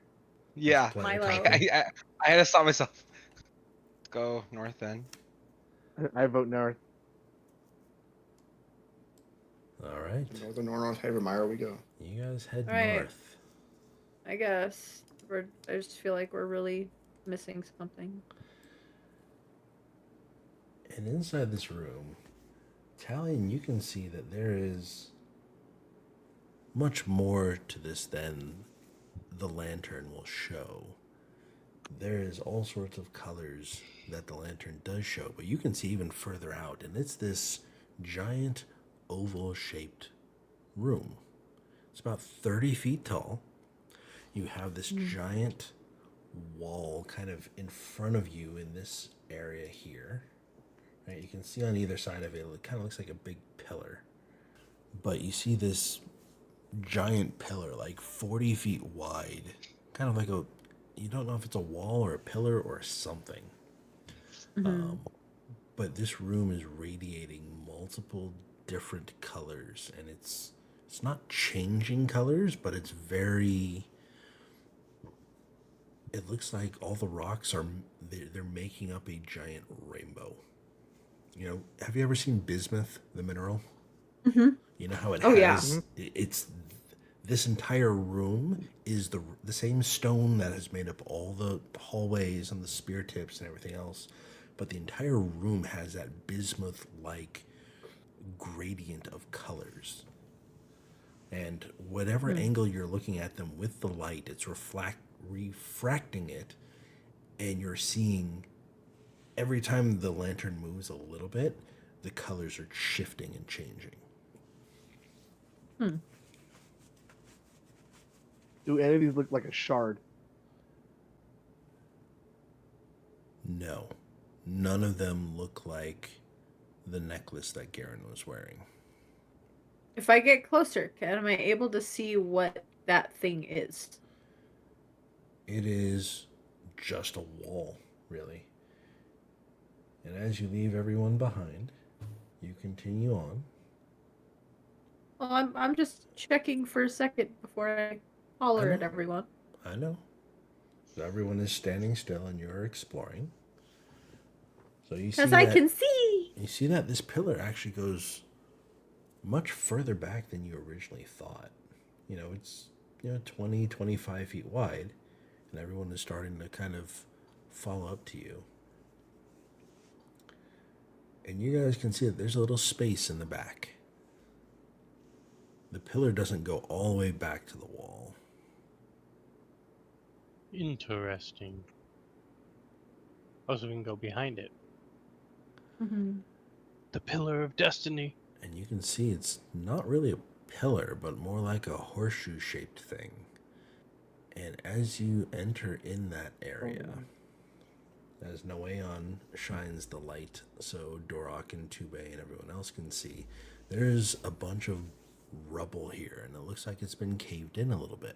E: Yeah.
A: Player
B: Milo.
A: talking.
E: I had to stop myself. Let's go north then.
D: I vote north.
A: All right.
F: Northern North Havermeyer we go.
A: You guys head
B: Right.
A: north.
B: I guess. I just feel like we're really missing something.
A: And inside this room, Talion, you can see that there is much more to this than the lantern will show. There is all sorts of colors that the lantern does show, but you can see even further out, and it's this giant oval-shaped room. It's about 30 feet tall. You have this giant wall kind of in front of you in this area here. Right? You can see on either side of it, it kind of looks like a big pillar. But you see this giant pillar, like 40 feet wide. Kind of like you don't know if it's a wall or a pillar or something. But this room is radiating multiple different colors, and it's not changing colors, but it's very... It looks like all the rocks they're making up a giant rainbow. You know, have you ever seen bismuth, the mineral?
B: Mm-hmm.
A: You know how it
B: Oh, yeah.
A: has... It's... This entire room is the same stone that has made up all the hallways and the spear tips and everything else. But the entire room has that bismuth-like gradient of colors. And whatever angle you're looking at them with the light, it's refracting it, and you're seeing every time the lantern moves a little bit, the colors are shifting and changing.
D: Do any of these look like a shard?
A: No. None of them look like the necklace that Garen was wearing.
B: If I get closer, am I able to see what that thing is?
A: It is just a wall, really. And as you leave everyone behind, you continue on.
B: Well, I'm just checking for a second before I holler at
A: know.
B: everyone.
A: I know. So everyone is standing still and you're exploring. So you see
B: Because I
A: that,
B: can see!
A: you see that this pillar actually goes much further back than you originally thought. You know, it's 20, 25 feet wide, and everyone is starting to kind of follow up to you. And you guys can see that there's a little space in the back. The pillar doesn't go all the way back to the wall.
C: Interesting. Oh, so we can go behind it.
B: Mm-hmm.
C: The Pillar of Destiny.
A: And you can see it's not really a pillar, but more like a horseshoe-shaped thing. And as you enter in that area, as Noeon shines the light so Dorok and Tube and everyone else can see, there's a bunch of rubble here, and it looks like it's been caved in a little bit.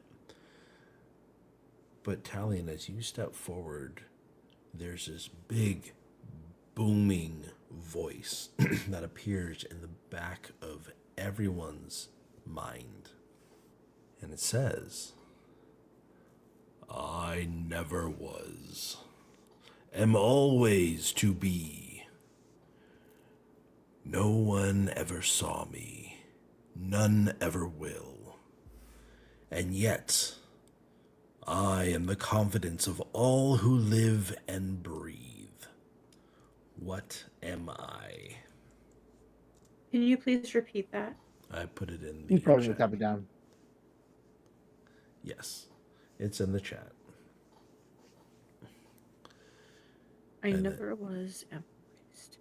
A: But Talion, as you step forward, there's this big, booming voice that appears in the back of everyone's mind. And it says, I never was, am always to be. No one ever saw me, none ever will. And yet, I am the confidence of all who live and breathe. What am I?
B: Can you please repeat that?
A: I put it in
D: You
A: the
D: probably
A: chat.
D: tap it down.
A: Yes, it's in the chat.
B: I
A: And
B: never was embraced.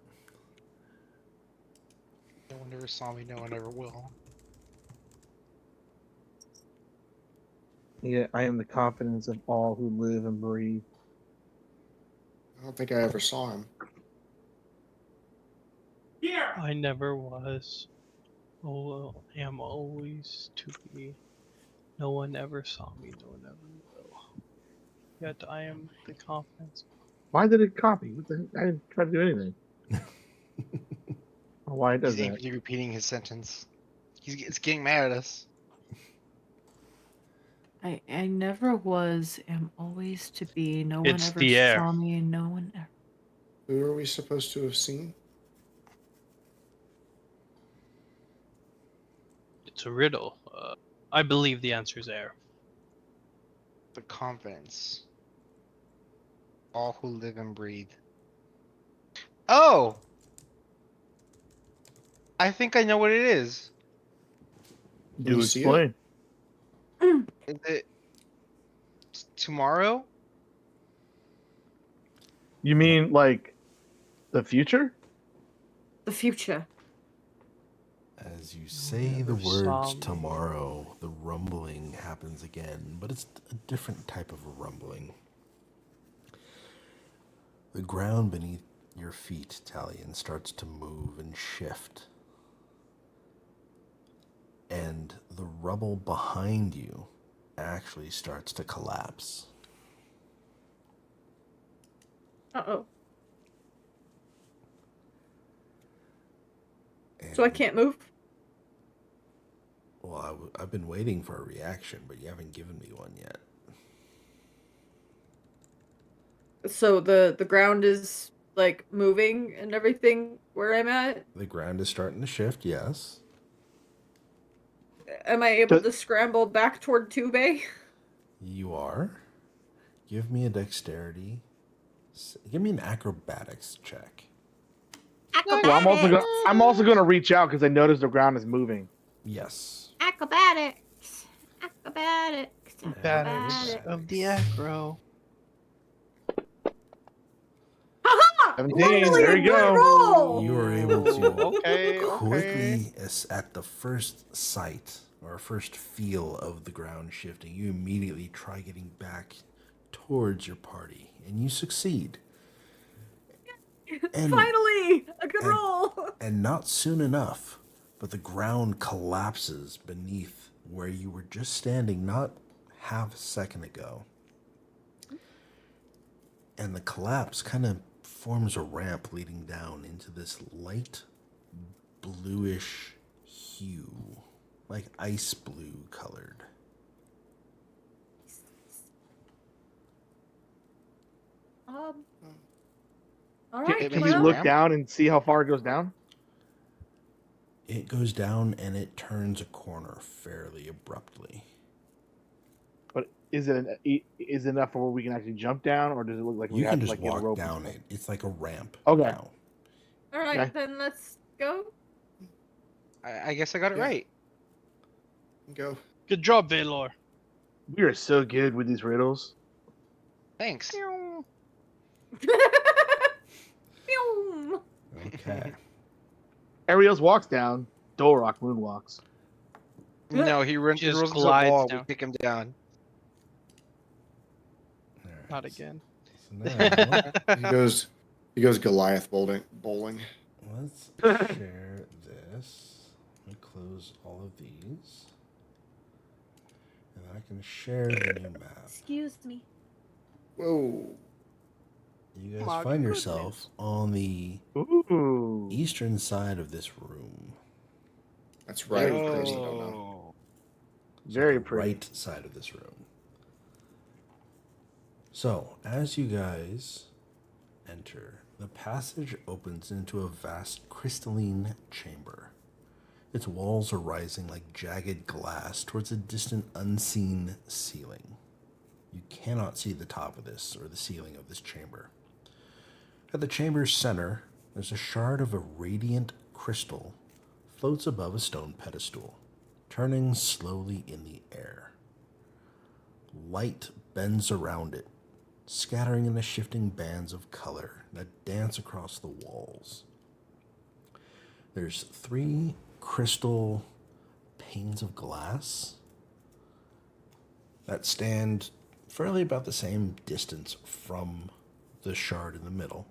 E: No one ever saw me. No one ever will.
D: Yeah, I am the confidence of all who live and breathe.
F: I don't think I ever saw him.
C: I never was. Oh, am always to be. No one ever saw me. No one ever will. Yet I am the confidence.
D: Why did it copy? What the heck? I didn't try to do anything. Why it does
E: He's
D: that?
E: angrily repeating his sentence. It's getting mad at us.
B: I never was, am always to be. No one
C: It's
B: ever
C: the air.
B: saw me, and no one ever.
F: Who are we supposed to have seen?
C: It's a riddle. I believe the answer is air.
E: The confidence. All who live and breathe. Oh! I think I know what it is.
F: Can
D: Do
F: you see it?
D: explain.
E: Is it tomorrow?
D: You mean like the future?
B: The future.
A: As you say the
C: never saw
A: words
C: me.
A: tomorrow, the rumbling happens again, but it's a different type of rumbling. The ground beneath your feet, Talion, starts to move and shift. And the rubble behind you actually starts to collapse.
B: Uh-oh.
A: And,
B: So I can't move?
A: Well, I've been waiting for a reaction, but you haven't given me one yet.
B: So the ground is, like, moving and everything where I'm at?
A: The ground is starting to shift, yes.
B: Am I able to scramble back toward Tube?
A: You are. Give me a dexterity. Give me an acrobatics check.
D: Well, I'm also gonna reach out because I noticed the ground is moving.
A: Yes.
H: Acrobatics. Acrobatics.
C: Acrobatics of the acro.
B: Haha!
D: 17, there you go.
B: Roll!
A: You are able to
E: Okay,
A: quickly, at the first sight or first feel of the ground shifting, you immediately try getting back towards your party, and you succeed. And,
B: Finally! A good roll!
A: and not soon enough, but the ground collapses beneath where you were just standing not half a second ago. And the collapse kind of forms a ramp leading down into this light bluish hue, like ice blue colored.
B: All right,
E: Can
D: Can
E: we
D: you
B: well,
D: look down and see how far it goes down?
A: It goes down and it turns a corner fairly abruptly.
D: But is it enough where we can actually jump down, or does it look like we
A: You
D: have
A: can
D: to
A: just
D: like get a
A: walk
D: rope?
A: down it. It's like a ramp.
D: Okay.
A: Down.
B: all right,
D: Okay.
B: then let's go.
E: I guess I got it
F: Yeah.
E: right.
F: Go.
C: Good job, Vaelor.
D: We are so good with these riddles.
E: Thanks.
B: Pew.
A: Okay.
D: Ariel walks down. Dolrock moonwalks.
E: No, he runs
C: Just
E: rolls into the
C: glides
E: wall.
C: down.
E: We kick him down.
A: All right.
C: Not again.
A: So now,
F: He goes Goliath bowling.
A: let's share this. Let me close all of these. And I can share the new map.
B: Excuse me.
F: Whoa.
A: You guys
C: My
A: find
C: goodness.
A: yourself on the
D: Ooh.
A: eastern side of this room.
F: That's right. For those that don't know.
E: Oh.
D: Very
A: The
D: pretty.
A: right side of this room. So, as you guys enter, the passage opens into a vast crystalline chamber. Its walls are rising like jagged glass towards a distant, unseen ceiling. You cannot see the top of this or the ceiling of this chamber. At the chamber's center, there's a shard of a radiant crystal floats above a stone pedestal, turning slowly in the air. Light bends around it, scattering into shifting bands of color that dance across the walls. There's 3 crystal panes of glass that stand fairly about the same distance from the shard in the middle.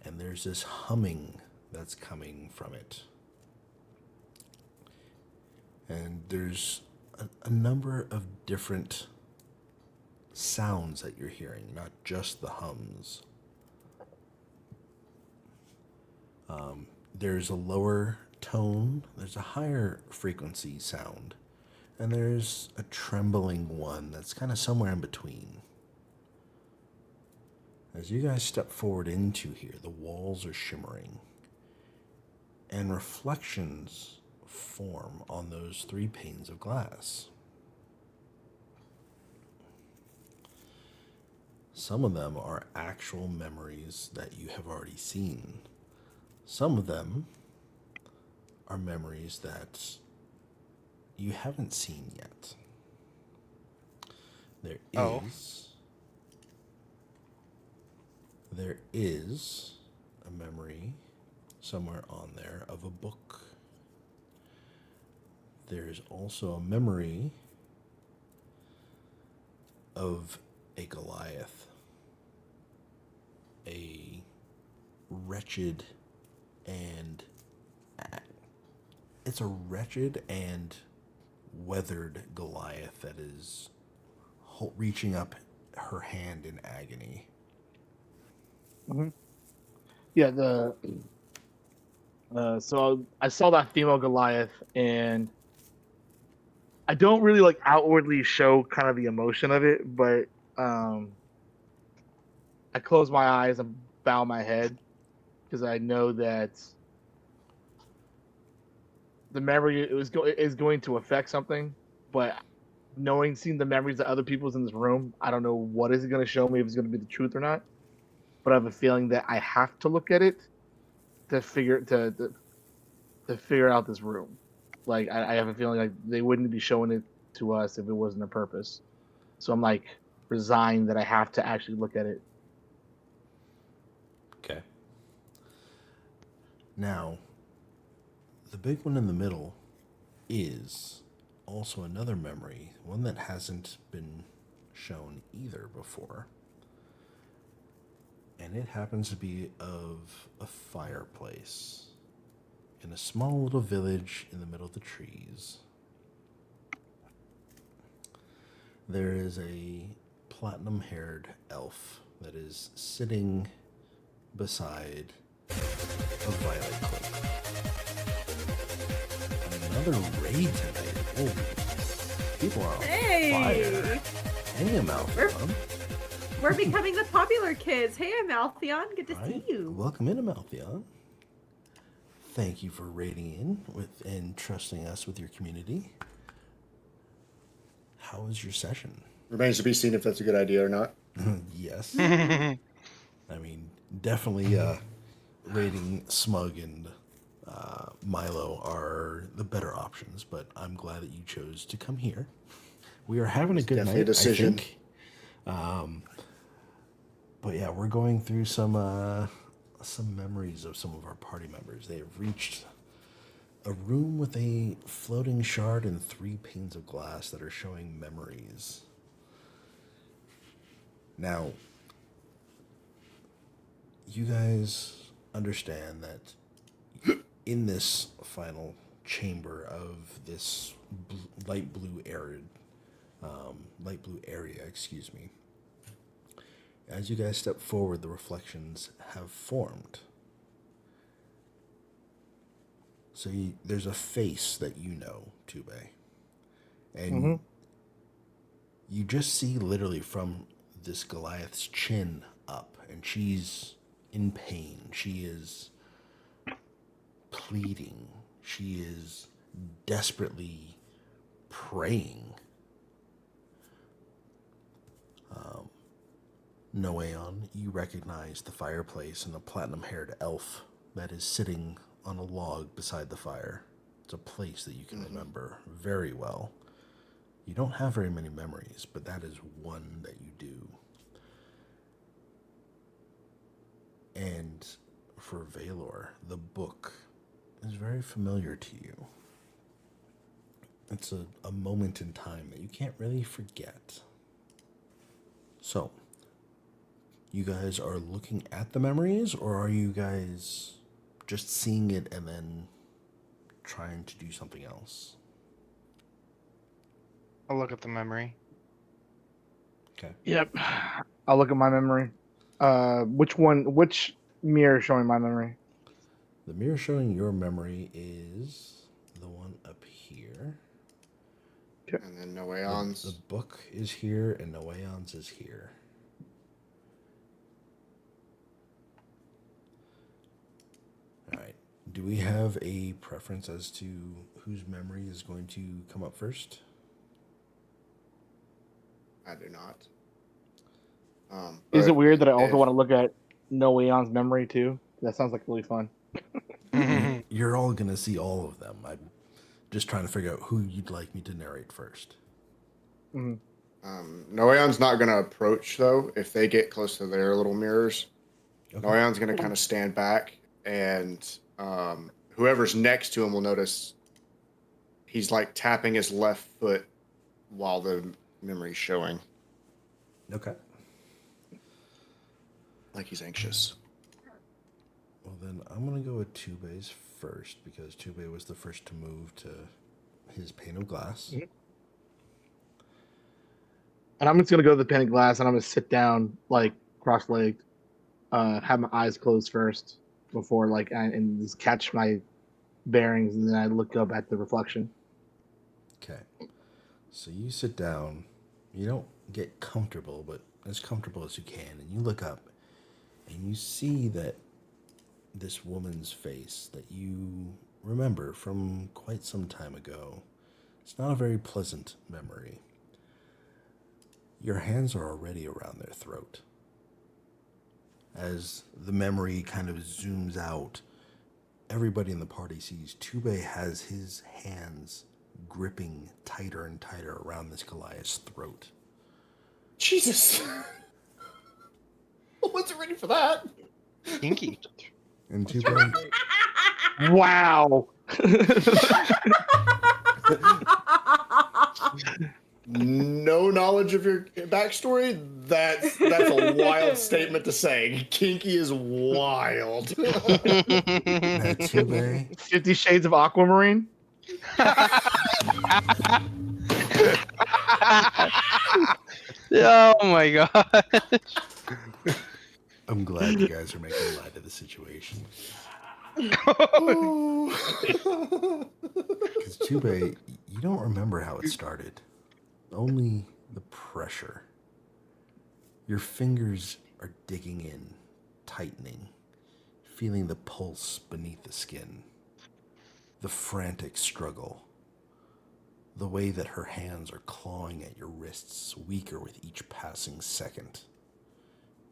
A: And there's this humming that's coming from it. And there's a number of different sounds that you're hearing, not just the hums. There's a lower tone, there's a higher frequency sound, and there's a trembling one that's kind of somewhere in between. As you guys step forward into here, the walls are shimmering, and reflections form on those 3 panes of glass. Some of them are actual memories that you have already seen. Some of them are memories that you haven't seen yet. There is a memory somewhere on there of a book. There's also a memory of a Goliath, a wretched and it's a wretched and weathered Goliath that is reaching up her hand in agony.
D: Mm-hmm. Yeah, so I saw that female Goliath, and I don't really like outwardly show kind of the emotion of it, but I close my eyes and bow my head because I know that the memory is going to affect something. But seeing the memories of other people's in this room, I don't know what is it going to show me, if it's going to be the truth or not. But I have a feeling that I have to look at it to figure out this room. Like I have a feeling like they wouldn't be showing it to us if it wasn't a purpose. So I'm like resigned that I have to actually look at it.
A: Okay. Now, the big one in the middle is also another memory, one that hasn't been shown either before. And it happens to be of a fireplace in a small little village in the middle of the trees. There is a platinum-haired elf that is sitting beside a violet cloak. Another raid tonight. Oh, people are on fire. Hey, Amaltheon.
B: We're becoming the popular kids. Hey, Amaltheon. Good to see you.
A: Welcome in, Amaltheon. Thank you for raiding in and trusting us with your community. How was your session?
F: Remains to be seen if that's a good idea or not.
A: Yes. I mean, definitely raiding Smug and Milo are the better options, but I'm glad that you chose to come here. We are having a good night,
F: a decision.
A: I think. But yeah, we're going through some memories of some of our party members. They have reached a room with a floating shard and 3 panes of glass that are showing memories. Now, you guys understand that in this final chamber of this light blue area, as you guys step forward, the reflections have formed. So there's a face that you know, Tube, and you just see literally from this Goliath's chin up, and she's in pain. She is pleading. She is desperately praying. Noeon, you recognize the fireplace and the platinum-haired elf that is sitting on a log beside the fire. It's a place that you can remember very well. You don't have very many memories, but that is one that you do. And for Vaelor, the book is very familiar to you. It's a moment in time that you can't really forget. So, you guys are looking at the memories, or are you guys just seeing it and then trying to do something else?
E: I'll look at the memory.
A: Okay.
D: Yep. I'll look at my memory. Which mirror is showing my memory?
A: The mirror showing your memory is the one up here.
F: And then
A: The
F: Noeon's.
A: book is here, and Noeon's is here. All right. Do we have a preference as to whose memory is going to come up first?
F: I do not.
D: Is it
F: But
D: weird that I also
F: if-
D: want to look at Noeon's memory too? That sounds like really fun.
A: You're all going to see all of them. I'm just trying to figure out who you'd like me to narrate first.
F: Noeon's not going to approach, though, if they get close to their little mirrors.
A: Okay.
F: Noeon's going to kind of stand back, and whoever's next to him will notice he's like tapping his left foot while the memory's showing.
A: Okay.
F: Like he's anxious.
A: Well, then I'm going to go with Tubei's first, because Tubei was the first to move to his pane of glass.
D: Mhm. And I'm just gonna go to the pane of glass, and I'm gonna sit down like cross-legged, have my eyes closed first before and just catch my bearings, and then I look up at the reflection.
A: Okay. So you sit down. You don't get comfortable, but as comfortable as you can. And you look up, and you see that this woman's face that you remember from quite some time ago. It's not a very pleasant memory. Your hands are already around their throat. As the memory kind of zooms out, everybody in the party sees Tubei has his hands gripping tighter and tighter around this Goliath's throat.
F: Jesus! I wasn't ready for that.
E: Kinky.
A: And Tubei,
D: Wow.
F: No knowledge of your backstory. That's a wild statement to say. Kinky is wild.
A: that Tubei,
D: 50 Shades of Aquamarine.
C: Oh my god.
A: I'm glad you guys are making light of the situation.
F: Oh.
A: Because Tubei, you don't remember how it started. Only the pressure. Your fingers are digging in, tightening, feeling the pulse beneath the skin. The frantic struggle. The way that her hands are clawing at your wrists, weaker with each passing second.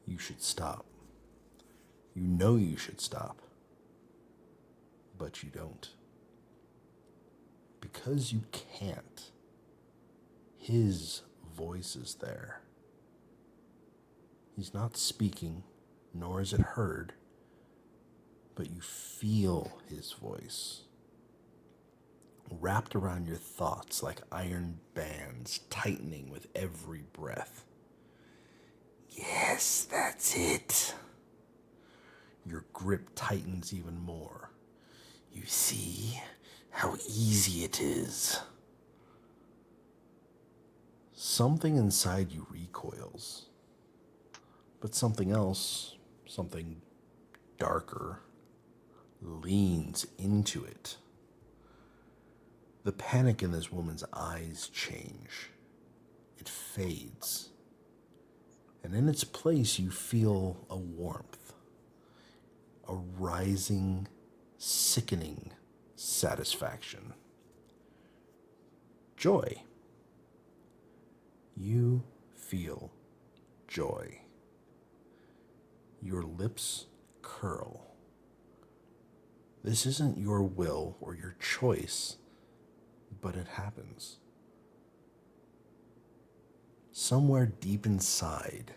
A: You should stop. You know you should stop. But you don't. Because you can't. His voice is there. He's not speaking, nor is it heard, but you feel his voice. Wrapped around your thoughts like iron bands, tightening with every breath. Yes, that's it. Your grip tightens even more. You see how easy it is. Something inside you recoils. But something else, something darker, leans into it. The panic in this woman's eyes change. It fades. And in its place, you feel a warmth, a rising, sickening satisfaction. Joy. You feel joy. Your lips curl. This isn't your will or your choice, but it happens. Somewhere deep inside,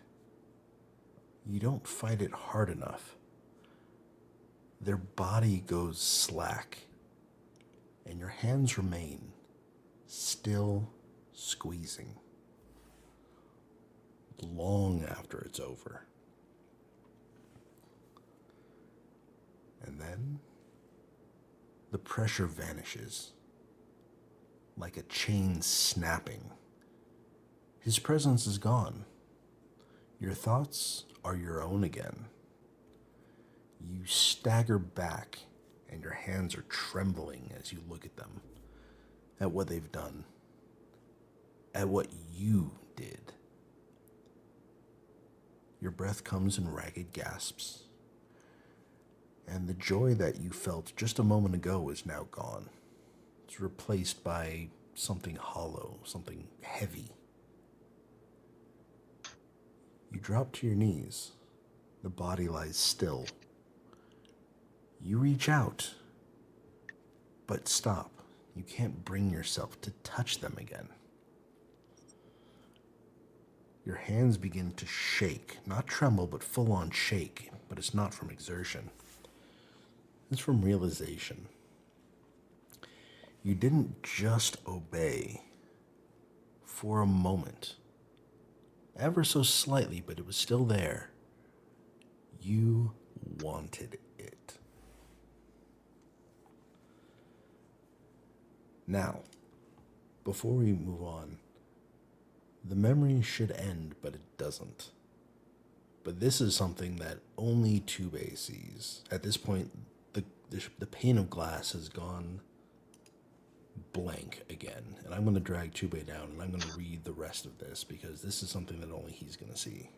A: you don't fight it hard enough. Their body goes slack, and your hands remain still squeezing long after it's over. And then the pressure vanishes like a chain snapping. His presence is gone. Your thoughts are your own again. You stagger back, and your hands are trembling as you look at them, at what they've done, at what you did. Your breath comes in ragged gasps, and the joy that you felt just a moment ago is now gone. It's replaced by something hollow, something heavy. You drop to your knees. The body lies still. You reach out, but stop. You can't bring yourself to touch them again. Your hands begin to shake, not tremble, but full-on shake, but it's not from exertion. It's from realization. You didn't just obey for a moment, ever so slightly, but it was still there. You wanted it. Now, before we move on, the memory should end, but it doesn't. But this is something that only Tube sees. At this point, the pane of glass has gone blank again. And I'm going to drag Tube down, and I'm going to read the rest of this, because this is something that only he's going to see.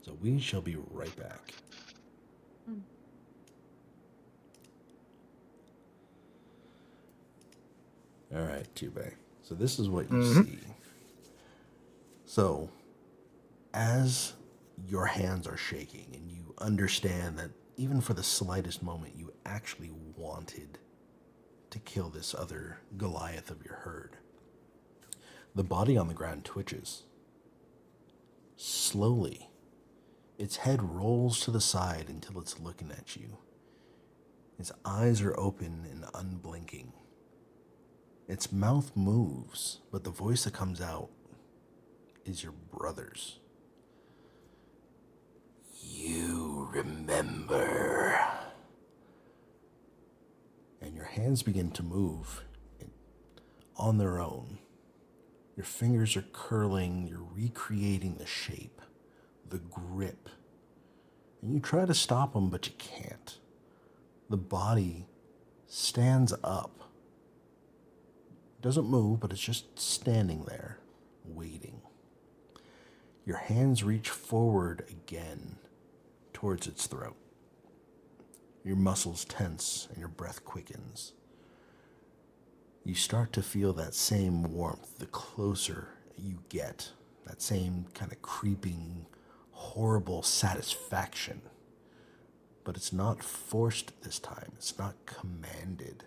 A: So we shall be right back. All right, Tube. So this is what you see. So, as your hands are shaking and you understand that even for the slightest moment you actually wanted to kill this other Goliath of your herd, the body on the ground twitches. Slowly, its head rolls to the side until it's looking at you. Its eyes are open and unblinking. Its mouth moves, but the voice that comes out is your brother's. You remember. And your hands begin to move on their own. Your fingers are curling, you're recreating the shape, the grip. And you try to stop them, but you can't. The body stands up. Doesn't move, but it's just standing there, waiting. Your hands reach forward again towards its throat. Your muscles tense and your breath quickens. You start to feel that same warmth the closer you get, that same kind of creeping, horrible satisfaction. But it's not forced this time. It's not commanded.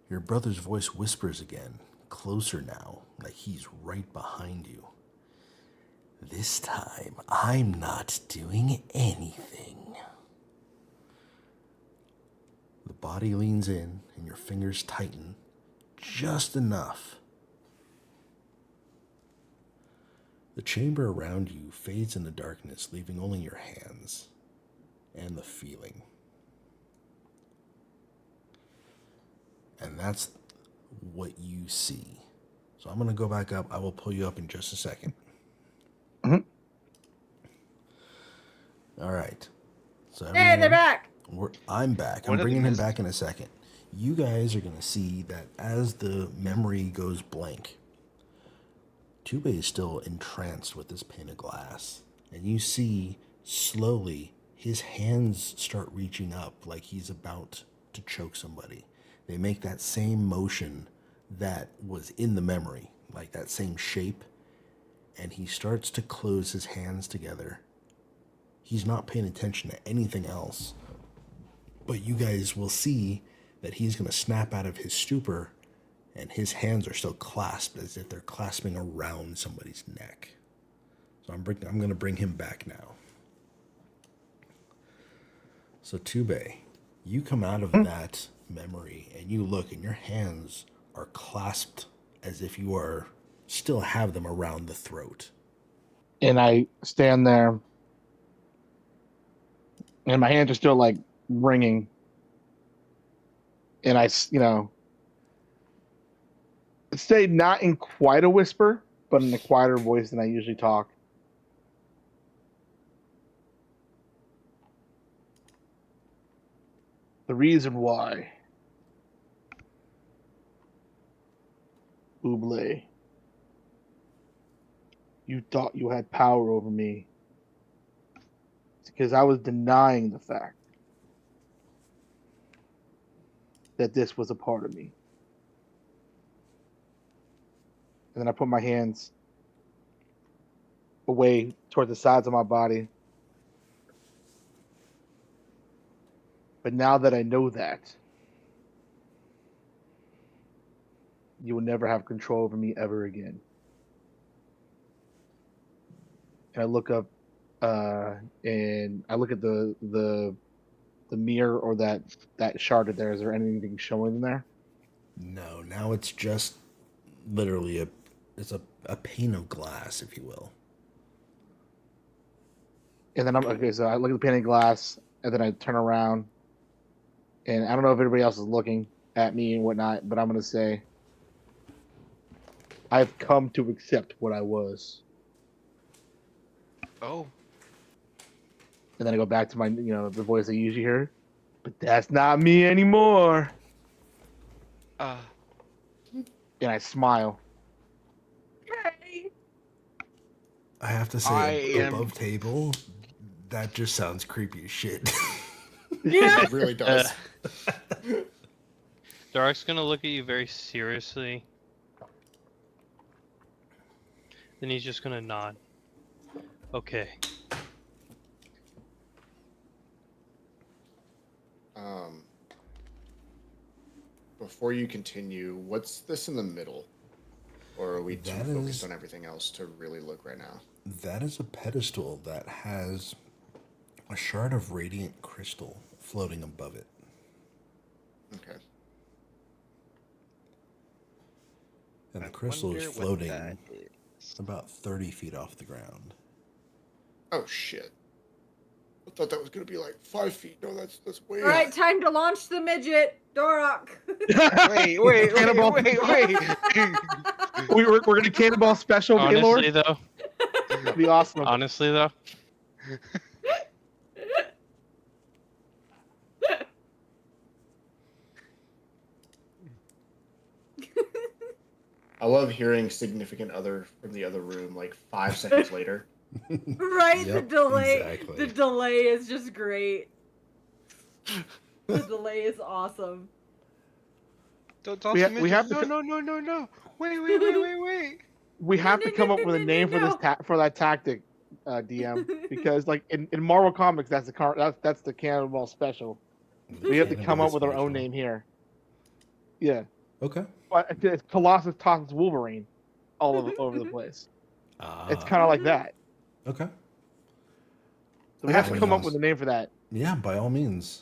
A: Your brother's voice whispers again, closer now, like he's right behind you. This time, I'm not doing anything. The body leans in, and your fingers tighten just enough. The chamber around you fades into darkness, leaving only your hands and the feeling. And that's what you see. So I'm going to go back up. I will pull you up in just a second. All right. So
B: Hey, they're back.
A: I'm back. I'm bringing him back in a second. You guys are going to see that as the memory goes blank, Tube is still entranced with this pane of glass. And you see slowly his hands start reaching up like he's about to choke somebody. They make that same motion that was in the memory, like that same shape. And he starts to close his hands together. He's not paying attention to anything else. But you guys will see that he's going to snap out of his stupor, and his hands are still clasped as if they're clasping around somebody's neck. So I'm going to bring him back now. So Tube, you come out of that memory and you look, and your hands are clasped as if you are still have them around the throat.
D: And I stand there, and my hands are still like ringing. And I say not in quite a whisper, but in a quieter voice than I usually talk. The reason why, Buble, you thought you had power over me, it's because I was denying the fact that this was a part of me. And then I put my hands away toward the sides of my body. But now that I know that, you will never have control over me ever again. And I look up, and I look at the mirror or that shard there. Is there anything showing there?
A: No, now it's just literally a pane of glass, if you will.
D: And then so I look at the pane of glass, and then I turn around, and I don't know if everybody else is looking at me and whatnot, but I'm gonna say, I've come to accept what I was.
E: Oh.
D: And then I go back to my, the voice I usually hear, but that's not me anymore. And I smile.
B: Hey.
A: I have to say, above table, that just sounds creepy as shit.
B: Yeah.
F: It really does.
C: Dark's gonna look at you very seriously. Then he's just gonna nod. Okay.
F: Before you continue, what's this in the middle? Or are we too focused on everything else to really look right now?
A: That is a pedestal that has a shard of radiant crystal floating above it.
F: Okay.
A: And the crystal is floating about 30 feet off the ground.
F: Oh, shit. I thought that was going to be like 5 feet. No, that's way
B: All right, time to launch the midget, Dorok.
E: Wait.
D: We're gonna cannonball special.
C: Honestly, though.
D: That'd be awesome.
C: Honestly, though.
F: I love hearing significant other from the other room like 5 seconds later.
B: Right,
A: Yep,
B: the delay.
A: exactly.
B: The delay is just great. The delay is awesome.
E: Don't talk
D: We
E: to
D: ha-
E: me.
D: we have to
E: No. Wait.
D: We have to come up with a name for this for that tactic, DM, because like in Marvel Comics, that's the Cannonball special. We have to come up with our own name here. Yeah.
A: Okay.
D: But it's Colossus tosses Wolverine all over the place. It's kind of like that.
A: Okay.
D: So we have to come up with a name for that.
A: Yeah, by all means.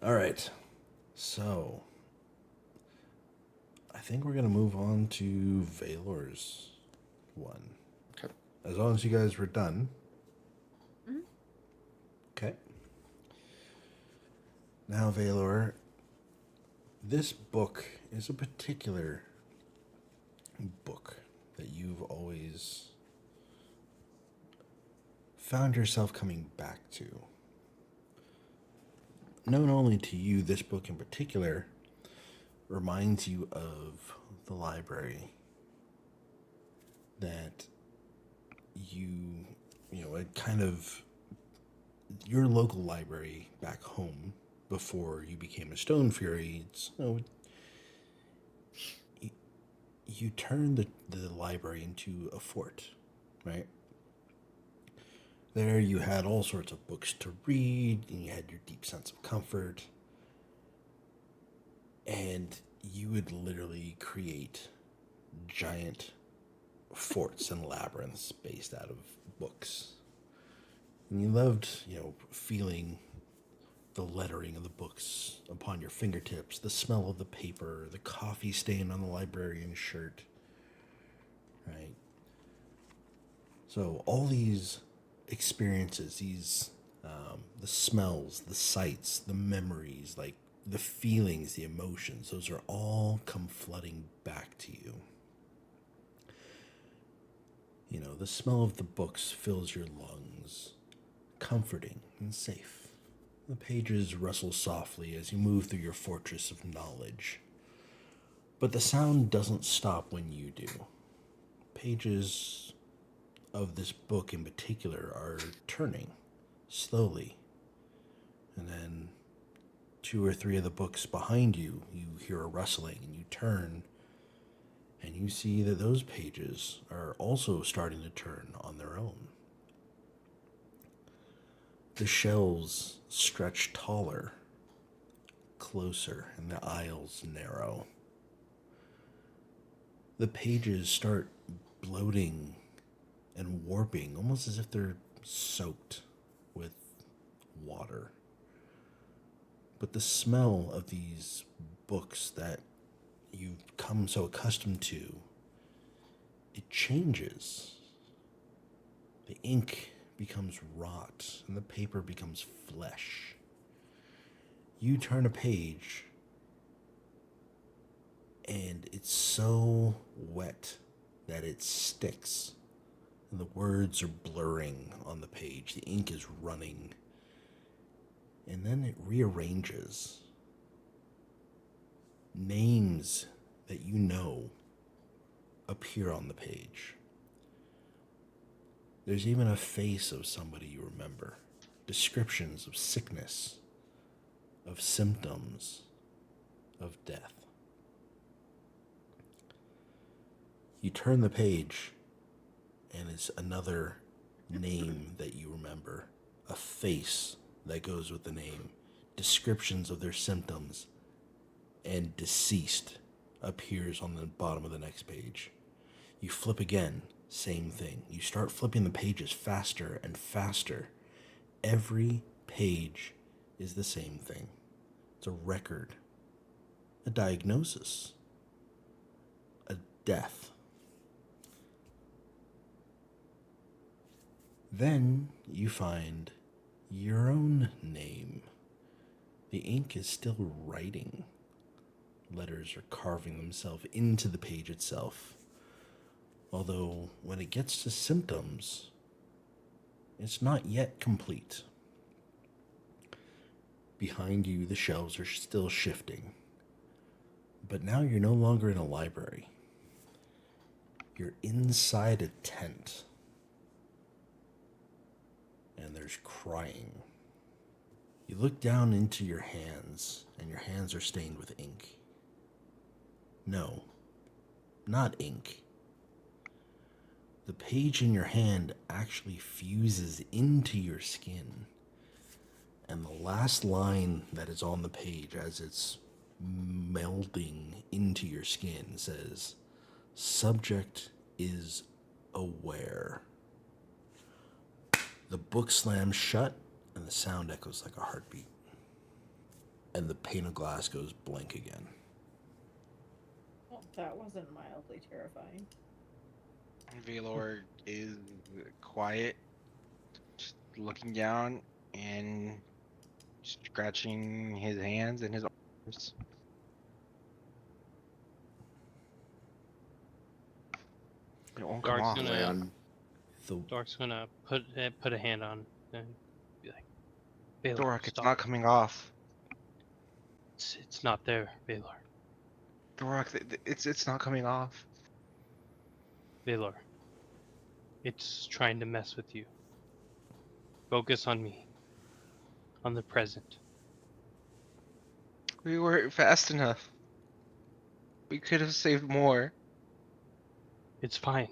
A: All right. So, I think we're going to move on to Vaelor's one.
F: Okay.
A: As long as you guys were done.
B: Mm-hmm.
A: Okay. Now, Vaelor, this book is a particular book that you've always found yourself coming back to. Known only to you, this book in particular reminds you of the library that it kind of your local library back home before you became a Stone Fury. You turned the library into a fort, right? There you had all sorts of books to read, and you had your deep sense of comfort. And you would literally create giant forts and labyrinths based out of books. And you loved, feeling the lettering of the books upon your fingertips, the smell of the paper, the coffee stain on the librarian's shirt, right? So all these experiences, the smells, the sights, the memories, like the feelings, the emotions, those are all come flooding back to you. The smell of the books fills your lungs, comforting and safe. The pages rustle softly as you move through your fortress of knowledge. But the sound doesn't stop when you do. Pages of this book in particular are turning slowly. And then 2 or 3 of the books behind you, you hear a rustling and you turn and you see that those pages are also starting to turn on their own. The shelves stretch taller, closer, and the aisles narrow. The pages start bloating and warping, almost as if they're soaked with water. But the smell of these books that you've come so accustomed to, it changes. The ink becomes rot and the paper becomes flesh. You turn a page and it's so wet that it sticks and the words are blurring on the page. The ink is running and then it rearranges. Names that you know appear on the page. There's even a face of somebody you remember. Descriptions of sickness, of symptoms, of death. You turn the page, and it's another name that you remember. A face that goes with the name. Descriptions of their symptoms. And deceased appears on the bottom of the next page. You flip again, same thing. You start flipping the pages faster and faster. Every page is the same thing. It's a record, a diagnosis, a death. Then you find your own name. The ink is still writing. Letters are carving themselves into the page itself. Although, when it gets to symptoms, it's not yet complete. Behind you, the shelves are still shifting. But now you're no longer in a library. You're inside a tent. And there's crying. You look down into your hands, and your hands are stained with ink. No, not ink. The page in your hand actually fuses into your skin. And the last line that is on the page as it's melding into your skin says, "Subject is aware." The book slams shut and the sound echoes like a heartbeat. And the pane of glass goes blank again.
B: Well, that wasn't mildly terrifying.
E: Vaelor is quiet, just looking down and scratching his hands and his arms. It won't come
C: Dark's
E: off.
C: gonna-
F: Man.
C: Dork's gonna put a hand on and be like, Vaelor,
E: Dorak, it's
C: stop.
E: not coming off.
C: It's not there, Vaelor.
E: Dorak, it's not coming off.
C: Vaelor. It's trying to mess with you. Focus on me. On the present.
E: We weren't fast enough. We could have saved more.
C: It's fine,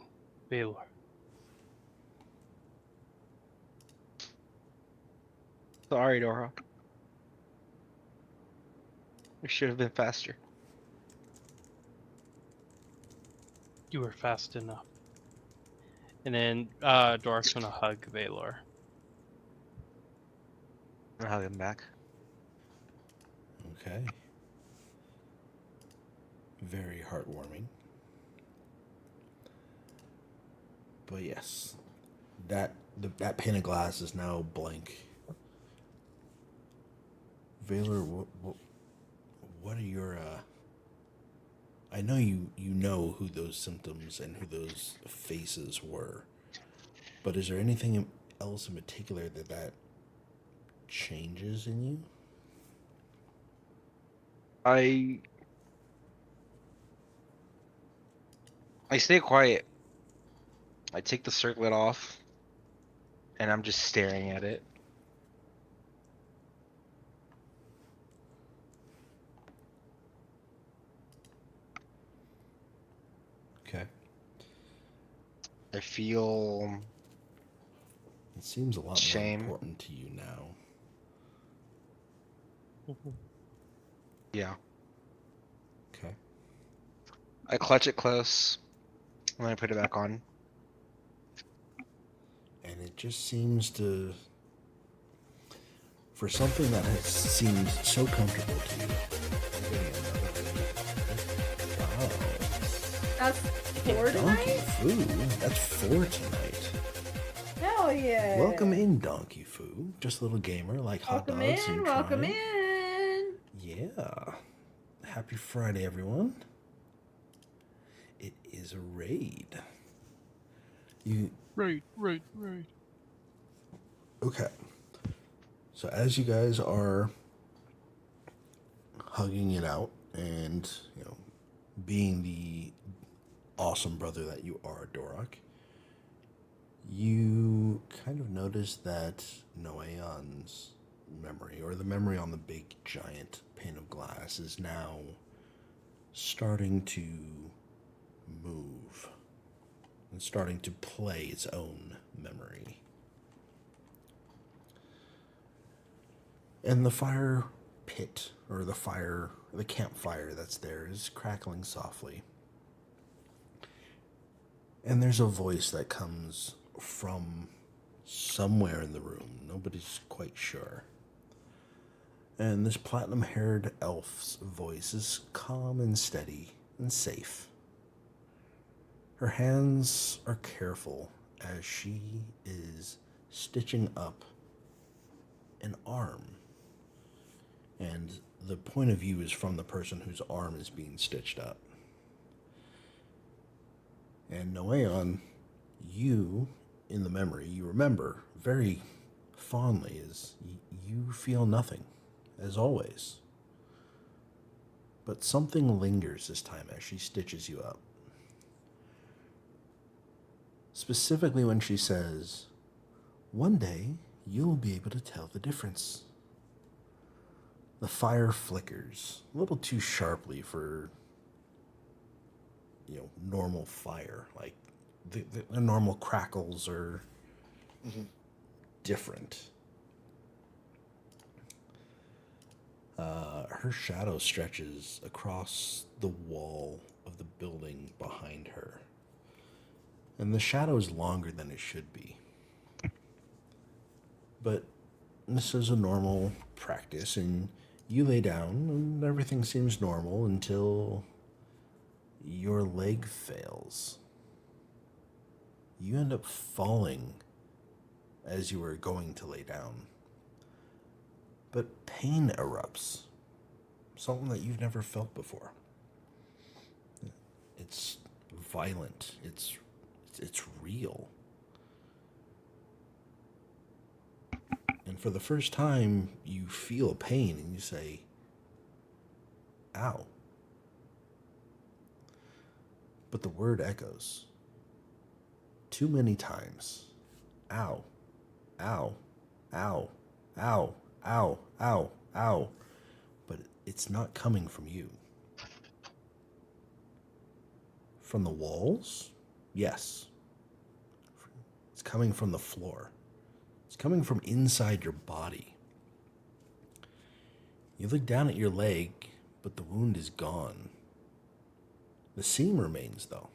C: Vaelor.
E: Sorry, Dora. We should have been faster.
C: You were fast enough. And then Dork's gonna hug Vaelor.
E: I'm gonna hug him back.
A: Okay. Very heartwarming. But yes, that pane of glass is now blank. Vaelor, what are your? I know you know who those symptoms and who those faces were, but is there anything else in particular that changes in you?
E: I stay quiet. I take the circlet off, and I'm just staring at it.
A: Okay.
E: I feel
A: It seems a lot
E: shame.
A: more important to you now.
E: Yeah.
A: Okay.
E: I clutch it close, and then I put it back on.
A: And it just seems to, for something that has seemed so comfortable to you. Wow.
B: That's 4
A: Donkey
B: tonight?
A: Foo. That's 4 tonight.
B: Hell yeah.
A: Welcome in, Donkey Foo. Just a little gamer like hot
B: Welcome
A: dogs
B: in,
A: and
B: welcome
A: trying.
B: in.
A: Yeah. Happy Friday, everyone. It is a raid.
C: Right.
A: Okay. So as you guys are hugging it out and, being the awesome brother that you are, Dorok, you kind of notice that Noeon's memory, or the memory on the big giant pane of glass, is now starting to move and starting to play its own memory. And the fire pit, or the campfire that's there, is crackling softly. And there's a voice that comes from somewhere in the room. Nobody's quite sure. And this platinum-haired elf's voice is calm and steady and safe. Her hands are careful as she is stitching up an arm. And the point of view is from the person whose arm is being stitched up. And Noeon, you, in the memory, you remember very fondly is you feel nothing, as always. But something lingers this time as she stitches you up. Specifically when she says, "One day you'll be able to tell the difference." The fire flickers, a little too sharply for, normal fire. Like, the normal crackles are different. Her shadow stretches across the wall of the building behind her. And the shadow is longer than it should be. But this is a normal practice, and you lay down, and everything seems normal until your leg fails. You end up falling as you were going to lay down. But pain erupts. Something that you've never felt before. It's violent. It's real. And for the first time, you feel pain and you say, "Ow." But the word echoes too many times. Ow, ow, ow, ow, ow, ow, ow. But it's not coming from you. From the walls? Yes. It's coming from the floor. It's coming from inside your body. You look down at your leg, but the wound is gone. The seam remains, though.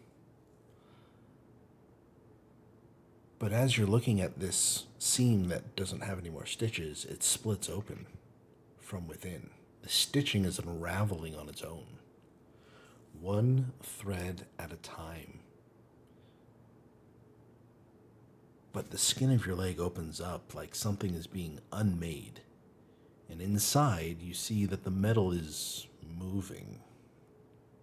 A: But as you're looking at this seam that doesn't have any more stitches, it splits open from within. The stitching is unraveling on its own, one thread at a time. But the skin of your leg opens up like something is being unmade. And inside, you see that the metal is moving.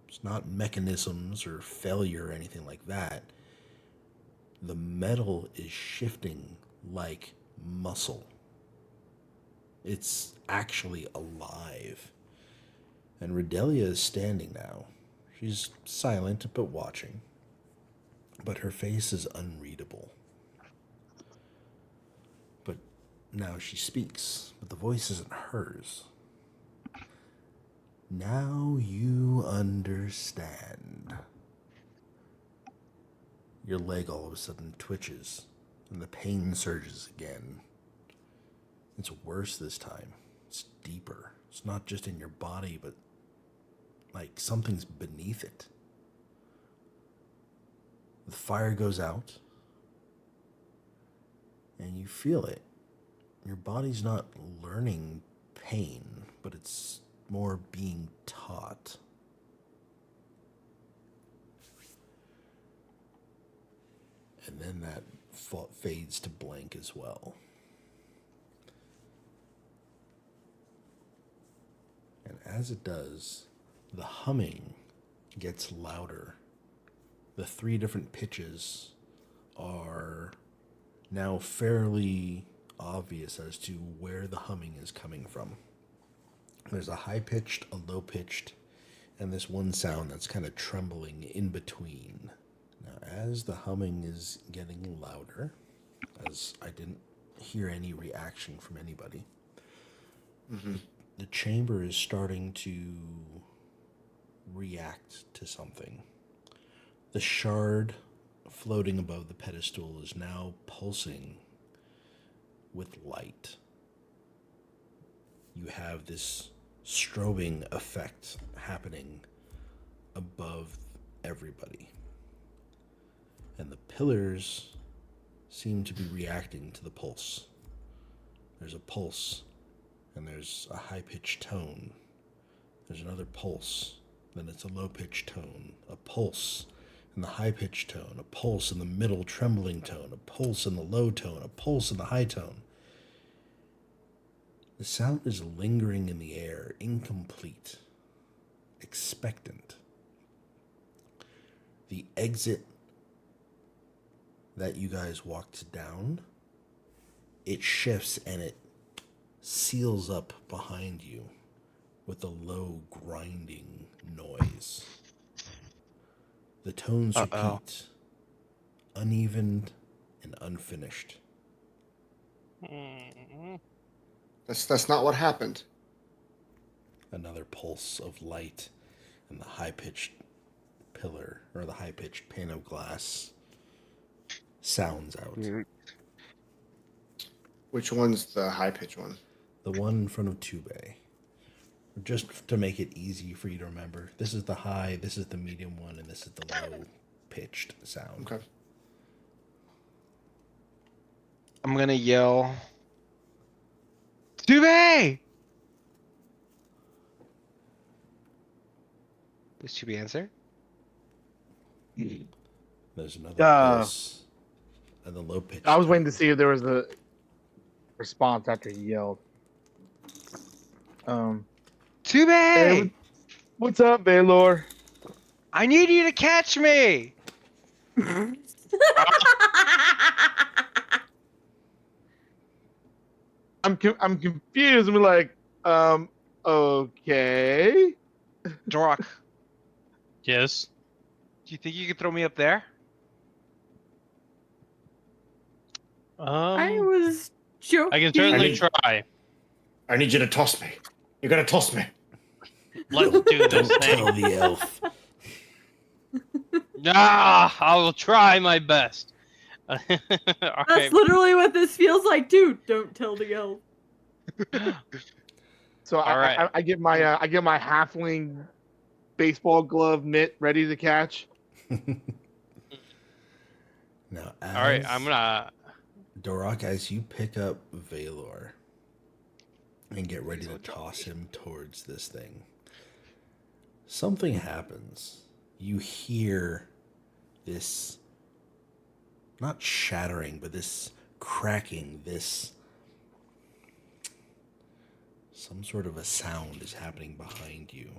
A: It's not mechanisms or failure or anything like that. The metal is shifting like muscle. It's actually alive. And Redelia is standing now. She's silent but watching. But her face is unreadable. But now she speaks, but the voice isn't hers. Now you understand. Your leg all of a sudden twitches, and the pain surges again. It's worse this time. It's deeper. It's not just in your body, but like something's beneath it. The fire goes out, and you feel it. Your body's not learning pain, but it's more being taught. And then that fades to blank as well. And as it does, the humming gets louder. The 3 different pitches are now fairly obvious as to where the humming is coming from. There's a high-pitched, a low-pitched, and this one sound that's kind of trembling in between. Now, as the humming is getting louder, as I didn't hear any reaction from anybody, the chamber is starting to react to something. The shard floating above the pedestal is now pulsing with light. You have this strobing effect happening above everybody. And the pillars seem to be reacting to the pulse. There's a pulse, and there's a high-pitched tone. There's another pulse, then it's a low-pitched tone, a pulse in the high-pitched tone, a pulse in the middle trembling tone, a pulse in the low tone, a pulse in the high tone. The sound is lingering in the air, incomplete, expectant. The exit that you guys walked down, it shifts and it seals up behind you with a low grinding noise. The tones repeat, uneven and unfinished.
F: That's not what happened.
A: Another pulse of light, and the high-pitched pillar, or the high-pitched pane of glass, sounds out.
F: Which one's the high-pitched one?
A: The one in front of Tube. Just to make it easy for you to remember. This is the high, this is the medium one, and this is the low-pitched sound.
F: Okay.
E: I'm gonna yell, Tube! Does Tube answer?
A: There's another pulse, and the low-pitched.
D: I was waiting to see if there was a response after he yelled.
E: Tube!
D: Hey, what's up, Vaelor?
E: I need you to catch me!
D: I'm confused. I'm like, okay.
E: Dorok,
C: Yes.
E: do you think you could throw me up there?
B: I was joking.
C: I can certainly
F: need-
C: try.
F: I need you to toss me. You gotta toss me.
C: Let's do this
A: Don't tell
C: thing.
A: the elf.
C: I will try my best. All
B: That's
C: right.
B: literally what this feels like, dude. Don't tell the elf.
D: So
C: All right.
D: I get my halfling baseball glove mitt ready to catch.
A: Now,
C: All right, I'm gonna.
A: Dorak, as you pick up Vaelor and get ready to toss him towards this thing, something happens. You hear this, not shattering, but this cracking, some sort of a sound is happening behind you.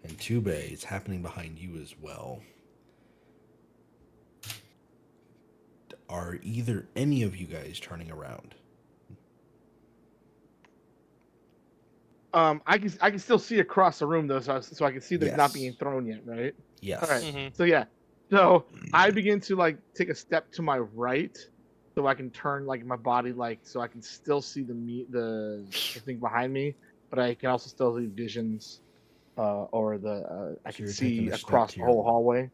A: And Tube, it's happening behind you as well. Are either any of you guys turning around?
D: I can still see across the room though, so I can see that it's not
A: Yes.
D: being thrown yet, right?
A: Yes.
D: All right.
C: Mhm.
D: So yeah. So I begin to like take a step to my right, so I can turn like my body so I can still see the thing behind me, but I can also still see visions, or I
A: So
D: can
A: you're taking
D: see
A: a step
D: across
A: to
D: the
A: your
D: whole hallway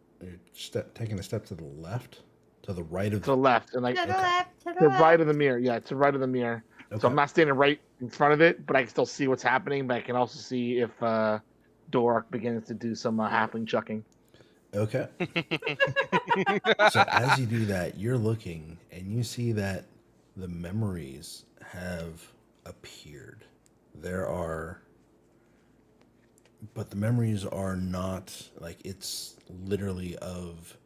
A: taking a step to the left, to the right of
D: to the left, and like
B: To the
A: Okay.
B: left, to
D: to
B: the
D: the right
B: left.
D: of the mirror. Yeah, to the right of the mirror. So
A: Okay.
D: I'm not standing right in front of it, but I can still see what's happening. But I can also see if Dorak begins to do some halfling chucking.
A: Okay. So as you do that, you're looking and you see that the memories have appeared. But the memories are not like, it's literally of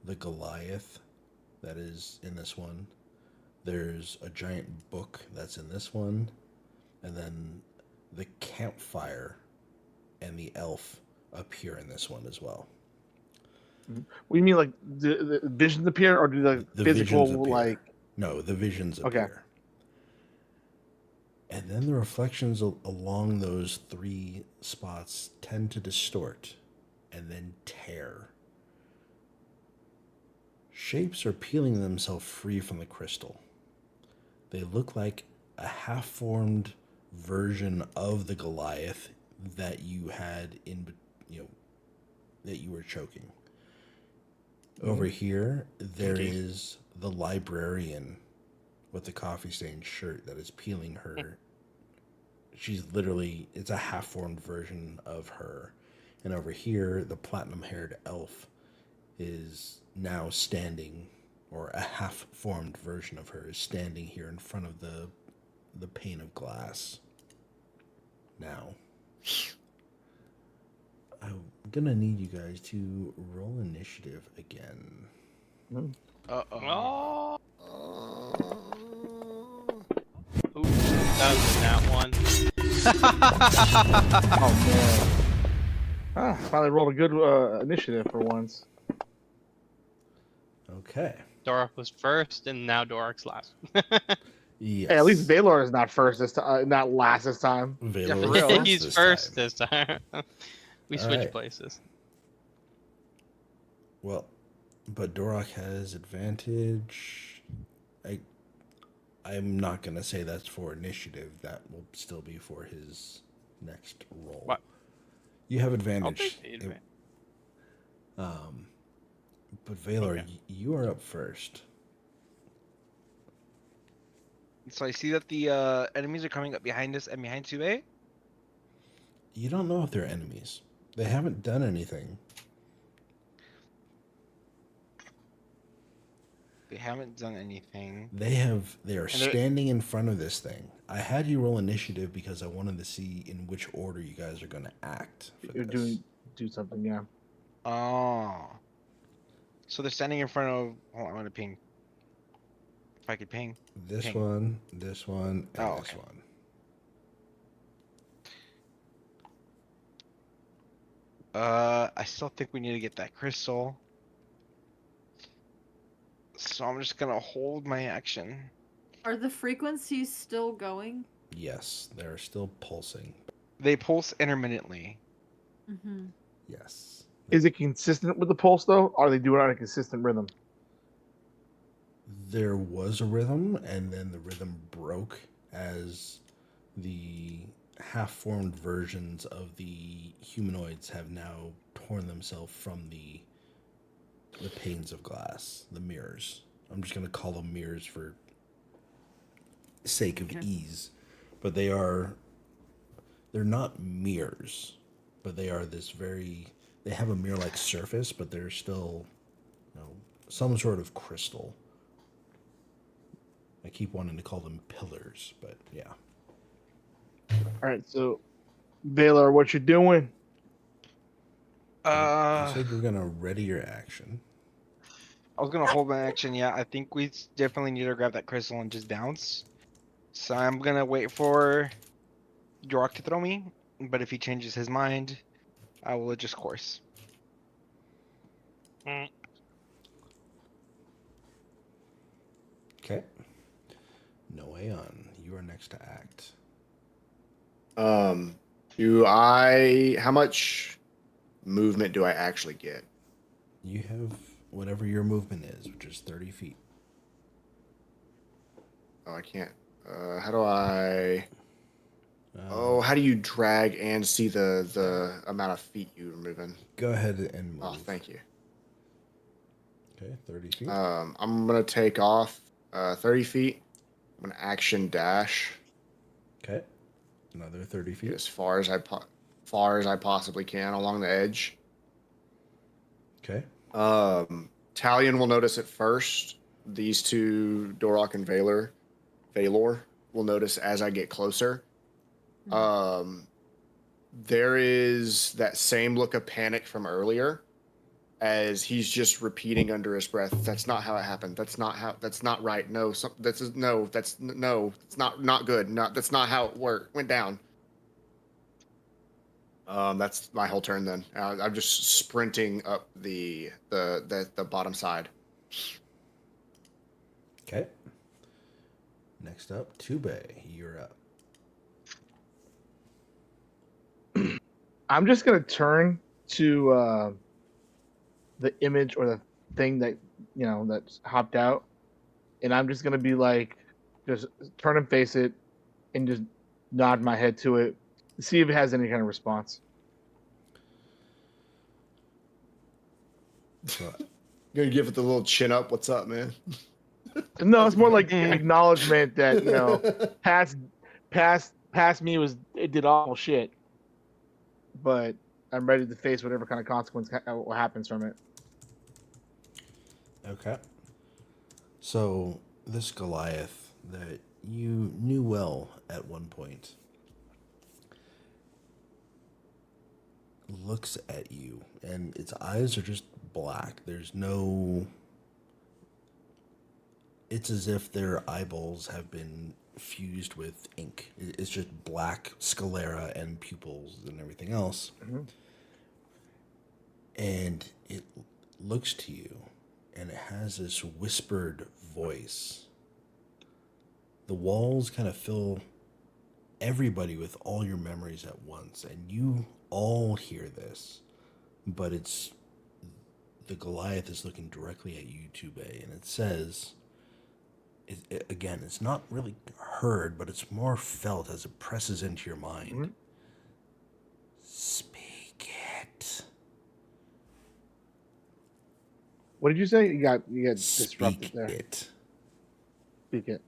A: the Goliath that is in this one. There's a giant book that's in this one, and then the campfire and the elf appear in this one as well.
D: What do you mean, like the visions appear, or do the physical
A: visions appear.
D: like?
A: No, the visions
D: Okay.
A: appear. And then the reflections along those three spots tend to distort and then tear. Shapes are peeling themselves free from the crystal. They look like a half-formed version of the Goliath that you had that you were choking. Over here, there is the librarian with the coffee stained shirt that is peeling her. It's a half-formed version of her. And over here, the platinum-haired elf is now standing, or a half-formed version of her is standing here in front of the pane of glass. Now, I'm gonna need you guys to roll initiative again.
E: Uh-oh.
C: Oh. Ooh, that was that one.
D: Oh man! Finally rolled a good initiative for once.
A: Okay.
C: Dorak was first, and now Dorak's last.
A: Yes.
D: Hey, at least Vaelor is not first this time, not last this time.
A: Vaelor
E: Yeah, for
A: was
E: real.
C: He's
A: this
C: first
A: time.
C: this time. We
A: All
C: switched
A: right.
C: places.
A: Well, but Dorak has advantage. I'm not gonna say that's for initiative. That will still be for his next roll.
C: What?
A: You have
C: I'll
A: advantage.
C: take the advantage.
A: But Vaelor,
C: Okay.
A: you are up first.
E: So I see that the enemies are coming up behind us and behind 2A.
A: You don't know if they're enemies. They haven't done anything.
E: They haven't done anything.
A: They are
E: they're-
A: standing in front of this thing. I had you roll initiative because I wanted to see in which order you guys are going to act.
D: You're do something, yeah.
E: Oh. So they're standing in front of. Hold on, I'm gonna ping. If I could ping.
A: This
E: Ping.
A: one, and this one.
E: Okay. I still think we need to get that crystal. So I'm just gonna hold my action.
B: Are the frequencies still going?
A: Yes, they're still pulsing.
E: They pulse intermittently.
B: Mm-hmm.
A: Yes.
D: Is it consistent with the pulse though? Or are they doing it on a consistent rhythm?
A: There was a rhythm, and then the rhythm broke as the half-formed versions of the humanoids have now torn themselves from the panes of glass, the mirrors. I'm just going to call them mirrors for sake of ease. But they're they're not mirrors, but they are this very. They have a mirror-like surface, but they're still, some sort of crystal. I keep wanting to call them pillars, but yeah.
D: All right, so Vaelor, what you doing?
A: You said you're gonna ready your action.
E: I was gonna hold my action. Yeah, I think we definitely need to grab that crystal and just bounce. So I'm gonna wait for York to throw me, but if he changes his mind, I will adjust course.
A: Okay. Noeon, you are next to act.
F: How much movement do I actually get?
A: You have whatever your movement is, which is 30 feet.
F: Oh, I can't. How do I? How do you drag and see the amount of feet you're moving?
A: Go ahead and move.
F: Oh, thank you.
A: Okay, 30 feet.
F: I'm gonna take off 30 feet. I'm gonna action dash.
A: Okay. Another 30 feet.
F: As far as I possibly can along the edge.
A: Okay.
F: Talion will notice it first. These two, Dorok and Vaelor will notice as I get closer. There is that same look of panic from earlier as he's just repeating under his breath, that's not how it happened. That's not right. No, that's not good. That's not how it went down. That's my whole turn then. I'm just sprinting up the bottom side.
A: Okay. Next up, Tube, you're up.
D: I'm just gonna turn to the image or the thing that that's hopped out, and I'm just gonna be like, just turn and face it, and just nod my head to it, see if it has any kind of response.
F: Gonna give it the little chin up. What's up, man?
D: No, it's more like acknowledgement that past me it did awful shit, but I'm ready to face whatever kind of consequence happens from it.
A: Okay. So this Goliath that you knew well at one point looks at you, and its eyes are just black. There's no... It's as if their eyeballs have been fused with ink. It's just black sclera and pupils and everything else.
D: Mm-hmm.
A: And it looks to you, and it has this whispered voice. The walls kind of fill everybody with all your memories at once, and you all hear this, but it's... The Goliath is looking directly at you, Tube, and it says... Again, it's not really heard, but it's more felt as it presses into your mind.
D: Mm-hmm.
A: Speak it.
D: What did you say? You got disrupted
A: Speak
D: there.
A: it.
D: Speak it.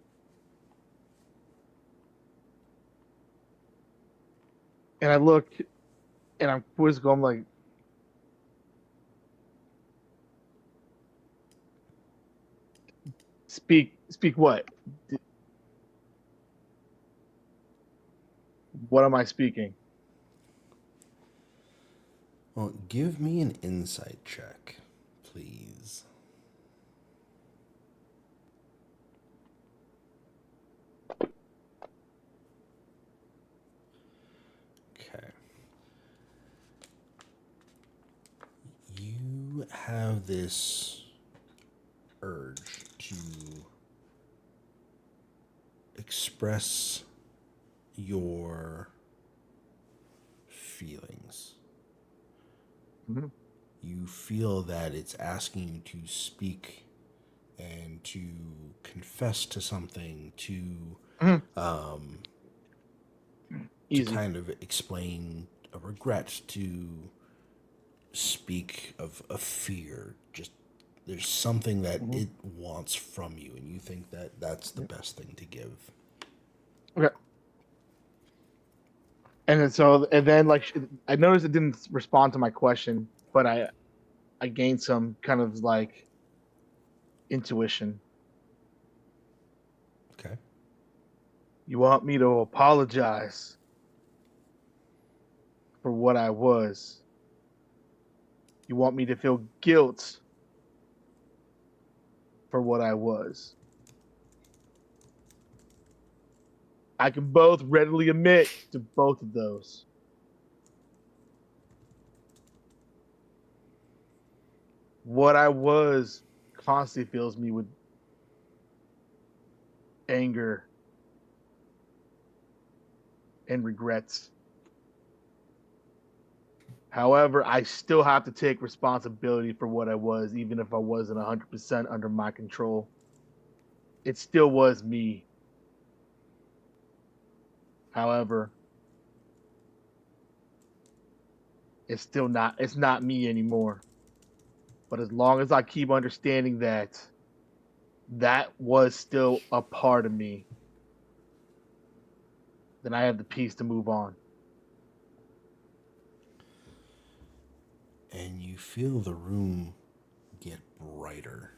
D: And I look, and I'm quizzical. I'm like, speak what? What am I speaking?
A: Well, give me an insight check, please. Okay. You have this urge to express your feelings.
D: Mm-hmm.
A: You feel that it's asking you to speak and to confess to something, to
D: Easy.
A: kind of explain a regret, to speak of a fear. Just there's something that it wants from you, and you think that that's the best thing to give.
D: Okay. And then like I noticed it didn't respond to my question, but I gained some kind of like intuition.
A: Okay.
D: You want me to apologize for what I was. You want me to feel guilt for what I was. I can both readily admit to both of those. What I was constantly fills me with anger and regrets. However, I still have to take responsibility for what I was, even if I wasn't 100% under my control. It still was me. However, it's not me anymore. But as long as I keep understanding that that was still a part of me, then I have the peace to move on.
A: And you feel the room get brighter.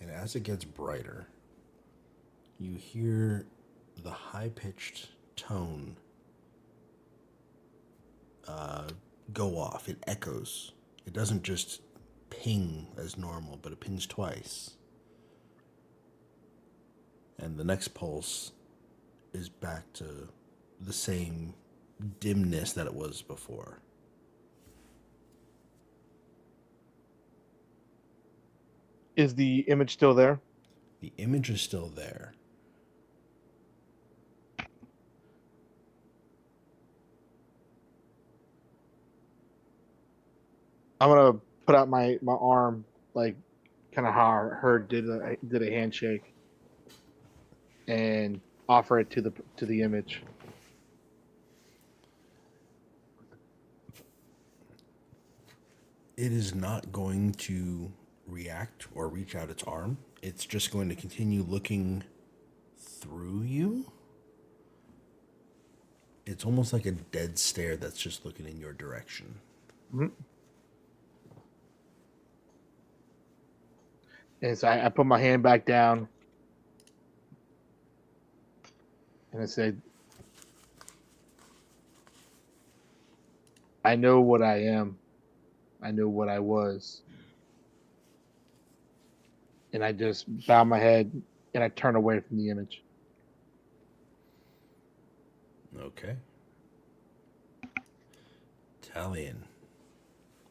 A: And as it gets brighter, you hear the high-pitched tone go off. It echoes. It doesn't just ping as normal, but it pings twice. And the next pulse is back to the same dimness that it was before.
D: Is the image still there?
A: The image is still there.
D: I'm gonna put out my arm, like kind of how her did a handshake, and offer it to the image.
A: It is not going to react or reach out its arm. It's just going to continue looking through you. It's almost like a dead stare that's just looking in your direction.
D: Mm-hmm. And so I put my hand back down, and I said, I know what I am. I know what I was. And I just bow my head and I turn away from the image.
A: Okay. Talion,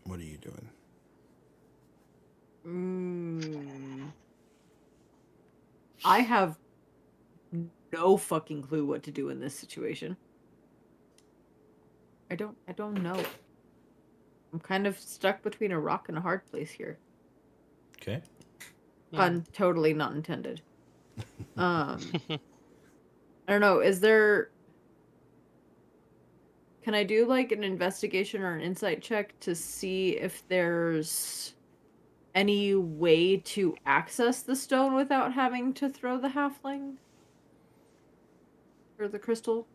A: what are you doing?
B: I have no fucking clue what to do in this situation. I don't know. I'm kind of stuck between a rock and a hard place here.
A: Okay.
B: Pun totally not intended. I don't know, is there... Can I do like an investigation or an insight check to see if there's any way to access the stone without having to throw the halfling? Or the crystal?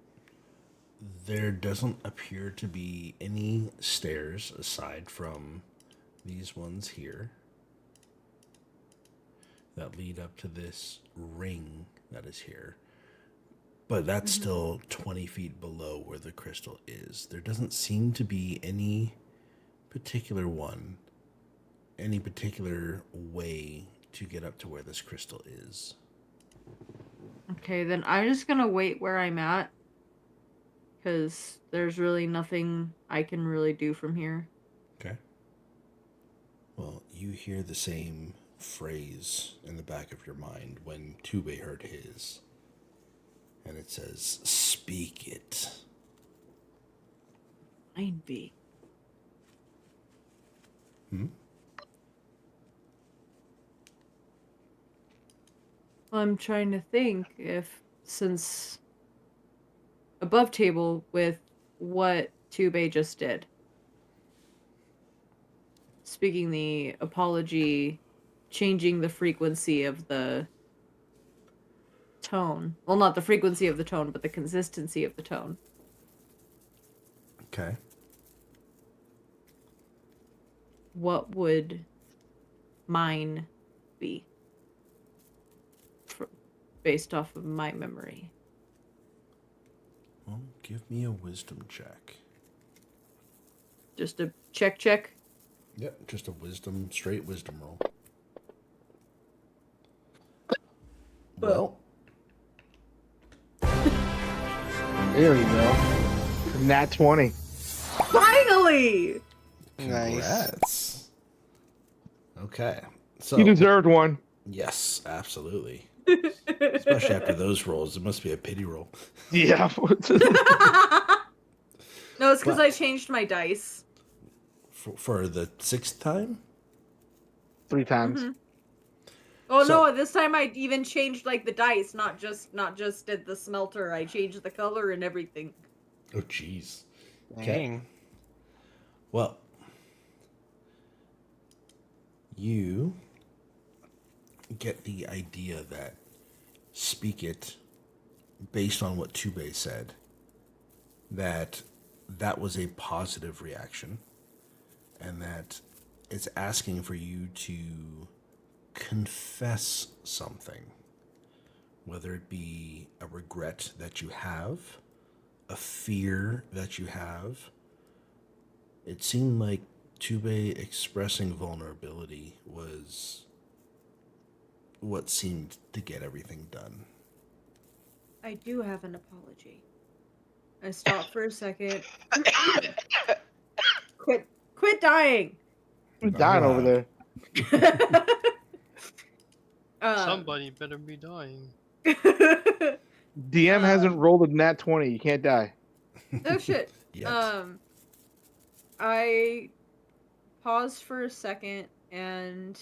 A: There doesn't appear to be any stairs aside from these ones here that lead up to this ring that is here. But that's still 20 feet below where the crystal is. There doesn't seem to be any particular way to get up to where this crystal is.
B: Okay, then I'm just gonna wait where I'm at. Because there's really nothing I can really do from here.
A: Okay. Well, you hear the same phrase in the back of your mind when Tube heard his. And it says, "Speak it."
B: Mind be. Well, I'm trying to think if, since above table with what Tube just did. Speaking the apology, changing the frequency of the tone. Well, not the frequency of the tone, but the consistency of the tone.
A: Okay.
B: What would mine be? Based off of my memory.
A: Well, give me a wisdom check.
B: Just a check.
A: Yep, just a straight wisdom roll. Well,
D: There you go. Nat 20.
B: Finally!
A: congrats. Okay, so
D: You deserved one.
A: yes, absolutely. Especially after those rolls, it must be a pity roll.
D: Yeah.
B: No, it's because I
A: But-
B: changed my dice.
A: For the 6th time.
D: 3 times.
B: Mhm. Oh
A: So-
B: no! This time I even changed like the dice, not just did the smelter. I changed the color and everything.
A: Oh, jeez.
E: Dang.
A: Well, you get the idea that Speak It, based on what Tube said, that was a positive reaction, and that it's asking for you to confess something, whether it be a regret that you have, a fear that you have. It seemed like Tube expressing vulnerability was what seemed to get everything done.
B: I do have an apology. I stopped for a second. Quit dying.
D: Who's dying over there?
C: Somebody better be dying.
D: DM hasn't rolled a nat 20. You can't die.
B: Oh shit.
A: Yet.
B: I paused for a second and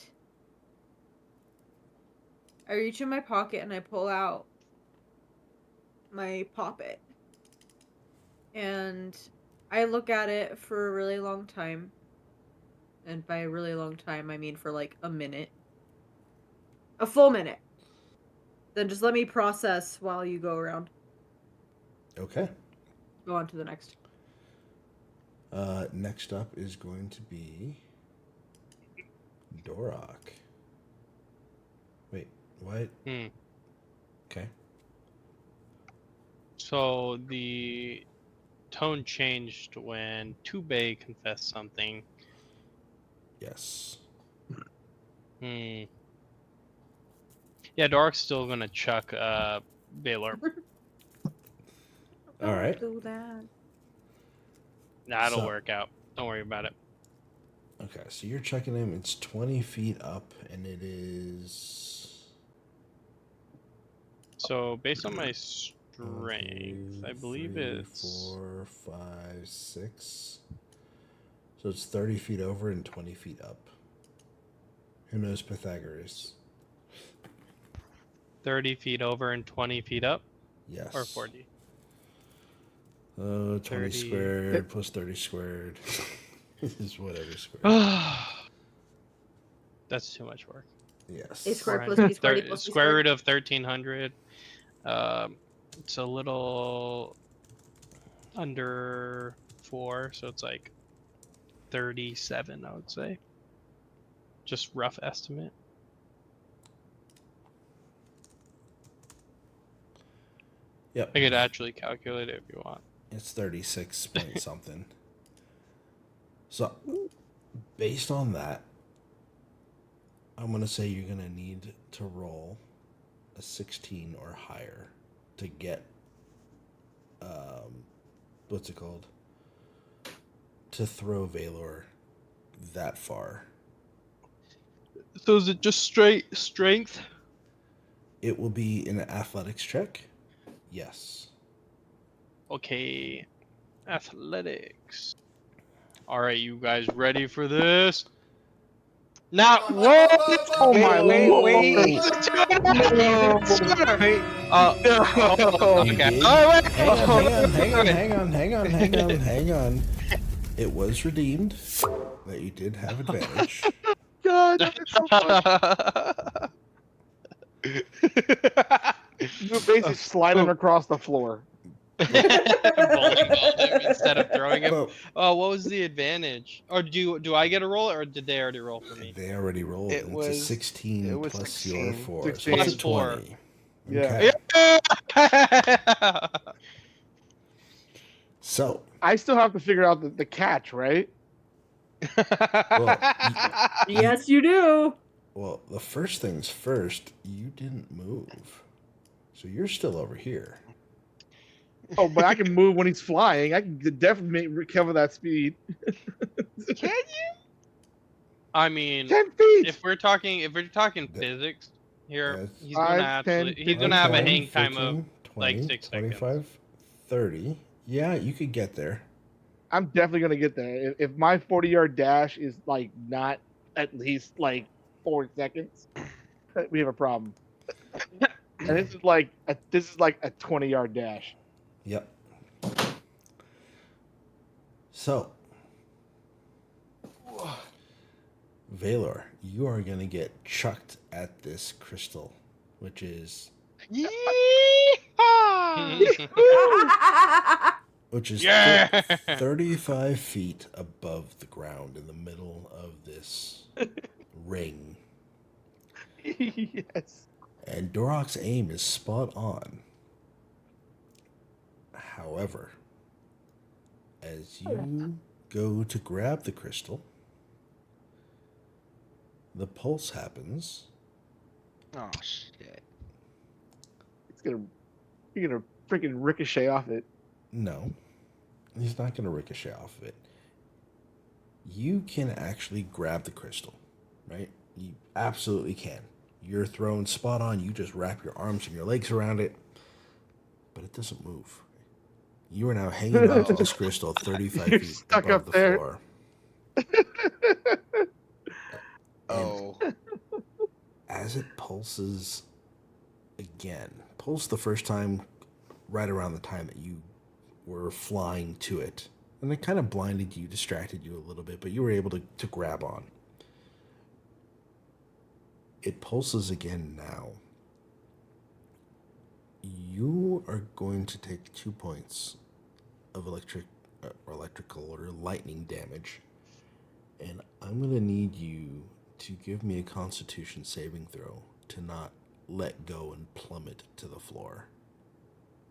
B: I reach in my pocket and I pull out my poppet. And I look at it for a really long time. And by a really long time, I mean for like a minute. A full minute. Then just let me process while you go around.
A: Okay.
B: Go on to the next.
A: Next up is going to be Dorok. Wait, what? Okay.
C: So the tone changed when Tube confessed something.
A: Yes.
C: Yeah, Dork's still gonna chuck Vaelor.
A: All right.
B: Do that.
C: That'll
A: So-
C: work out. Don't worry about it.
A: Okay, so you're checking him. It's 20 feet up, and it is.
C: So based on my
A: One,
C: strength,
A: two,
C: I believe
A: three,
C: it's
A: 4, 5, 6. So it's 30 feet over and 20 feet up. Who knows Pythagoras?
C: 30 feet over and 20 feet up,
A: Yes.
C: or 40.
A: 20
C: 30.
A: squared plus 30 squared is whatever squared.
C: That's too much work.
A: Yes.
B: A squared plus
C: 400.
B: B squared equals C
C: Square
B: squared.
C: root of 1300. It's a little under 4, so it's like 37, I would say. Just rough estimate.
A: Yep.
C: I could actually calculate it if you want.
A: It's 36 point something. So, based on that, I'm going to say you're going to need to roll a 16 or higher to get, what's it called? To throw Vaelor that far.
C: So is it just straight strength?
A: It will be an athletics check. Yes.
C: Okay, athletics. All right, you guys ready for this? Not whoa!
D: Oh my lord.
E: Wait.
A: You
C: Okay.
A: did?
C: Oh, wait.
A: Hang on. It was redeemed that you did have advantage.
D: God, it's so funny. We're basically sliding him across the floor.
C: Bowling ball him instead of throwing him.
A: Well,
C: Oh, what was the advantage? Or do I get a roll, or did they already roll for me?
A: they already rolled.
E: It
A: and
E: was-
A: it's a 16
E: it was
A: plus
E: 16.
A: your 4.
D: 16.
A: So it's a
C: Plus 4.
A: 20.
D: Yeah.
A: Okay. So,
D: I still have to figure out the catch, right?
B: Yes, you do.
A: well, the first things first, you didn't move. So you're still over here.
D: Oh, but I can move when he's flying. I can definitely recover that speed.
E: Can you?
C: I mean,
D: 10 feet.
C: if we're talking
A: The-
C: physics here,
A: Yes.
C: he's gonna
D: 5, 10,
C: actually he's gonna have a
A: 10,
C: hang time
A: 15,
C: of
A: 20,
C: like 6 seconds.
A: 25, 30. Yeah, you could get there.
D: I'm definitely gonna get there. If my 40-yard dash is like not at least like 4 seconds, we have a problem. And this is like a 20-yard dash.
A: Yep. So, Vaelor, you are going to get chucked at this crystal, which is
C: Yeah!
A: 35 feet above the ground in the middle of this ring.
D: Yes.
A: And Dorok's aim is spot on. However, as you go to grab the crystal, the pulse happens.
E: Oh shit.
D: You're gonna freaking ricochet off it.
A: No, he's not going to ricochet off of it. You can actually grab the crystal, right? You absolutely can. You're thrown spot on. You just wrap your arms and your legs around it, but it doesn't move. You are now hanging on to this crystal 35
D: You're
A: feet
D: stuck
A: above
D: up
A: the
D: there.
A: floor.
E: Oh.
A: As it pulses again, pulsed the first time right around the time that you were flying to it. And it kind of blinded you, distracted you a little bit, but you were able to grab on. It pulses again now. You are going to take 2 points of electrical or lightning damage. And I'm going to need you to give me a constitution saving throw to not let go and plummet to the floor.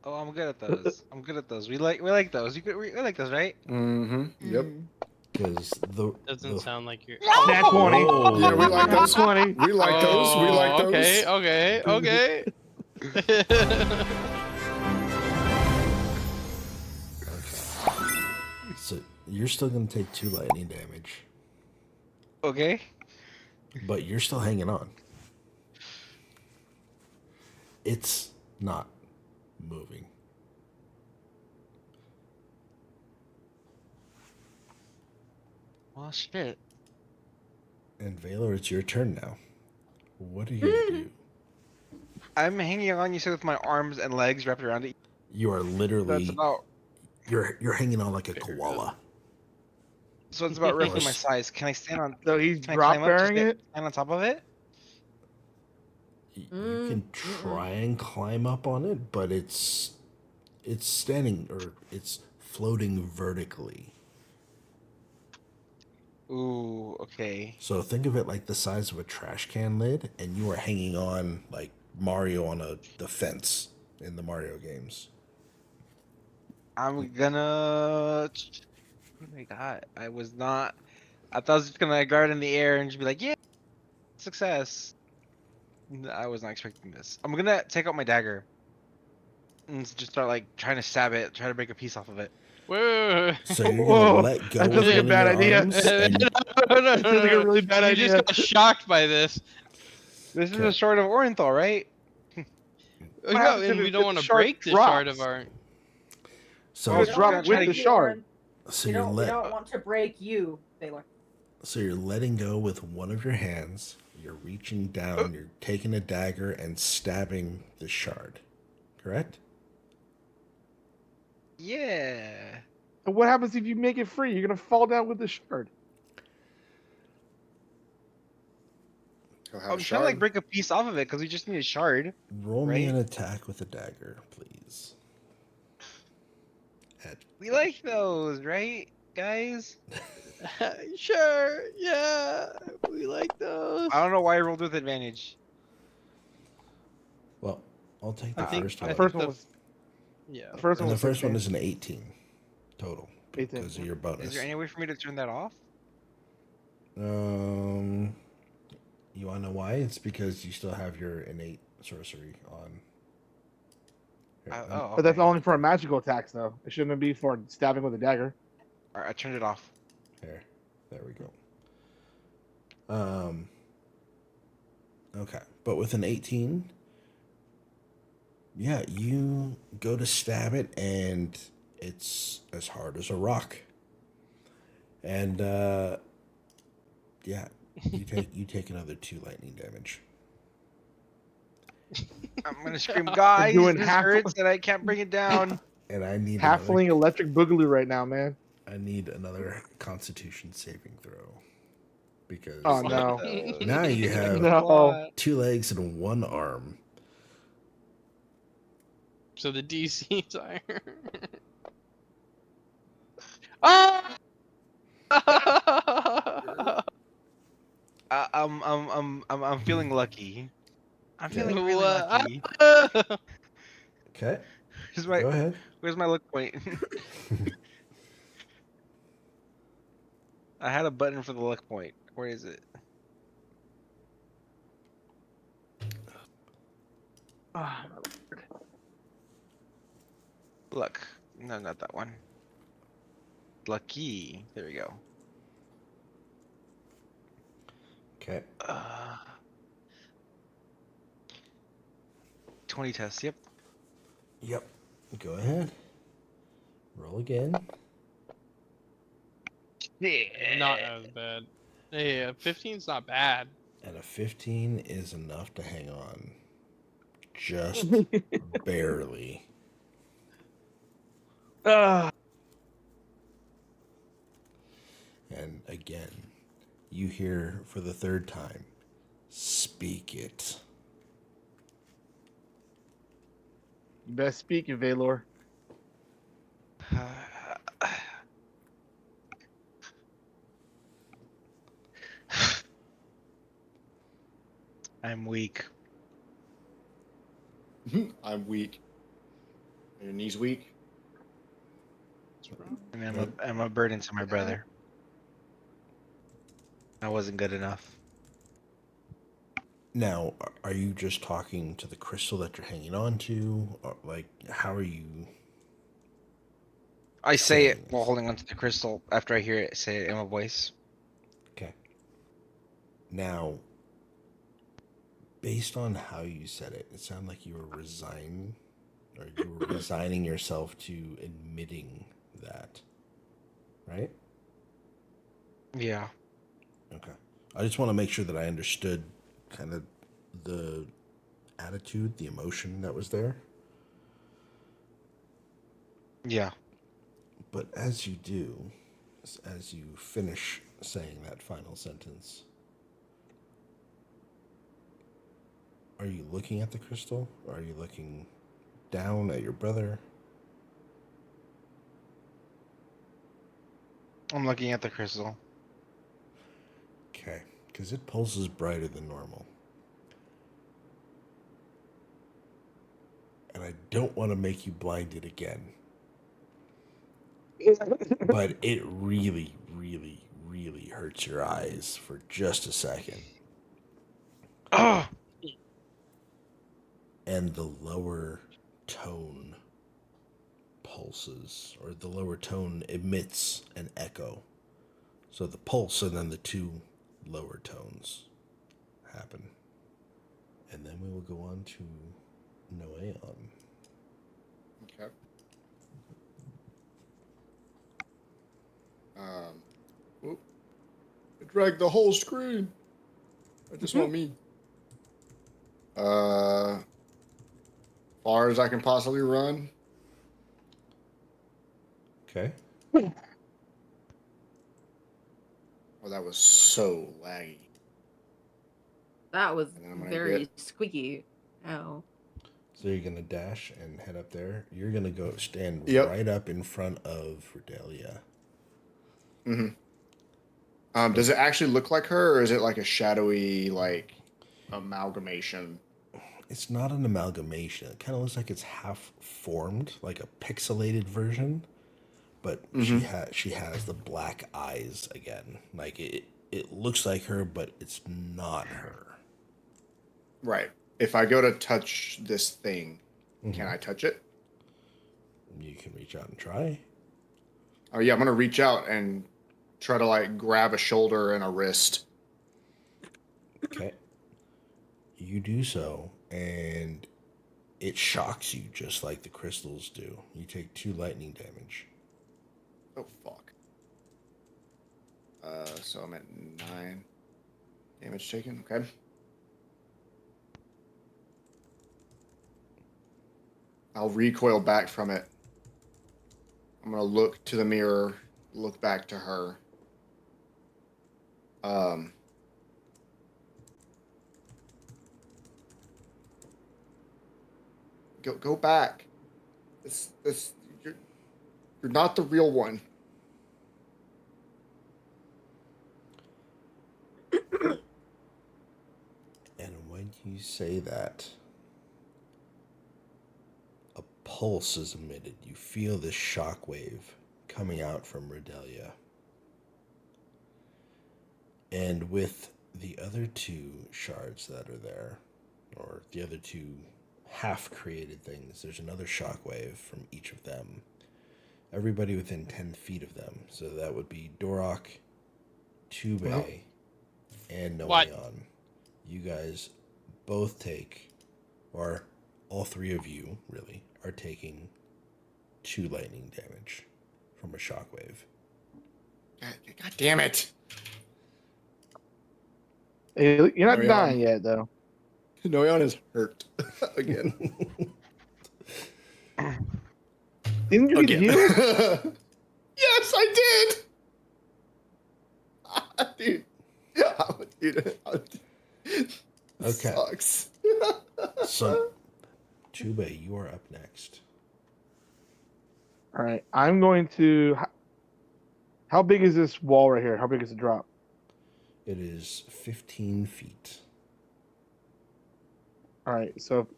E: Oh, I'm good at those. I'm good at those. We like those. We like those, right?
F: Mm-hmm. Yep.
A: Because
C: Doesn't sound like you're.
D: Nat 20.
F: Yeah, we like
D: Nat
F: those.
D: 20.
F: We like those. We like those.
C: Okay.
A: So you're still going to take 2 lightning damage,
E: Okay.
A: but you're still hanging on. It's not moving.
E: Well, shit.
A: And Vaelor, it's your turn now. What are you going to do?
E: I'm hanging on. You said with my arms and legs wrapped around it.
A: You are literally
E: That's about.
A: you're hanging on like a koala.
E: So it's about roughly my size. Can I stand on?
D: So he's
E: Can I
D: drop
E: climb up? Just
D: bearing
E: get-
D: it.
E: Stand on top of it.
A: You can try and climb up on it, but it's standing or it's floating vertically.
E: Ooh. Okay.
A: So think of it like the size of a trash can lid, and you are hanging on like Mario on the fence in the Mario games.
E: I'm gonna. Oh my god! I was not. I thought I was just gonna guard in the air and just be like, "Yeah, success." I was not expecting this. I'm gonna take out my dagger and just start like trying to stab it, try to break a piece off of it.
C: Whoa.
A: So you're
D: Whoa,
A: gonna let go
D: that
A: of
D: feels like a
A: one of
D: bad
A: your
D: idea.
A: arms, and
C: No.
D: Feels like a really bad
C: You
D: idea.
C: just got shocked by this.
E: This is
A: Okay.
E: a sword of orinthal, right?
C: No,
D: happens
C: and
D: if
C: we
D: it-
C: don't
D: if
C: want
D: the
C: to
D: shard
C: break the shard
D: drops?
C: of our.
A: so
D: Oh, it's dropped with the shard.
A: so
B: We
A: you're
B: don't want to break you, Baylor.
A: So you're letting go with one of your hands. You're reaching down. You're taking a dagger and stabbing the shard. Correct?
E: Yeah.
D: And what happens if you make it free? You're gonna fall down with the shard.
F: He'll have
E: I'm
F: a
E: trying to like
F: shard.
E: break a piece off of it because we just need a shard.
A: Roll me
E: Right?
A: an attack with a dagger, please.
E: We like those, right, guys?
C: Sure, yeah, we like those.
E: I don't know why I rolled with advantage.
A: Well, I'll take
C: I
A: the
C: think
A: first
C: I
A: one.
C: think
D: First one was
C: yeah.
D: the first one
A: And the
D: was
A: first one
D: 16.
A: is an 18 total
D: 18.
A: because of your bonus.
E: Is there any way for me to turn that off?
A: You want to know why? It's because you still have your innate sorcery on. Here,
D: But that's
E: Okay.
D: only for magical attacks, though. It shouldn't be for stabbing with a dagger.
E: All right, I turned it off.
A: Here, there we go. Okay, but with an 18, yeah, you go to stab it, and it's as hard as a rock. And yeah, you take another 2 lightning damage.
E: I'm gonna scream, guys!
D: doing
E: This
D: half-
E: hurts, and I can't bring it down.
A: And I need
D: Halfling electric boogaloo right now, man.
A: I need another Constitution saving throw because
D: Oh no.
A: now you have
D: No.
A: 2 legs and 1 arm.
C: So the DC's are. Ah!
E: I'm feeling lucky. I'm feeling really
C: What?
E: lucky.
A: Okay,
E: Here's my,
A: go ahead.
E: where's my luck point? I had a button for the luck point. Where is it?
D: Ah,
E: Luck. No, not that one. Lucky. There we go.
A: Okay,
E: 20 tests. Yep.
A: yep. Go ahead. Roll again.
C: Not as bad. Yeah, 15's not bad.
A: And a 15 is enough to hang on. Just barely.
D: Ah.
A: And again, you hear for the 3rd time, speak it.
D: You best speak it, Vaelor.
E: I'm weak.
F: I'm weak. Are your knees weak?
E: And I'm a burden to my brother. I wasn't good enough.
A: Now, are you just talking to the crystal that you're hanging on to? Or, like, how are you?
E: I say it
A: Saying
E: while
A: this.
E: holding onto the crystal after I hear it say it in my voice.
A: Okay. Now, based on how you said it, it sounded like you were resigning yourself to admitting that, right?
E: Yeah.
A: Okay. I just want to make sure that I understood kind of the attitude, the emotion that was there.
E: Yeah.
A: But as you do, as you finish saying that final sentence, are you looking at the crystal? Or are you looking down at your brother?
E: I'm looking at the crystal.
A: Okay, because it pulses brighter than normal. And I don't want to make you blinded again. But it really, really, really hurts your eyes for just a second.
E: Oh!
A: And the lower tone pulses, or the lower tone emits an echo. So the pulse and then the 2 lower tones happen. And then we will go on to Noeon.
F: Okay. Whoop. It dragged the whole screen. I just want me. Far as I can possibly run.
A: Okay.
F: Oh, that was so laggy.
B: That was
F: And then I'm gonna
B: very squeaky. Oh.
A: So you're gonna dash and head up there. You're gonna go stand
F: Yep.
A: right up in front of Redelia.
F: Does it actually look like her, or is it like a shadowy, like, amalgamation?
A: It's not an amalgamation. It kind of looks like it's half formed, like a pixelated version. But she has the black eyes again. Like it looks like her, but it's not her.
F: Right. If I go to touch this thing, can I touch it?
A: You can reach out and try.
F: Oh yeah, I'm gonna reach out and try to like grab a shoulder and a wrist.
A: Okay. You do so, and it shocks you just like the crystals do. You take 2 lightning damage.
F: Oh fuck. So I'm at 9 damage taken. Okay. I'll recoil back from it. I'm gonna look to the mirror, look back to her. Go back. This you're not the real one.
A: And when you say that, a pulse is emitted. You feel this shockwave coming out from Redelia. And with the other 2 shards that are there, or the other 2 half-created things, there's another shockwave from each of them. Everybody within 10 feet of them. So that would be Dorok, Tube, and
C: What?
A: Noeon. You guys both take, or all 3 of you, really, are taking 2 lightning damage from a shockwave.
F: God damn it.
D: Hey, you're not
F: Noeon.
D: dying yet, though.
F: Noeon is hurt again.
D: Didn't you get healed?
F: Yes, I did. Dude,
A: Okay.
F: sucks.
A: So, Tube, you are up next.
D: All right, I'm going to. How big is this wall right here? How big is the drop?
A: It is 15 feet.
D: All right, so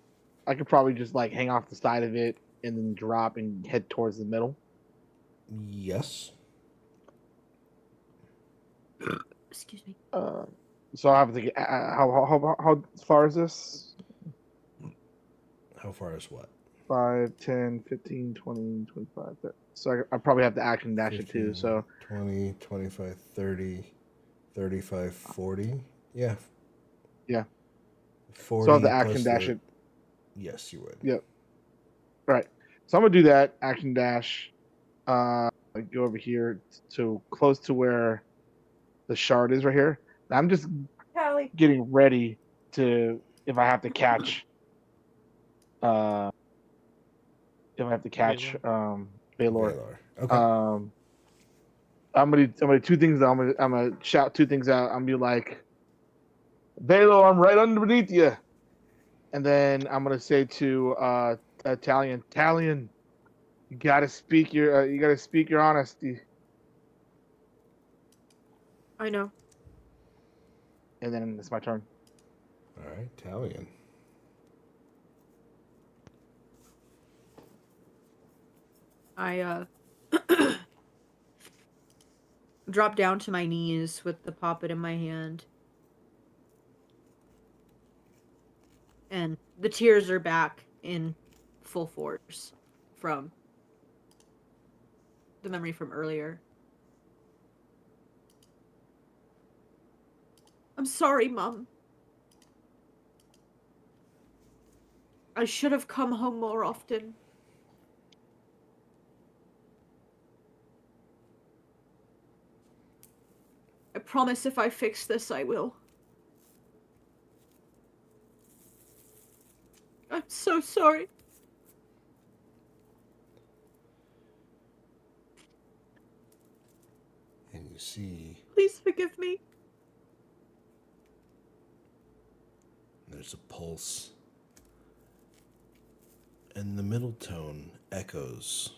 D: I could probably just like hang off the side of it and then drop and head towards the middle.
A: Yes.
B: Excuse me.
D: So I have to get. How far is this?
A: How far is what?
D: 5, 10, 15, 20, 25, 30. So I probably have to action dash it too.
A: 15,
D: So
A: 20, 25, 30, 35, 40. Yeah.
D: Yeah.
A: 40
D: so I have to
A: plus
D: action dash
A: the-
D: it.
A: Yes, you would.
D: Yep. Right. So I'm gonna do that action dash. Go over here to close to where the shard is right here. I'm just
B: Callie.
D: getting ready to if I have to catch. If I have to catch Vaelor.
A: Vaelor. Okay.
D: I'm gonna 2 things. I'm gonna shout 2 things out. I'm gonna be like, Vaelor, I'm right underneath you. And then I'm gonna say to Talion, you gotta speak your honesty.
B: I know.
D: And then it's my turn.
A: All right, Talion.
B: I drop down to my knees with the poppet in my hand. And the tears are back in full force from the memory from earlier. I'm sorry, Mom. I should have come home more often. I promise if I fix this, I will. I'm so sorry.
A: And you see
B: Please forgive me.
A: There's a pulse. And the middle tone echoes.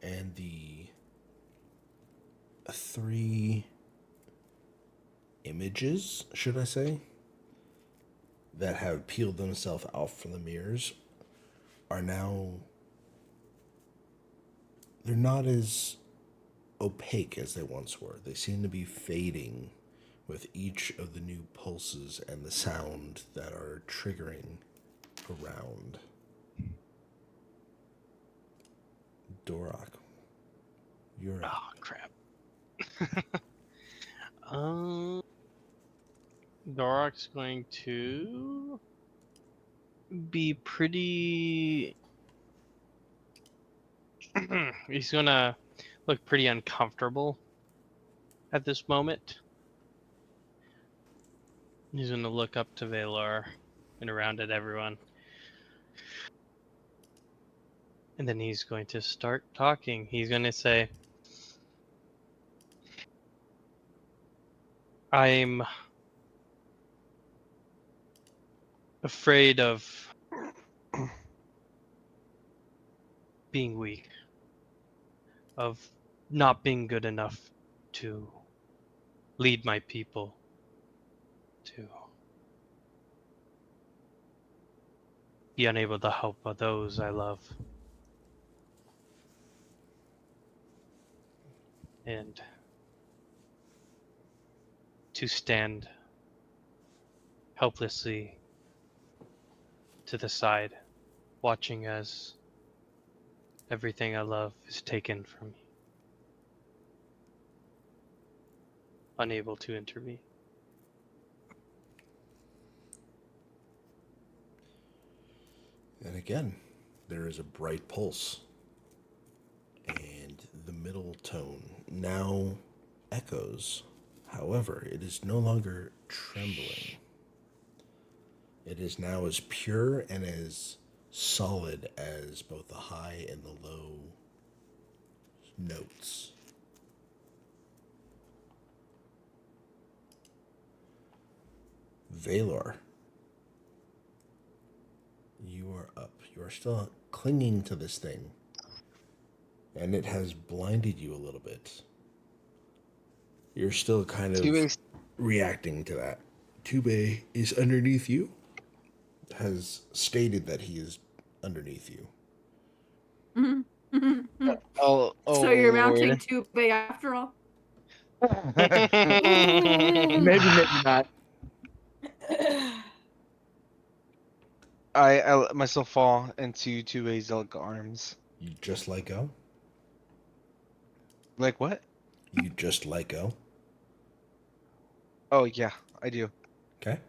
A: And the three images, should I say, that have peeled themselves out from the mirrors are now, they're not as opaque as they once were. They seem to be fading with each of the new pulses and the sound that are triggering around. Dorak, you're up.
C: Oh crap. Dorak's going to be pretty. He's gonna look pretty uncomfortable at this moment. He's gonna look up to Vaelor and around at everyone. And then he's going to start talking. He's going to say, I'm afraid of being weak, of not being good enough to lead my people, to be unable to help those I love. And to stand helplessly to the side, watching as everything I love is taken from me. Unable to intervene.
A: And again, there is a bright pulse. And the middle tone now echoes. However, it is no longer trembling. It is now as pure and as solid as both the high and the low notes. Vaelor, you are up. You are still clinging to this thing, and it has blinded you a little bit. You're still kind of reacting to that. Tube is underneath you, has stated that he is underneath you.
B: So you're mounting Tube after all?
D: Maybe not.
E: I let myself fall into Tube's arms.
A: You just let go?
E: Like what?
A: You just let go?
E: Oh yeah, I do.
A: Okay.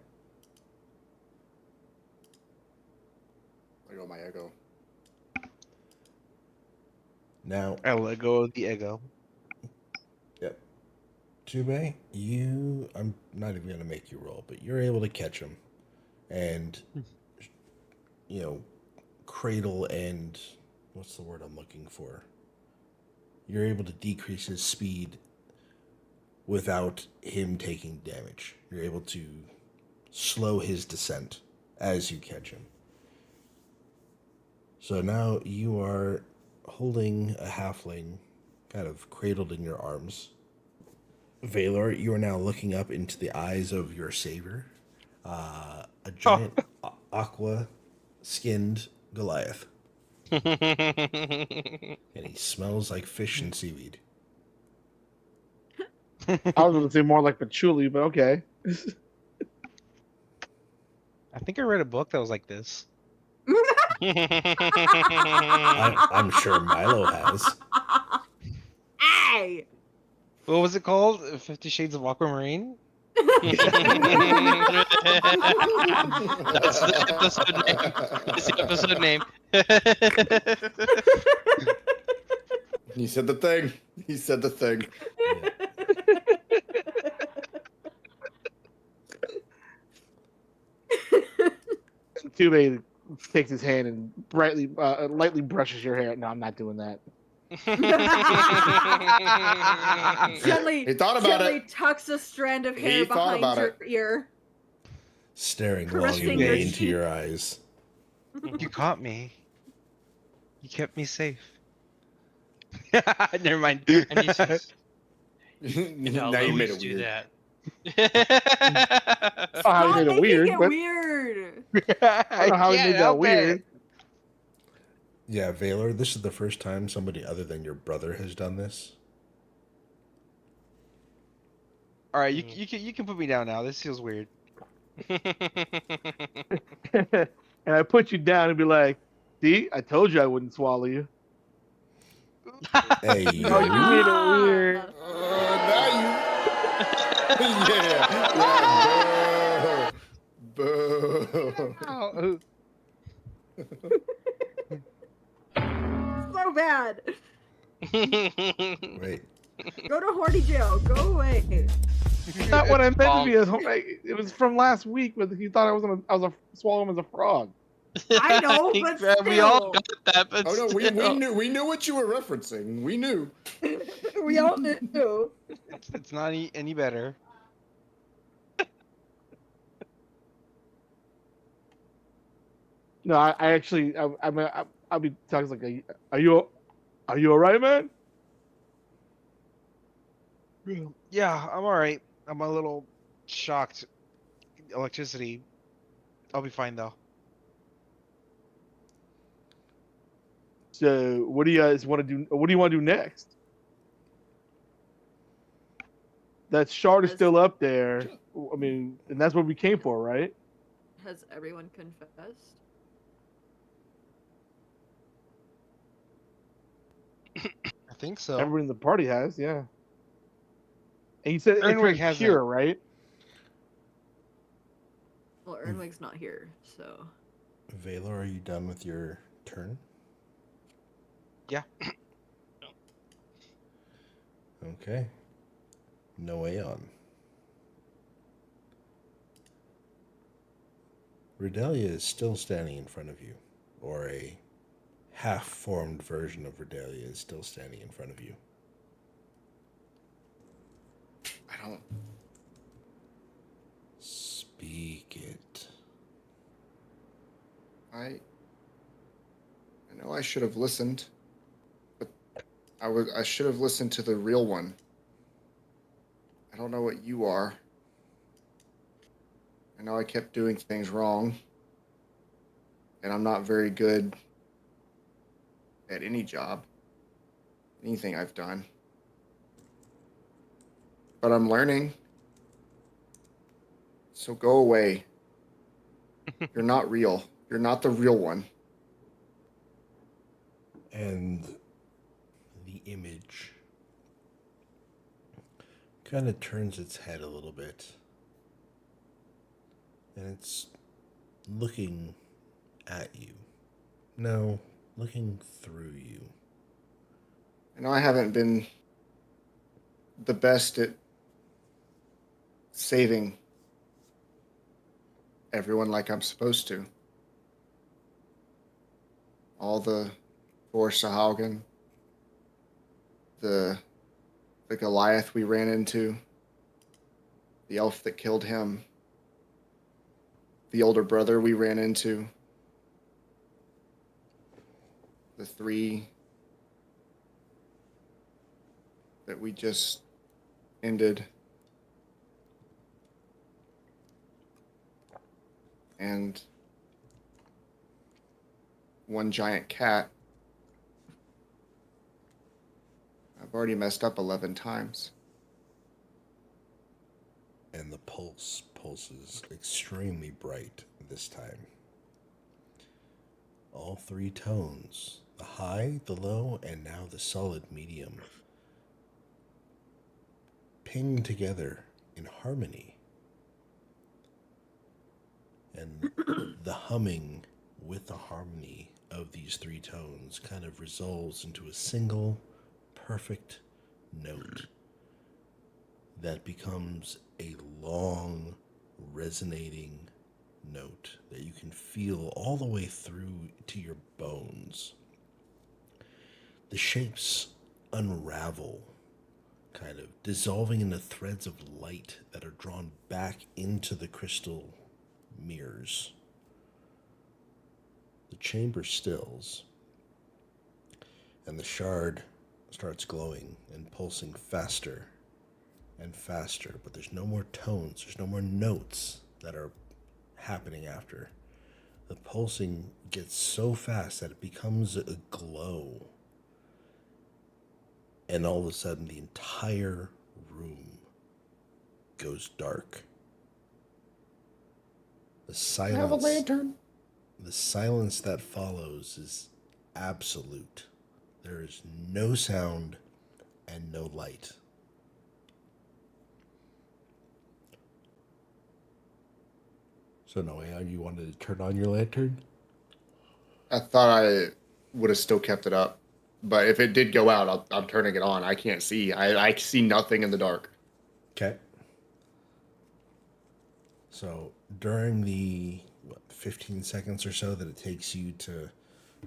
F: There go my ego.
A: Now,
E: I let go of the ego.
A: yep. Tube, I'm not even going to make you roll, but you're able to catch him and, cradle and, what's the word I'm looking for? You're able to decrease his speed without him taking damage. You're able to slow his descent as you catch him. So now you are holding a halfling kind of cradled in your arms. Vaelor, you are now looking up into the eyes of your savior, a giant aqua-skinned Goliath. And he smells like fish and seaweed.
D: I was going to say more like patchouli, but okay.
E: I think I read a book that was like this.
A: I'm sure Milo has.
B: Hey!
E: What was it called? 50 Shades of Aquamarine?
C: That's the episode name. That's the episode name.
F: He said the thing. He said the thing.
A: Yeah.
D: Tube takes his hand and lightly brushes your hair. No, I'm not doing that.
B: Gently,
F: He thought about
B: gently
F: it.
B: tucks a strand of
F: He
B: hair
F: thought
B: behind
F: about
B: your
F: it.
B: ear.
A: Staring
B: Caressing
A: longingly
B: your
A: into
B: cheek.
A: your eyes.
E: You caught me. You kept me safe. Never mind.
C: And he says, and I'll
F: Now you made
C: always
F: it
C: do
F: weird.
C: that.
D: I don't know how he
B: Stop
D: made it
B: making
D: weird,
B: it
D: but
B: weird.
D: I don't know how he
E: can't
D: made that
E: help
D: weird.
E: it.
A: Yeah, Vaelor, this is the first time somebody other than your brother has done this.
E: All right, you can put me down now. This feels weird.
D: And I put you down and be like, see, I told you I wouldn't swallow you.
A: Hey,
D: No, you made it weird.
F: Now you. Yeah. Boo.
E: Ow.
B: So bad.
A: wait.
B: Go to horny jail. Go away.
D: Not what I meant to be.
C: Bonk.
D: It was from last week, but he thought I was swallow him as a frog.
B: I know, but still.
C: We all got that, but
F: Oh no, we
C: still.
F: knew what you were referencing. We knew.
B: We all knew.
E: It's not any better.
D: No, I actually, I'll be talking like, are you all right, man?
E: Yeah, I'm all right. I'm a little shocked. Electricity. I'll be fine though.
D: So, what do you guys want to do? What do you want to do next? That shard is still up there. I mean, and that's what we came for, right?
B: Has everyone confessed?
E: I think so.
D: Everyone in the party has, yeah. And you said
E: Ernwig
D: it's
E: hasn't.
D: pure, right?
B: Well, Ernwig's not here, so.
A: Vaelor, are you done with your turn?
E: Yeah.
A: Okay. Noeon. Redelia is still standing in front of you, or a half-formed version of Redelia is still standing in front of you.
F: I don't.
A: Speak it.
F: I know I should have listened, but I should have listened to the real one. I don't know what you are. I know I kept doing things wrong, and I'm not very good at any job, anything I've done. But I'm learning. So go away. You're not real. You're not the real one.
A: And the image kind of turns its head a little bit. And it's looking at you. No, looking through you.
F: I know I haven't been the best at saving everyone like I'm supposed to. All the for Sahaugen, the Goliath we ran into, the elf that killed him, the older brother we ran into, the 3 that we just ended, and 1 giant cat. I've already messed up 11 times.
A: And the pulses extremely bright this time. All 3 tones, the high, the low, and now the solid medium, ping together in harmony. And the humming with the harmony of these 3 tones kind of resolves into a single perfect note that becomes a long, resonating note that you can feel all the way through to your bones. the shapes unravel, kind of dissolving into threads of light that are drawn back into the crystal mirrors. The chamber stills, and the shard starts glowing and pulsing faster and faster, but there's no more tones, there's no more notes that are happening after. The pulsing gets so fast that it becomes a glow. And all of a sudden, the entire room goes dark. The silence.
F: I have a lantern.
A: The silence that follows is absolute. There is no sound and no light. So, Noeon, you wanted to turn on your lantern?
F: I thought I would have still kept it up, but if it did go out, I'm turning it on. I can't see. I see nothing in the dark.
A: Okay. So during the 15 seconds or so that it takes you to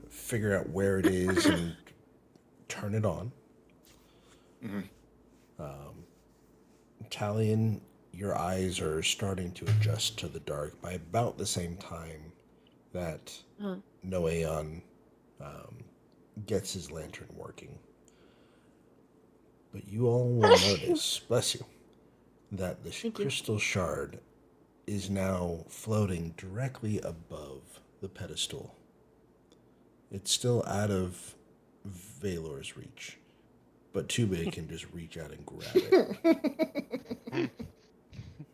A: figure out where it is and turn it on, Talion, your eyes are starting to adjust to the dark by about the same time that Noeon gets his lantern working. But you all will notice, bless you, that the crystal shard is now floating directly above the pedestal. It's still out of Vaelor's reach, but Tube can just reach out and grab it.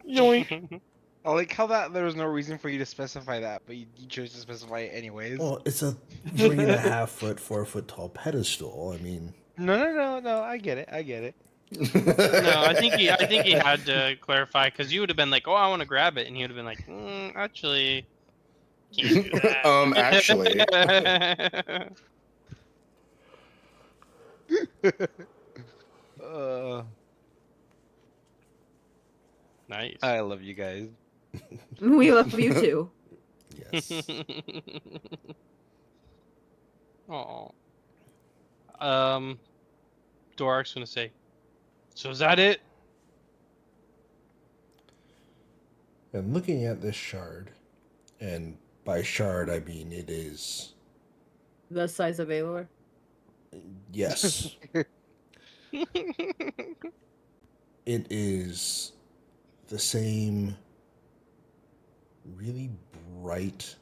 D: Yoink.
E: I like how that there was no reason for you to specify that, but you chose to specify it anyways.
A: Well, it's a 3.5 foot, 4 foot tall pedestal. I mean,
E: No. I get it.
C: No, I think he had to clarify because you would have been like, "Oh, I want to grab it," and he would have been like, "Actually, can't do that."
F: Actually.
C: Nice.
E: I love you guys.
B: We love you too.
A: yes.
C: Oh. Dorak's gonna say, "So is that it?"
A: And looking at this shard, and by shard I mean it is,
B: The size of Vaelor.
A: yes, it is the same really bright,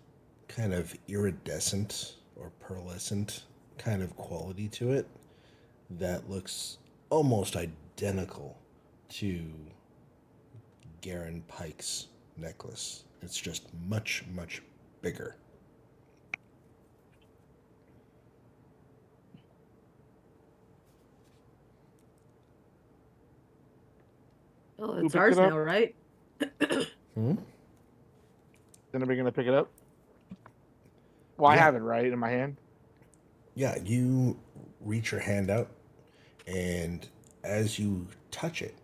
A: kind of iridescent or pearlescent kind of quality to it that looks almost identical to Garen Pike's necklace. It's just much, much bigger.
B: Oh,
D: Who
B: it's
D: picked
B: ours
D: it up?
B: now, right?
D: Is anybody gonna pick it up? Well, I
A: Yeah.
D: have it right in my hand.
A: Yeah, you reach your hand out, and as you touch it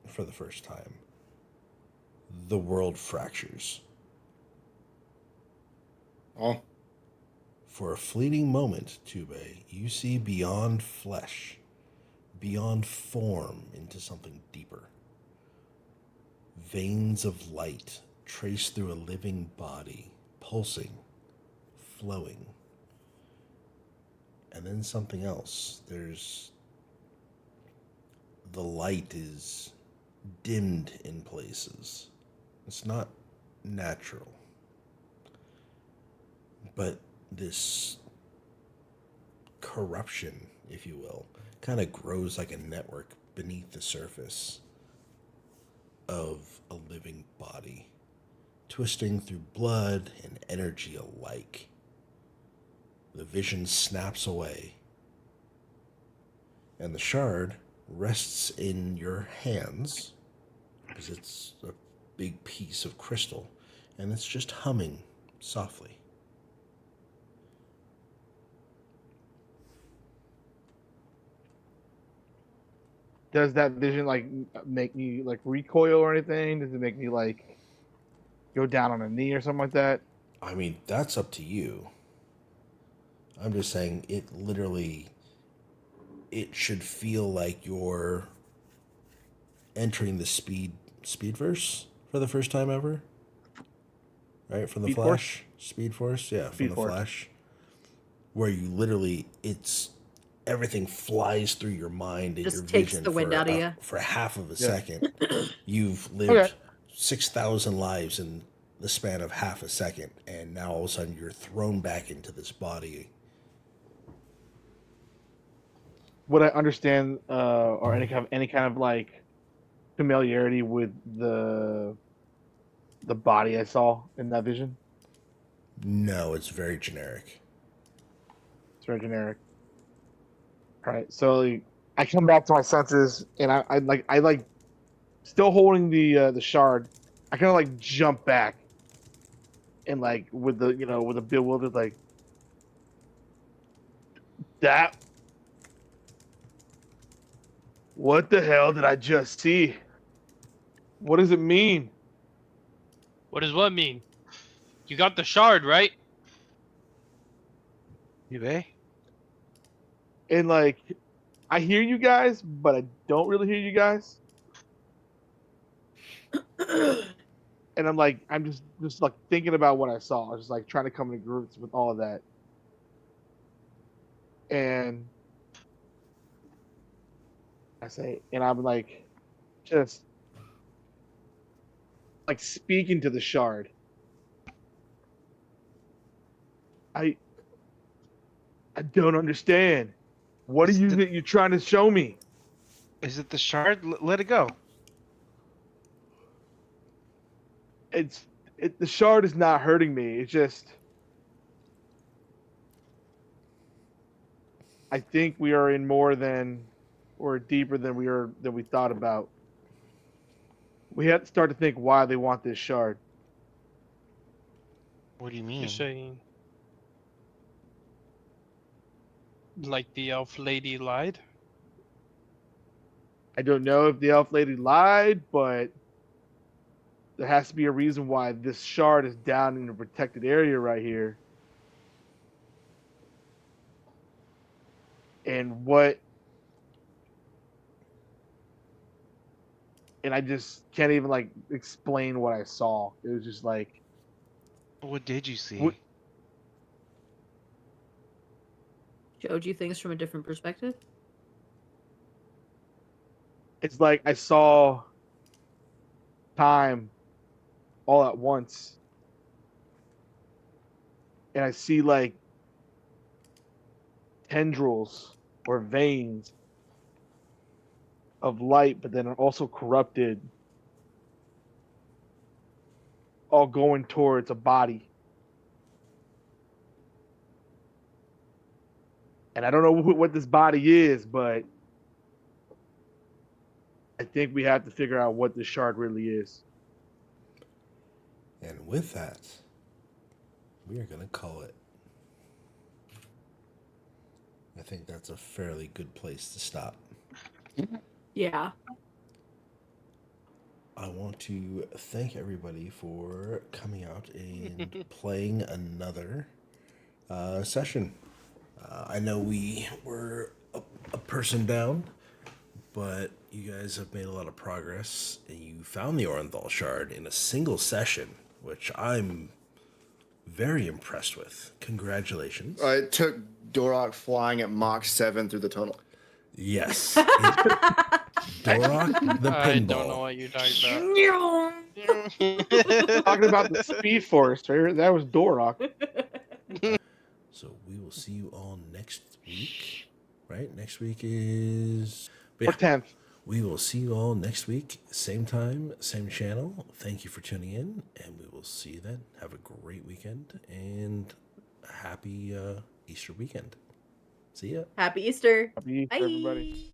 A: for the first time, the world fractures.
F: Oh,
A: For a fleeting moment, Tube, you see beyond flesh, beyond form, into something deeper. Veins of light trace through a living body, pulsing, flowing. And then something else. There's... the light is dimmed in places. It's not natural. But this corruption, if you will, kind of grows like a network beneath the surface of a living body, twisting through blood and energy alike. The vision snaps away, and the shard rests in your hands, because it's a big piece of crystal, and it's just humming softly.
D: Does that vision like make me like recoil or anything? Does it make me like go down on a knee or something like that?
A: I mean, that's up to you. I'm just saying it literally it should feel like you're entering the speed verse for the first time ever. Right? From the
D: Speed
A: Flash? Speed Force? Yeah, from
D: Speed
A: the
D: Force.
A: Flash. Where you literally, everything flies through your mind and
B: Just
A: your
B: takes
A: vision
B: the wind out of you.
A: for half of a
D: Yeah.
A: second. You've lived 6,000 lives in the span of half a second, and now all of a sudden you're thrown back into this body.
D: Would I understand or any kind of like familiarity with the body I saw in that vision?
A: No, it's very generic.
D: It's very generic. All right, so like, I come back to my senses, and I like still holding the shard. I kind of like jump back, and like with the bewildered like that. What the hell did I just see? What does it mean?
C: What does what mean? You got the shard, right?
E: You eh?
D: And like, I hear you guys, but I don't really hear you guys. And I'm just like thinking about what I saw, just like trying to come to grips with all of that. And I'm like, just like speaking to the shard. I don't understand. What is it that you're trying to show me?
E: Is it the shard? Let it go.
D: The shard is not hurting me. It's just, I think we are in more than, or deeper than we thought about. We have to start to think why they want this shard.
E: What do you mean?
C: You're saying like the elf lady lied?
D: I don't know if the elf lady lied, but there has to be a reason why this shard is down in a protected area right here. And I just can't even like explain what I saw. It was just like,
E: What did you see?
D: What-
B: Showed you things from a different perspective.
D: it's like I saw time all at once. And I see like tendrils or veins of light, but then also corrupted, all going towards a body. And I don't know what this body is, but I think we have to figure out what this shard really is.
A: And with that, we are going to call it. I think that's a fairly good place to stop.
B: Yeah.
A: I want to thank everybody for coming out and playing another session. I know we were a person down, but you guys have made a lot of progress, and you found the orinthal shard in a single session, which I'm very impressed with. Congratulations.
F: It took Dorok flying at Mach 7 through the tunnel.
A: Yes. Dorok the pinball.
C: I don't know what you're talking about.
D: Talking about the Speed Force, right? That was Dorok.
A: So we will see you all next week, right? Next week is...
D: Or 10th.
A: We will see you all next week, same time, same channel. Thank you for tuning in, and we will see you then. Have a great weekend, and a happy Easter weekend. See ya.
B: Happy Easter.
D: Happy
B: Bye.
D: everybody.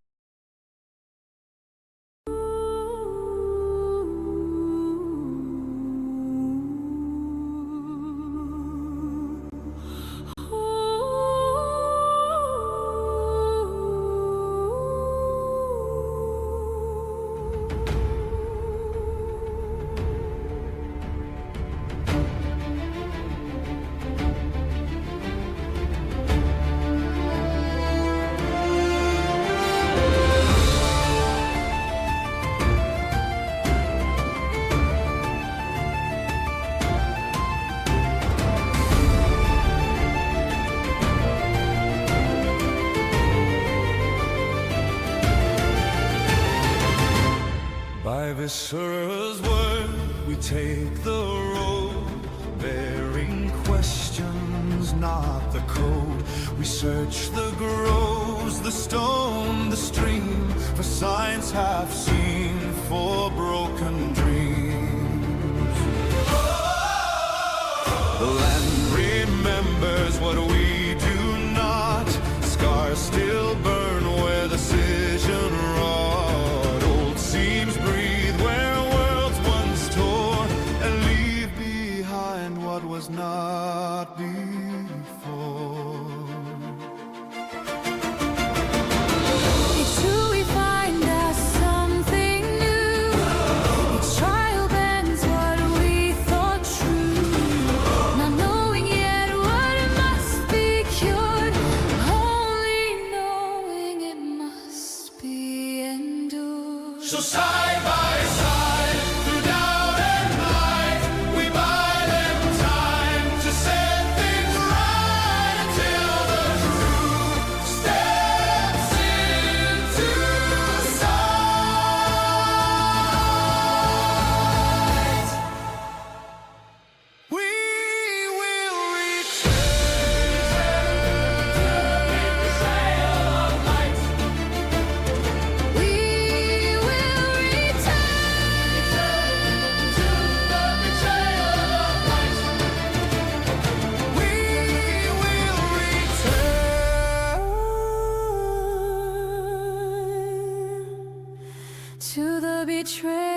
I: sorcerer's word, we take the road, bearing questions, not the code. We search the groves, the stone, the stream, for signs half seen, for broken dreams. The land remembers what we do not. Scars still burn where the decision wrought. Old seams breathe where worlds once tore, and leave behind what was not before.
J: Each true we find us something new. Each trial bends what we thought true. Not knowing yet what must be cured, only knowing it must be endured.
I: So side by side, through doubt and night, we buy them time to set things right until the truth steps into sight. We will return to the betrayal of light.
J: We will return
I: To the betrayal of light. We will return.
J: to the betrayal.